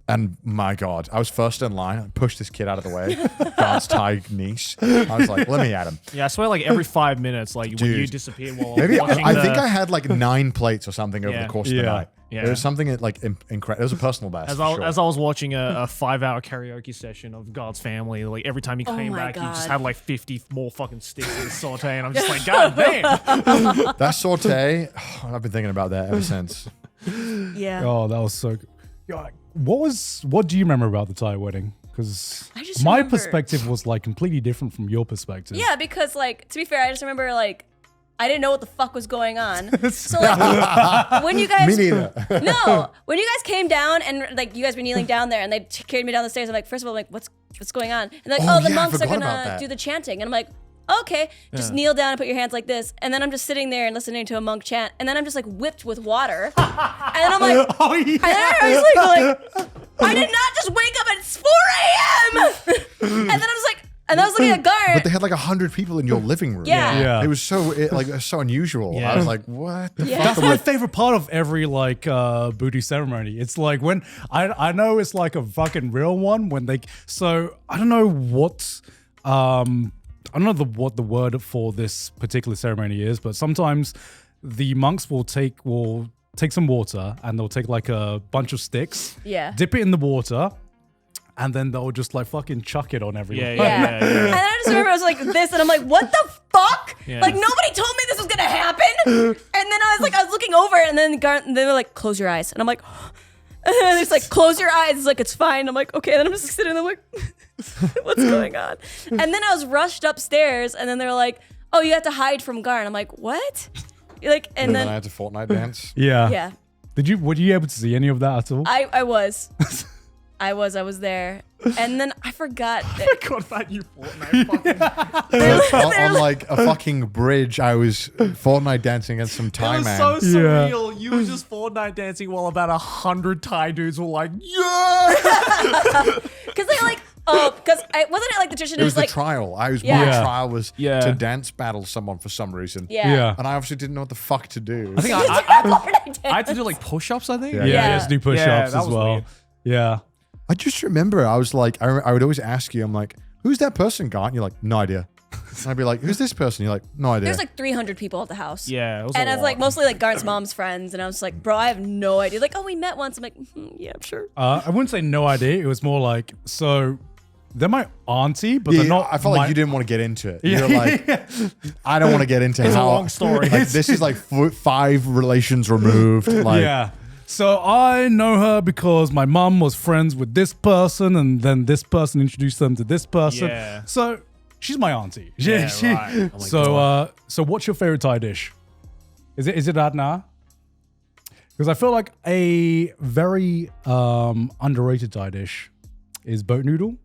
S2: And my God, I was first in line. I pushed this kid out of the way. God's Thai niece. I was like, let me at him.
S5: Yeah, I swear, like every 5 minutes, like when
S2: Dude.
S5: you disappeared while
S2: Maybe
S5: watching
S2: I
S5: the,
S2: think I had like 9 plates or something over
S5: Yeah.
S2: the course of the
S4: Yeah.
S2: night.
S5: Yeah.
S2: It was something like incredible. It was a personal best.
S5: as
S2: for
S5: I,
S2: sure.
S5: as I was watching a 5-hour karaoke session of God's Family, like every time he came
S3: my
S5: back, he just
S3: God.
S5: had like 50 more fucking sticks in his saute, and I'm just like, God damn.
S2: that saute, I've been thinking about that ever since.
S3: Yeah.
S4: Oh, that was so good. Yeah, what do you remember about the Thai wedding? Because
S3: I just
S4: my
S3: remember-
S4: perspective was like completely different from your perspective.
S3: Yeah, because like to be fair, I just remember like I didn't know what the fuck was going on. So like when you guys
S2: Me neither.
S3: No, when you guys came down and like you guys were kneeling down there and they carried me down the stairs, I'm like, first of all, I'm like, what's going on? And they're like,
S2: Oh,
S3: the
S2: yeah, I
S3: monks are
S2: forgot about
S3: gonna
S2: that.
S3: do the chanting, and I'm like, okay, just kneel down and put your hands like this, and then I'm just sitting there and listening to a monk chant, and then I'm just like whipped with water, and I'm like,
S4: Oh yeah.
S3: and then I was like, I did not just wake up at 4 a.m. And then I was like, and I was looking at Gar.
S2: But they had like 100 people in your living room.
S3: Yeah.
S4: Yeah.
S2: It was so unusual.
S5: Yeah.
S2: I was like, what the
S3: Yeah.
S2: fuck?
S4: That's my favorite part of every like booty ceremony. It's like when I know it's like a fucking real one when they so I don't know what what the word for this particular ceremony is, but sometimes the monks will take some water and they'll take like a bunch of sticks,
S3: Yeah.
S4: dip it in the water, and then they'll just like fucking chuck it on everyone.
S5: Yeah,
S3: Yeah.
S5: yeah, yeah.
S3: And then I just remember I was like this, and I'm like, what the fuck?
S5: Yeah.
S3: Like nobody told me this was gonna happen. And then I was looking over, and then they were like, close your eyes, and I'm like, and it's like, close your eyes. It's like, it's fine. I'm like, okay. And then I'm just sitting there, I'm like, what's going on? And then I was rushed upstairs, and then they were like, oh, you have to hide from Gar. And I'm like, what? Like, and
S2: And then I
S3: then
S2: had to Fortnite dance.
S4: Yeah.
S3: yeah,
S4: Were you able to see any of that at all?
S3: I was. I was there, and then I forgot.
S5: God, that you Fortnite fucking.
S2: on like a fucking bridge, I was Fortnite dancing against some Thai
S5: It was
S2: man.
S5: so
S4: Yeah.
S5: surreal. You were just Fortnite dancing while about 100 Thai dudes were like, yeah.
S3: Because they like, because wasn't it like the tradition?
S2: It was the
S3: like,
S2: trial. My
S3: Yeah.
S2: trial was
S5: Yeah.
S2: to dance battle someone for some reason.
S3: yeah.
S2: And I obviously didn't know what the fuck to do.
S5: I think
S3: Fortnite
S5: I had to
S3: dance.
S5: do like push-ups, I think.
S2: Yeah.
S4: Yeah,
S3: Yeah.
S4: you have to do push-ups
S5: Yeah, that
S4: as
S5: was
S4: well.
S5: weird.
S4: Yeah.
S2: I just remember I was like, I would always ask you, I'm like, who's that person, Gart? And you're like, no idea. And I'd be like, who's this person? You're like, no idea.
S3: There's like 300 people at the house.
S5: Yeah, it was
S3: And
S5: a
S3: I was like
S5: lot.
S3: mostly like Gart's mom's friends, and I was like, bro, I have no idea. Like, oh, we met once. I'm like, yeah, I'm sure.
S4: I wouldn't say no idea. It was more like, so they're my auntie, but
S2: Yeah,
S4: they're not.
S2: I felt like
S4: my-
S2: you didn't want to get into it. You're like, I don't want to get into
S5: It's a
S2: how
S5: long story.
S2: Like, this is like 5 relations removed. Like,
S4: Yeah. So I know her because my mum was friends with this person, and then this person introduced them to this person.
S5: Yeah.
S4: So she's my auntie.
S5: Yeah, right. Oh my
S4: So what's your favorite Thai dish? Is it Adna? Because I feel like a very underrated Thai dish is boat noodle.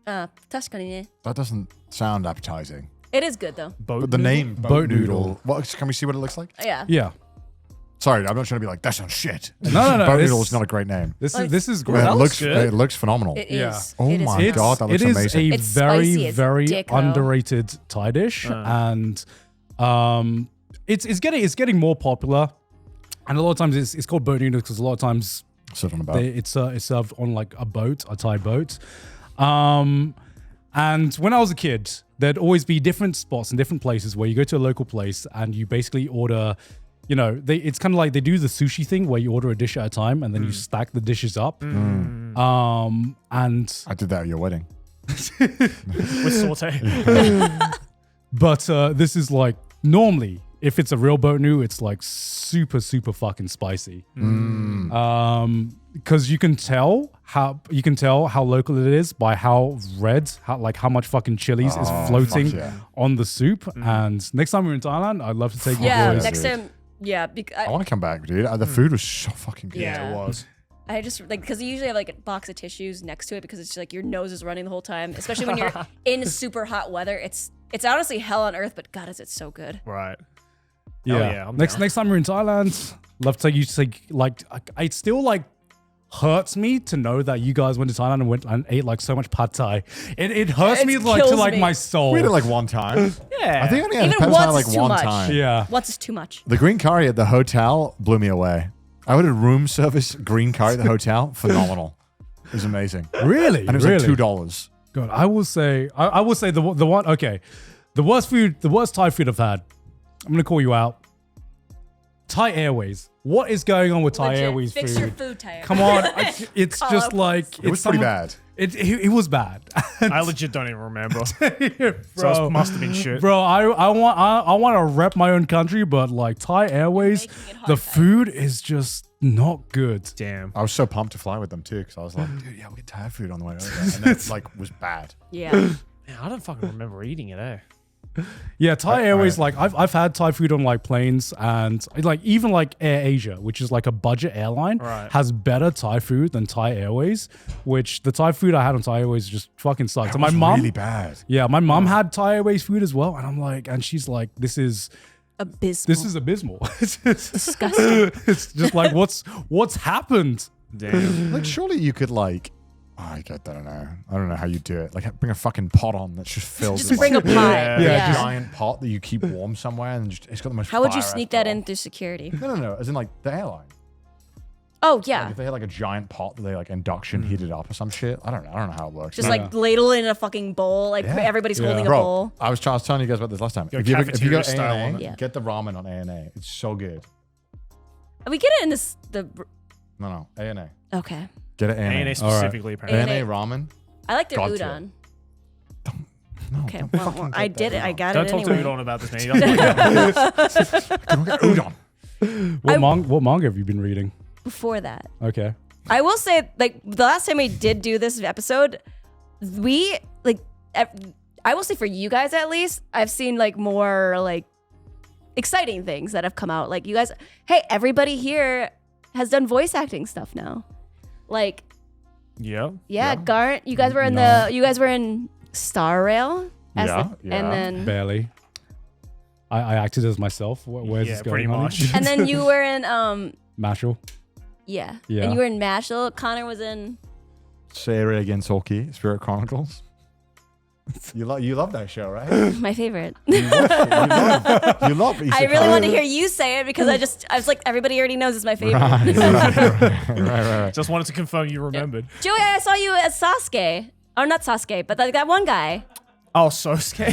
S3: 確かにね.
S2: that doesn't sound appetizing.
S3: It is good though.
S2: But the name
S4: Boat
S2: boat noodle. What, can we see what it looks like?
S3: Yeah.
S4: Yeah.
S2: Sorry, I'm not trying to be like, that sounds shit.
S4: No.
S2: Boat
S4: this-
S2: noodle is not a great name.
S4: This
S3: Like-
S4: is
S2: It
S4: great.
S5: that looks
S2: looks
S5: good.
S2: it looks phenomenal.
S3: It
S4: Yeah.
S3: is.
S2: Oh
S3: It is
S2: my
S3: good.
S2: God, that looks
S4: It is
S2: amazing.
S4: a
S3: It's
S4: very,
S3: spicy as
S4: very
S3: dick, though.
S4: underrated Thai dish, and it's getting more popular. And a lot of times it's called boat noodles because a lot of times
S2: Sit on a boat.
S4: it's served on like a boat, a Thai boat. And when I was a kid, there'd always be different spots and different places where you go to a local place and you basically order you know, it's kind of like they do the sushi thing where you order a dish at a time and then you stack the dishes up. And
S2: I did that at your wedding.
S6: With saute.
S4: but this is like normally if it's a real boat new, it's like super fucking spicy. Because you can tell how local it is by how red, how much fucking chilies is floating on the soup. And next time we're in Thailand, I'd love to take you boys.
S3: Next time. Yeah,
S2: I want to come back, dude. The food was so fucking good.
S3: Yeah.
S5: It was.
S3: I just like because you usually have like a box of tissues next to it because it's just, like your nose is running the whole time, especially when you're in super hot weather. It's honestly hell on earth, but God, is it so good.
S5: Right.
S4: Yeah. Next time we're in Thailand, love to take you to take like it still like hurts me to know that you guys went to Thailand and went and ate like so much pad thai. It hurts me like to like my soul.
S2: We did it like one time.
S5: Yeah.
S2: I think I only had
S3: Even
S2: pad
S3: once
S2: thai like
S3: is too
S2: one
S3: much.
S2: time.
S4: Yeah.
S3: Once is too much.
S2: The green curry at the hotel blew me away. I ordered room service green curry at the hotel. Phenomenal. It was amazing.
S4: Really?
S2: And it was like $2.
S4: God, I will say the one. Okay, the worst Thai food I've had. I'm gonna call you out. Thai Airways. What is going on with Thai
S3: Legit.
S4: Airways
S3: Fix
S4: food?
S3: your food, Thai.
S4: Come on, it's
S3: Call
S4: just
S3: out.
S4: like
S2: It was pretty bad.
S4: It was bad.
S5: I legit don't even remember. So
S4: Bro,
S5: it must have been shit.
S4: bro, I want to rep my own country, but like Thai Airways,
S3: making it hard,
S4: the
S3: guys.
S4: food is just not good.
S5: Damn.
S2: I was so pumped to fly with them too because I was like, dude, yeah, we'll get Thai food on the way over. And then it like was bad.
S3: Yeah.
S5: Man, I don't fucking remember eating it, eh?
S4: Yeah, Thai Airways, like I've had Thai food on like planes and like even like Air Asia, which is like a budget airline,
S5: Right.
S4: has better Thai food than Thai Airways, which the Thai food I had on Thai Airways just fucking sucked.
S2: That
S4: And my
S2: was
S4: mom,
S2: really bad.
S4: yeah, my mom had Thai Airways food as well. And I'm like, and she's like, this is abysmal. It's
S3: Disgusting.
S4: it's just like, what's happened?
S5: Damn.
S2: Like, surely you could like, I don't know. I don't know how you do it. Like, bring a fucking pot on that's just filled.
S3: Just
S2: with,
S3: bring a
S2: like,
S3: pot.
S4: Yeah,
S2: a giant pot that you keep warm somewhere, and just, it's got the most.
S3: How would you
S2: fire-ass
S3: sneak that
S2: pot.
S3: in through security?
S2: No. As in like the airline.
S3: Oh
S2: Like,
S3: yeah.
S2: if they had like a giant pot that they like induction heated up or some shit. I don't know how it works.
S3: Just like ladle it in a fucking bowl. Like
S2: Yeah.
S3: everybody's holding a
S2: Bro,
S3: bowl.
S2: I was telling you guys about this last time.
S5: Go
S2: If you go
S5: cafeteria style on
S2: A&A,
S3: it. Yeah.
S2: get the ramen on A&A. It's so good.
S3: We get it in this
S2: No, A&A.
S3: okay.
S2: Get it A&A.
S5: A&A specifically, apparently.
S2: A&A
S3: A&A.
S2: ramen.
S3: I like their
S2: God tier.
S3: udon.
S2: No,
S3: Okay,
S2: don't
S3: well,
S2: fucking
S3: well,
S2: get
S3: I
S2: that
S3: did it. I
S2: udon.
S3: got
S5: Don't
S3: it
S5: talk
S3: anyway.
S5: to Udon about this, man. He doesn't like that.
S2: Don't get udon.
S4: What manga have you been reading?
S3: Before that,
S4: Okay.
S3: I will say, like the last time we did do this episode, we like. I will say for you guys at least, I've seen like more like exciting things that have come out. Like you guys, hey, everybody here has done voice acting stuff now. Like,
S5: Yeah.
S3: yeah,
S2: Yeah.
S3: Garnt, you guys were in you guys were in Star Rail.
S2: Yeah.
S3: And then
S4: Barely. I acted as myself. Where's
S5: Yeah,
S4: this going?
S5: pretty
S4: honey?
S5: much.
S3: and then you were in
S4: Mashal.
S3: yeah.
S4: Yeah.
S3: And you were in Mashal. Connor was in
S2: Seri against Orky, Spirit Chronicles. You love that show, right?
S3: my favorite.
S2: You love
S3: I really want to hear you say it because I was like, everybody already knows it's my favorite.
S2: right.
S5: Just wanted to confirm you remembered.
S3: Joey, I saw you as Sasuke. Or not Sasuke, but like that one guy.
S5: Oh, Sosuke.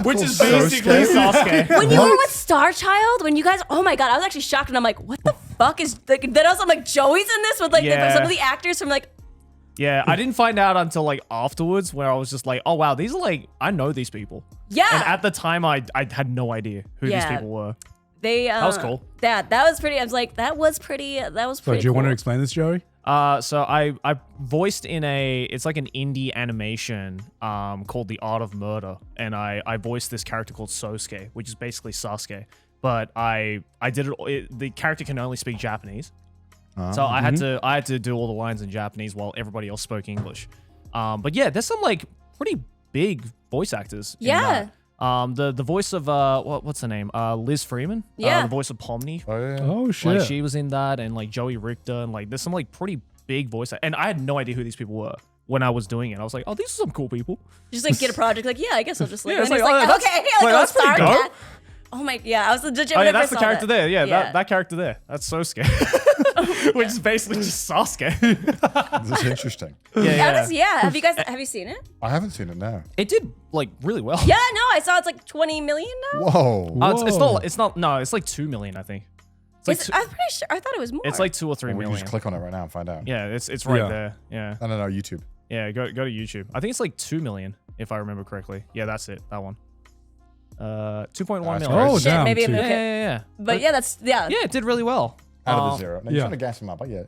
S5: Which is
S2: called
S5: basically Sasuke.
S3: When you were with Star Child, when you guys, oh my God, I was actually shocked and I'm like, what the fuck is, like, then I'm like, Joey's in this with like
S5: Yeah.
S3: some of the actors from like,
S5: Yeah, I didn't find out until like afterwards where I was just like, oh wow, these are like, I know these people.
S3: yeah.
S5: And at the time, I had no idea who these
S3: Yeah.
S5: people were.
S3: They,
S5: That was cool.
S3: Yeah, that was pretty, I was like, that was pretty
S4: So
S3: cool.
S4: do you want to explain this, Joey?
S5: So I voiced in it's like an indie animation called The Art of Murder, and I voiced this character called Sosuke, which is basically Sasuke. But I did it. The character can only speak Japanese, so I had to do all the lines in Japanese while everybody else spoke English. But yeah, there's some like pretty big voice actors. in
S3: Yeah.
S5: that. The voice of what's her name? Liz Freeman.
S3: Yeah.
S5: The voice of Pomni.
S2: Oh, yeah.
S4: Oh shit.
S5: Like she was in that, and like Joey Richter, and like there's some like pretty big voice. And I had no idea who these people were when I was doing it. I was like, oh, these are some cool people.
S3: Just like get a project, like, yeah, I guess I'll just like,
S5: Yeah, it's
S3: and
S5: like,
S3: like
S5: oh, that's-
S3: okay,
S5: like,
S3: like,
S5: that's pretty
S3: Star
S5: dope.
S3: Cat. Oh my, yeah, I was legit.
S5: Oh yeah,
S3: whenever I
S5: that's the
S3: saw
S5: character
S3: that.
S5: there. Yeah, that character there. That's so scary. Which is basically just Sasuke.
S2: That's interesting.
S3: Yeah. Have you seen it?
S2: I haven't seen it now.
S5: It did like really well.
S3: Yeah, no, I saw it's like 20 million now.
S2: Whoa.
S5: It's not. No, it's like 2 million, I think. It's like
S3: I'm pretty sure. I thought it was more.
S5: it's like 2 or 3
S2: Well, we can
S5: million.
S2: just click on it right now and find out.
S5: Yeah, it's right
S4: Yeah.
S5: there. Yeah,
S2: I don't know, YouTube.
S5: yeah. Go to YouTube. I think it's like 2 million if I remember correctly. Yeah, that's it. That one. 2.1
S2: That's
S5: million.
S4: Oh,
S3: Shit,
S4: damn.
S3: maybe I'm
S4: too.
S5: Yeah,
S3: okay.
S5: yeah, yeah.
S3: But yeah,
S5: Yeah, it did really well.
S2: Out of the zero. No, you're
S4: yeah.
S2: trying to gas him up, but yeah.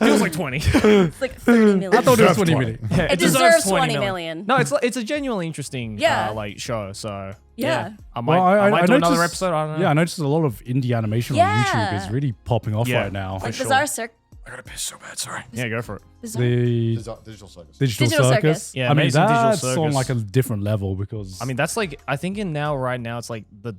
S5: Feels like 20.
S3: It's like 30 million.
S4: I thought it was
S2: Deserves
S4: 20
S2: 20.
S4: million.
S5: Yeah,
S3: it deserves 20 million.
S5: No, it's a genuinely interesting
S3: Yeah.
S5: like show. So
S3: Yeah.
S5: I might do another
S4: noticed-
S5: episode. I don't know.
S4: Yeah, I noticed a lot of indie animation
S3: Yeah.
S4: on YouTube is really popping off
S5: Yeah.
S4: right now.
S3: Like
S5: sure.
S3: Bizarre Circus.
S2: I gotta piss so bad, sorry.
S5: Yeah, go for it.
S4: The
S2: Digital Circus.
S4: Digital
S3: Circus.
S4: Circus.
S5: Yeah,
S4: I mean,
S5: Amazing Digital
S4: that's on
S5: Circus.
S4: like a different level because
S5: I mean, that's like I think right now it's like the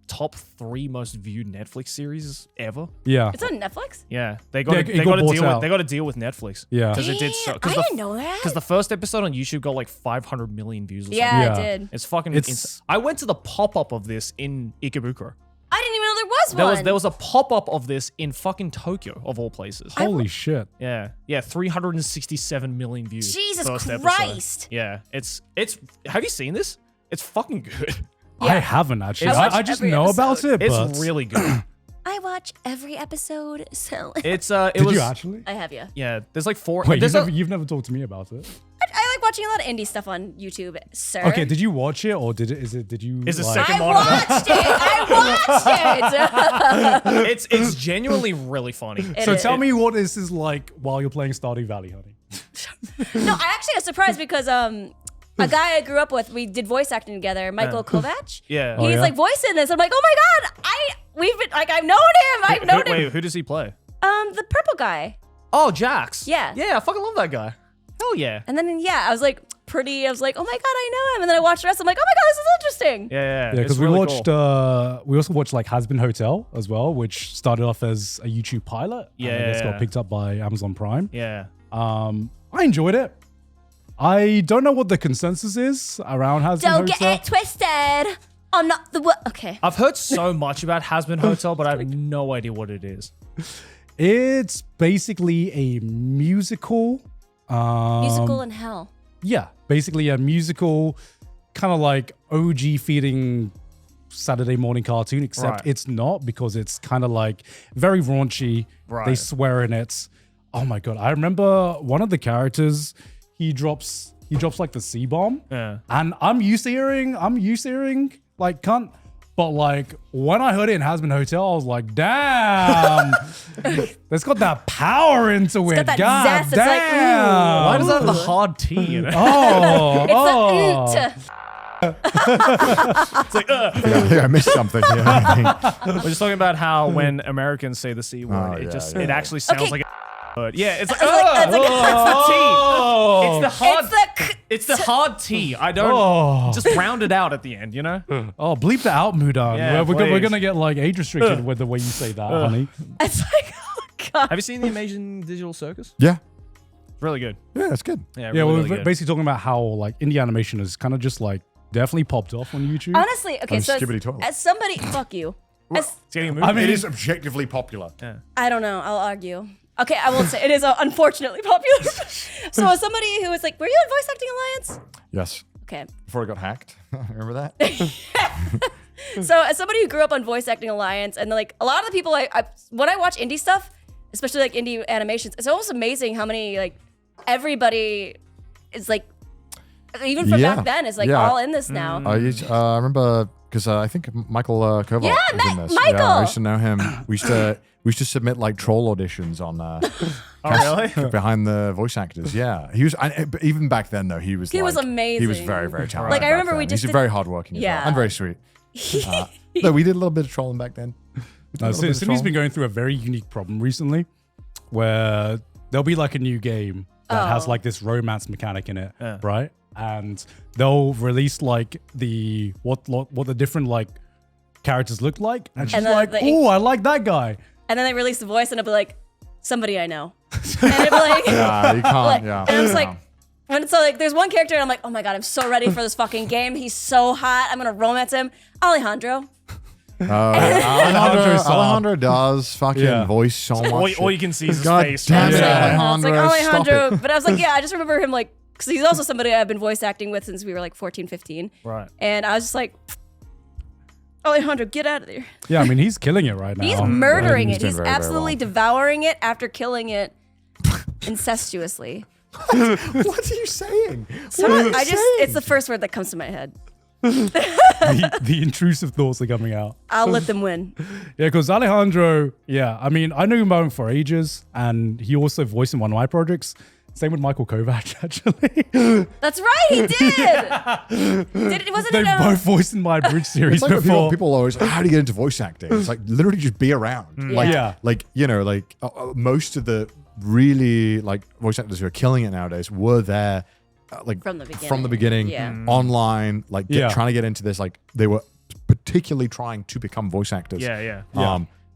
S5: top 3 most viewed Netflix series ever.
S4: yeah,
S3: It's on Netflix?
S5: Yeah, they got
S4: Yeah, it got bought out.
S5: they got to deal with Netflix.
S4: Yeah.
S5: because it did so.
S3: I didn't know that.
S5: Because the first episode on YouTube got like 500 million views. Or
S3: Yeah,
S5: something.
S4: Yeah.
S3: I did.
S5: It's fucking.
S4: It's-
S5: I went to the pop up of this in Ikebukuro.
S3: I didn't even know there was one.
S5: There was a pop up of this in fucking Tokyo of all places.
S4: holy shit.
S5: Yeah, 367 million views.
S3: Jesus
S5: first episode.
S3: Christ.
S5: Yeah, it's. Have you seen this? It's fucking good.
S4: I haven't actually.
S3: I watched
S4: I just
S3: every
S4: know about
S3: episode.
S4: it,
S5: It's
S4: but
S5: really good.
S3: I watch every episode, so
S5: It's
S4: did
S5: was.
S4: you actually?
S3: I have you.
S5: Yeah, there's like 4.
S4: Wait,
S5: there's
S4: you've never talked to me about it.
S3: I like watching a lot of indie stuff on YouTube, sir.
S4: Okay, did you watch it or did you?
S5: Is it
S4: like,
S5: second-
S3: I watched it. I watched it.
S5: it's genuinely really funny.
S3: It
S4: So
S3: is.
S4: tell me what this is like while you're playing Stardew Valley, honey.
S3: No, I actually was surprised because a guy I grew up with, we did voice acting together, Michael Kovac.
S5: Yeah.
S3: He's
S4: yeah?
S3: like voicing this. I'm like, oh my god, I've known him. I've known him.
S5: Wait, who does he play?
S3: The purple guy.
S5: Oh, Jax.
S3: Yeah.
S5: Yeah, I fucking love that guy. Hell yeah.
S3: And then I was like I was like, oh my god, I know him. And then I watched the rest. I'm like, oh my god, this is interesting.
S5: Yeah.
S4: Yeah,
S5: it's
S4: because we
S5: really
S4: watched.
S5: cool.
S4: We also watched like Has Been Hotel as well, which started off as a YouTube pilot. And I guess
S5: Yeah.
S4: got picked up by Amazon Prime.
S5: Yeah.
S4: I enjoyed it. I don't know what the consensus is around Has Been
S3: Don't
S4: Hotel.
S3: get it twisted. I'm not the one. Okay.
S5: I've heard so much about Has Been Hotel, but I have no idea what it is.
S4: It's basically a musical.
S3: Musical in hell.
S4: Yeah, basically a musical, kind of like OG feeding Saturday morning cartoon, except
S5: Right.
S4: it's not because it's kind of like very raunchy. They
S5: Right.
S4: swear in it. Oh my god! I remember one of the characters. He drops like the C bomb,
S5: Yeah.
S4: and I'm used to hearing like cunt. But like when I heard it in Has Been Hotel, I was like, damn, that's got that power into it.
S3: got that
S4: God
S3: zest. It's like,
S4: damn.
S5: Why does that have the hard T in it?
S4: Oh,
S3: It's
S4: oh.
S5: It's like,
S2: Yeah, I missed something. Yeah.
S5: We're just talking about how when Americans say the C word, it actually sounds
S3: Okay.
S5: like a word. Yeah, it's like,
S3: It's like
S5: it's the T.
S4: Oh.
S5: It's the hard.
S3: it's
S5: It's the hard T. I don't
S4: Oh.
S5: just round it out at the end, you know?
S4: Oh, bleep that out, Mudan.
S5: Yeah,
S4: we're
S5: please.
S4: gonna get like age restricted with the way you say that, honey.
S3: it's like, oh god.
S5: Have you seen the Amazing Digital Circus?
S2: Yeah.
S5: It's really good.
S2: Yeah, that's good.
S5: Yeah,
S4: Yeah,
S5: really,
S4: we're
S5: really good.
S4: basically talking about how like indie animation is kind of just like definitely popped off on YouTube.
S3: Honestly, okay,
S2: And
S3: so
S2: Skibbity Toilet.
S3: as somebody, fuck you. As,
S5: It's getting a movie.
S4: I mean,
S2: It is objectively popular.
S3: I don't know. I'll argue. Okay, I won't say it is unfortunately popular. So as somebody who was like, were you on Voice Acting Alliance?
S2: Yes.
S3: Okay.
S2: Before it got hacked. Remember that?
S3: So as somebody who grew up on Voice Acting Alliance, and like a lot of the people, when I watch indie stuff, especially like indie animations, it's almost amazing how many like everybody is like, even from
S2: Yeah.
S3: back then, is like
S2: Yeah.
S3: all in this now.
S2: I remember because I think Michael Kovac
S3: Yeah,
S2: was in this.
S3: Michael!
S2: Yeah, I used to know him. We used to submit like troll auditions on
S5: really?
S2: behind the voice actors. Yeah, he was. But even back then though, he was.
S3: He was
S2: He was
S3: amazing.
S2: very, very talented.
S3: Like, I
S2: back
S3: remember
S2: then.
S3: we just
S2: He's
S3: did-
S2: very hardworking.
S3: Yeah.
S2: as well, and very sweet. No, we did a little bit of trolling back then.
S4: Sydney's been going through a very unique problem recently, where there'll be like a new game that has
S3: Oh.
S4: like this romance mechanic in it,
S5: Yeah.
S4: right? And they'll release like what the different like characters look like, and she's
S3: And
S4: like, oh, I like that guy.
S3: And then they release the voice, and it'll be like, somebody I know. And it'll be like,
S2: Yeah, you can't.
S3: like-
S2: yeah.
S3: and I was like, And so like there's one character and I'm like, oh my god, I'm so ready for this fucking game. He's so hot. I'm gonna romance him. Alejandro.
S2: Alejandro does fucking voice so much.
S1: All you can see is his
S2: God
S1: face.
S2: damn it,
S3: I was
S2: Alejandro.
S3: like,
S2: Stop
S3: Alejandro.
S2: it.
S3: But I was like, yeah, I just remember him like, because he's also somebody I've been voice acting with since we were like 14, 15.
S5: Right.
S3: And I was just like, Alejandro, get out of there.
S4: Yeah, I mean, he's killing it right now.
S3: He's murdering
S2: he's
S3: it.
S2: doing
S3: He's
S2: very, very
S3: absolutely
S2: well.
S3: devouring it after killing it incestuously.
S2: What are you saying?
S3: It's the first word that comes to my head.
S4: the intrusive thoughts are coming out.
S3: I'll let them win.
S4: Yeah, because Alejandro, I mean, I knew about him for ages, and he also voiced in one of my projects. Same with Michael Kovac, actually.
S3: That's right, he did. Wasn't
S4: They've
S3: it?
S4: both voiced in my Bridge series
S2: It's like when
S4: before.
S2: people always, how do you get into voice acting? It's like literally just be around.
S3: Yeah.
S2: Like most of the really like voice actors who are killing it nowadays were there like
S3: From the beginning. Yeah.
S2: online, like
S4: Yeah.
S2: trying to get into this. Like they were particularly trying to become voice actors.
S5: Yeah.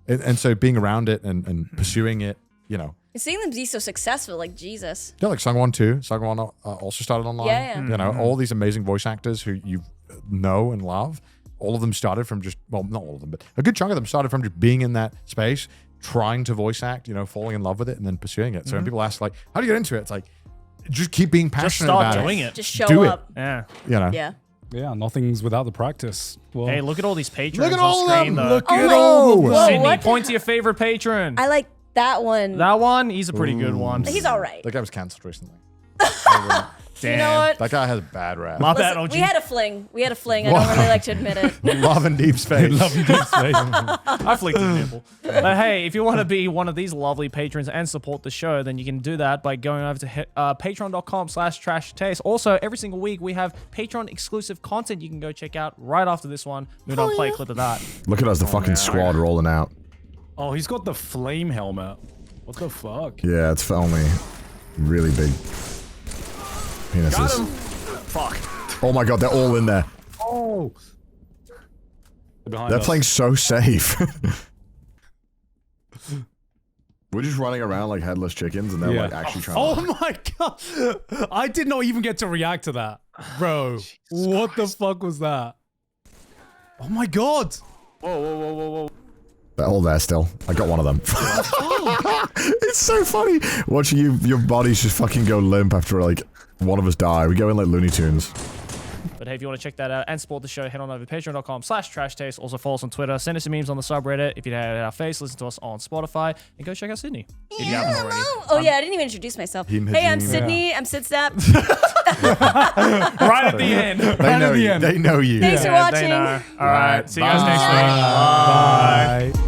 S2: And so being around it and pursuing it, you know.
S3: And seeing them be so successful, like Jesus.
S2: Yeah, like Sungwon too. Sungwon also started online.
S3: Yeah.
S2: You know, all these amazing voice actors who you know and love. All of them started from just, well, not all of them, but a good chunk of them started from just being in that space, trying to voice act, you know, falling in love with it and then pursuing it. So when people ask like, how do you get into it? It's like, just keep being passionate
S5: start
S2: about
S5: doing
S2: it.
S5: it.
S3: Just show
S2: Do it.
S3: up.
S5: Yeah.
S2: You know.
S3: Yeah.
S4: Yeah, nothing's without the practice. Well,
S5: Hey, look at all these patrons
S2: Look at
S5: on
S2: all of
S5: screen,
S2: them.
S5: though.
S2: Look
S3: Oh
S2: at
S3: my-
S2: all of them.
S3: Whoa,
S5: Sydney,
S3: what?
S5: point to your favorite patron.
S3: I like that one.
S5: That one, he's a pretty good one.
S3: He's all right.
S2: That guy was cancelled recently.
S5: Damn.
S3: You know what?
S2: That guy has a bad rap.
S5: My bad,
S3: Listen,
S5: OG.
S3: we had a fling. I don't really like to admit it.
S2: Love and Deepspace.
S4: Love and Deepspace.
S5: I flicked the nipple. But hey, if you want to be one of these lovely patrons and support the show, then you can do that by going over to patreon.com/trash taste. Also, every single week we have Patreon exclusive content you can go check out right after this one. Mudan, play a clip of that.
S7: Look at us, the fucking squad rolling out.
S4: Oh, he's got the flame helmet. What the fuck?
S7: Yeah, it's for only really big penises.
S5: Fuck.
S7: Oh my god, they're all in there.
S4: Oh.
S7: They're playing so safe. We're just running around like headless chickens and they're like actually trying
S4: Oh
S7: to...
S4: my god. I did not even get to react to that. Bro, what the fuck was that? Oh my god.
S5: Whoa.
S7: They're all there still. I got one of them. It's so funny. Watching your bodies just fucking go limp after like one of us die. We go in like Looney Tunes.
S5: But hey, if you want to check that out and support the show, head on over to patreon.com/trash taste. Also follow us on Twitter. Send us some memes on the subreddit. If you had our face, listen to us on Spotify. And go check out Sydney. If you haven't already.
S3: Oh yeah, I didn't even introduce myself.
S2: Him
S3: Hey, I'm
S2: Hajim.
S3: Sydney. I'm Sidsnap.
S5: Right at the end.
S2: They know you. They know you.
S3: Thanks for
S5: Yeah,
S3: watching.
S5: they know. All right. See you guys next week.
S4: Bye.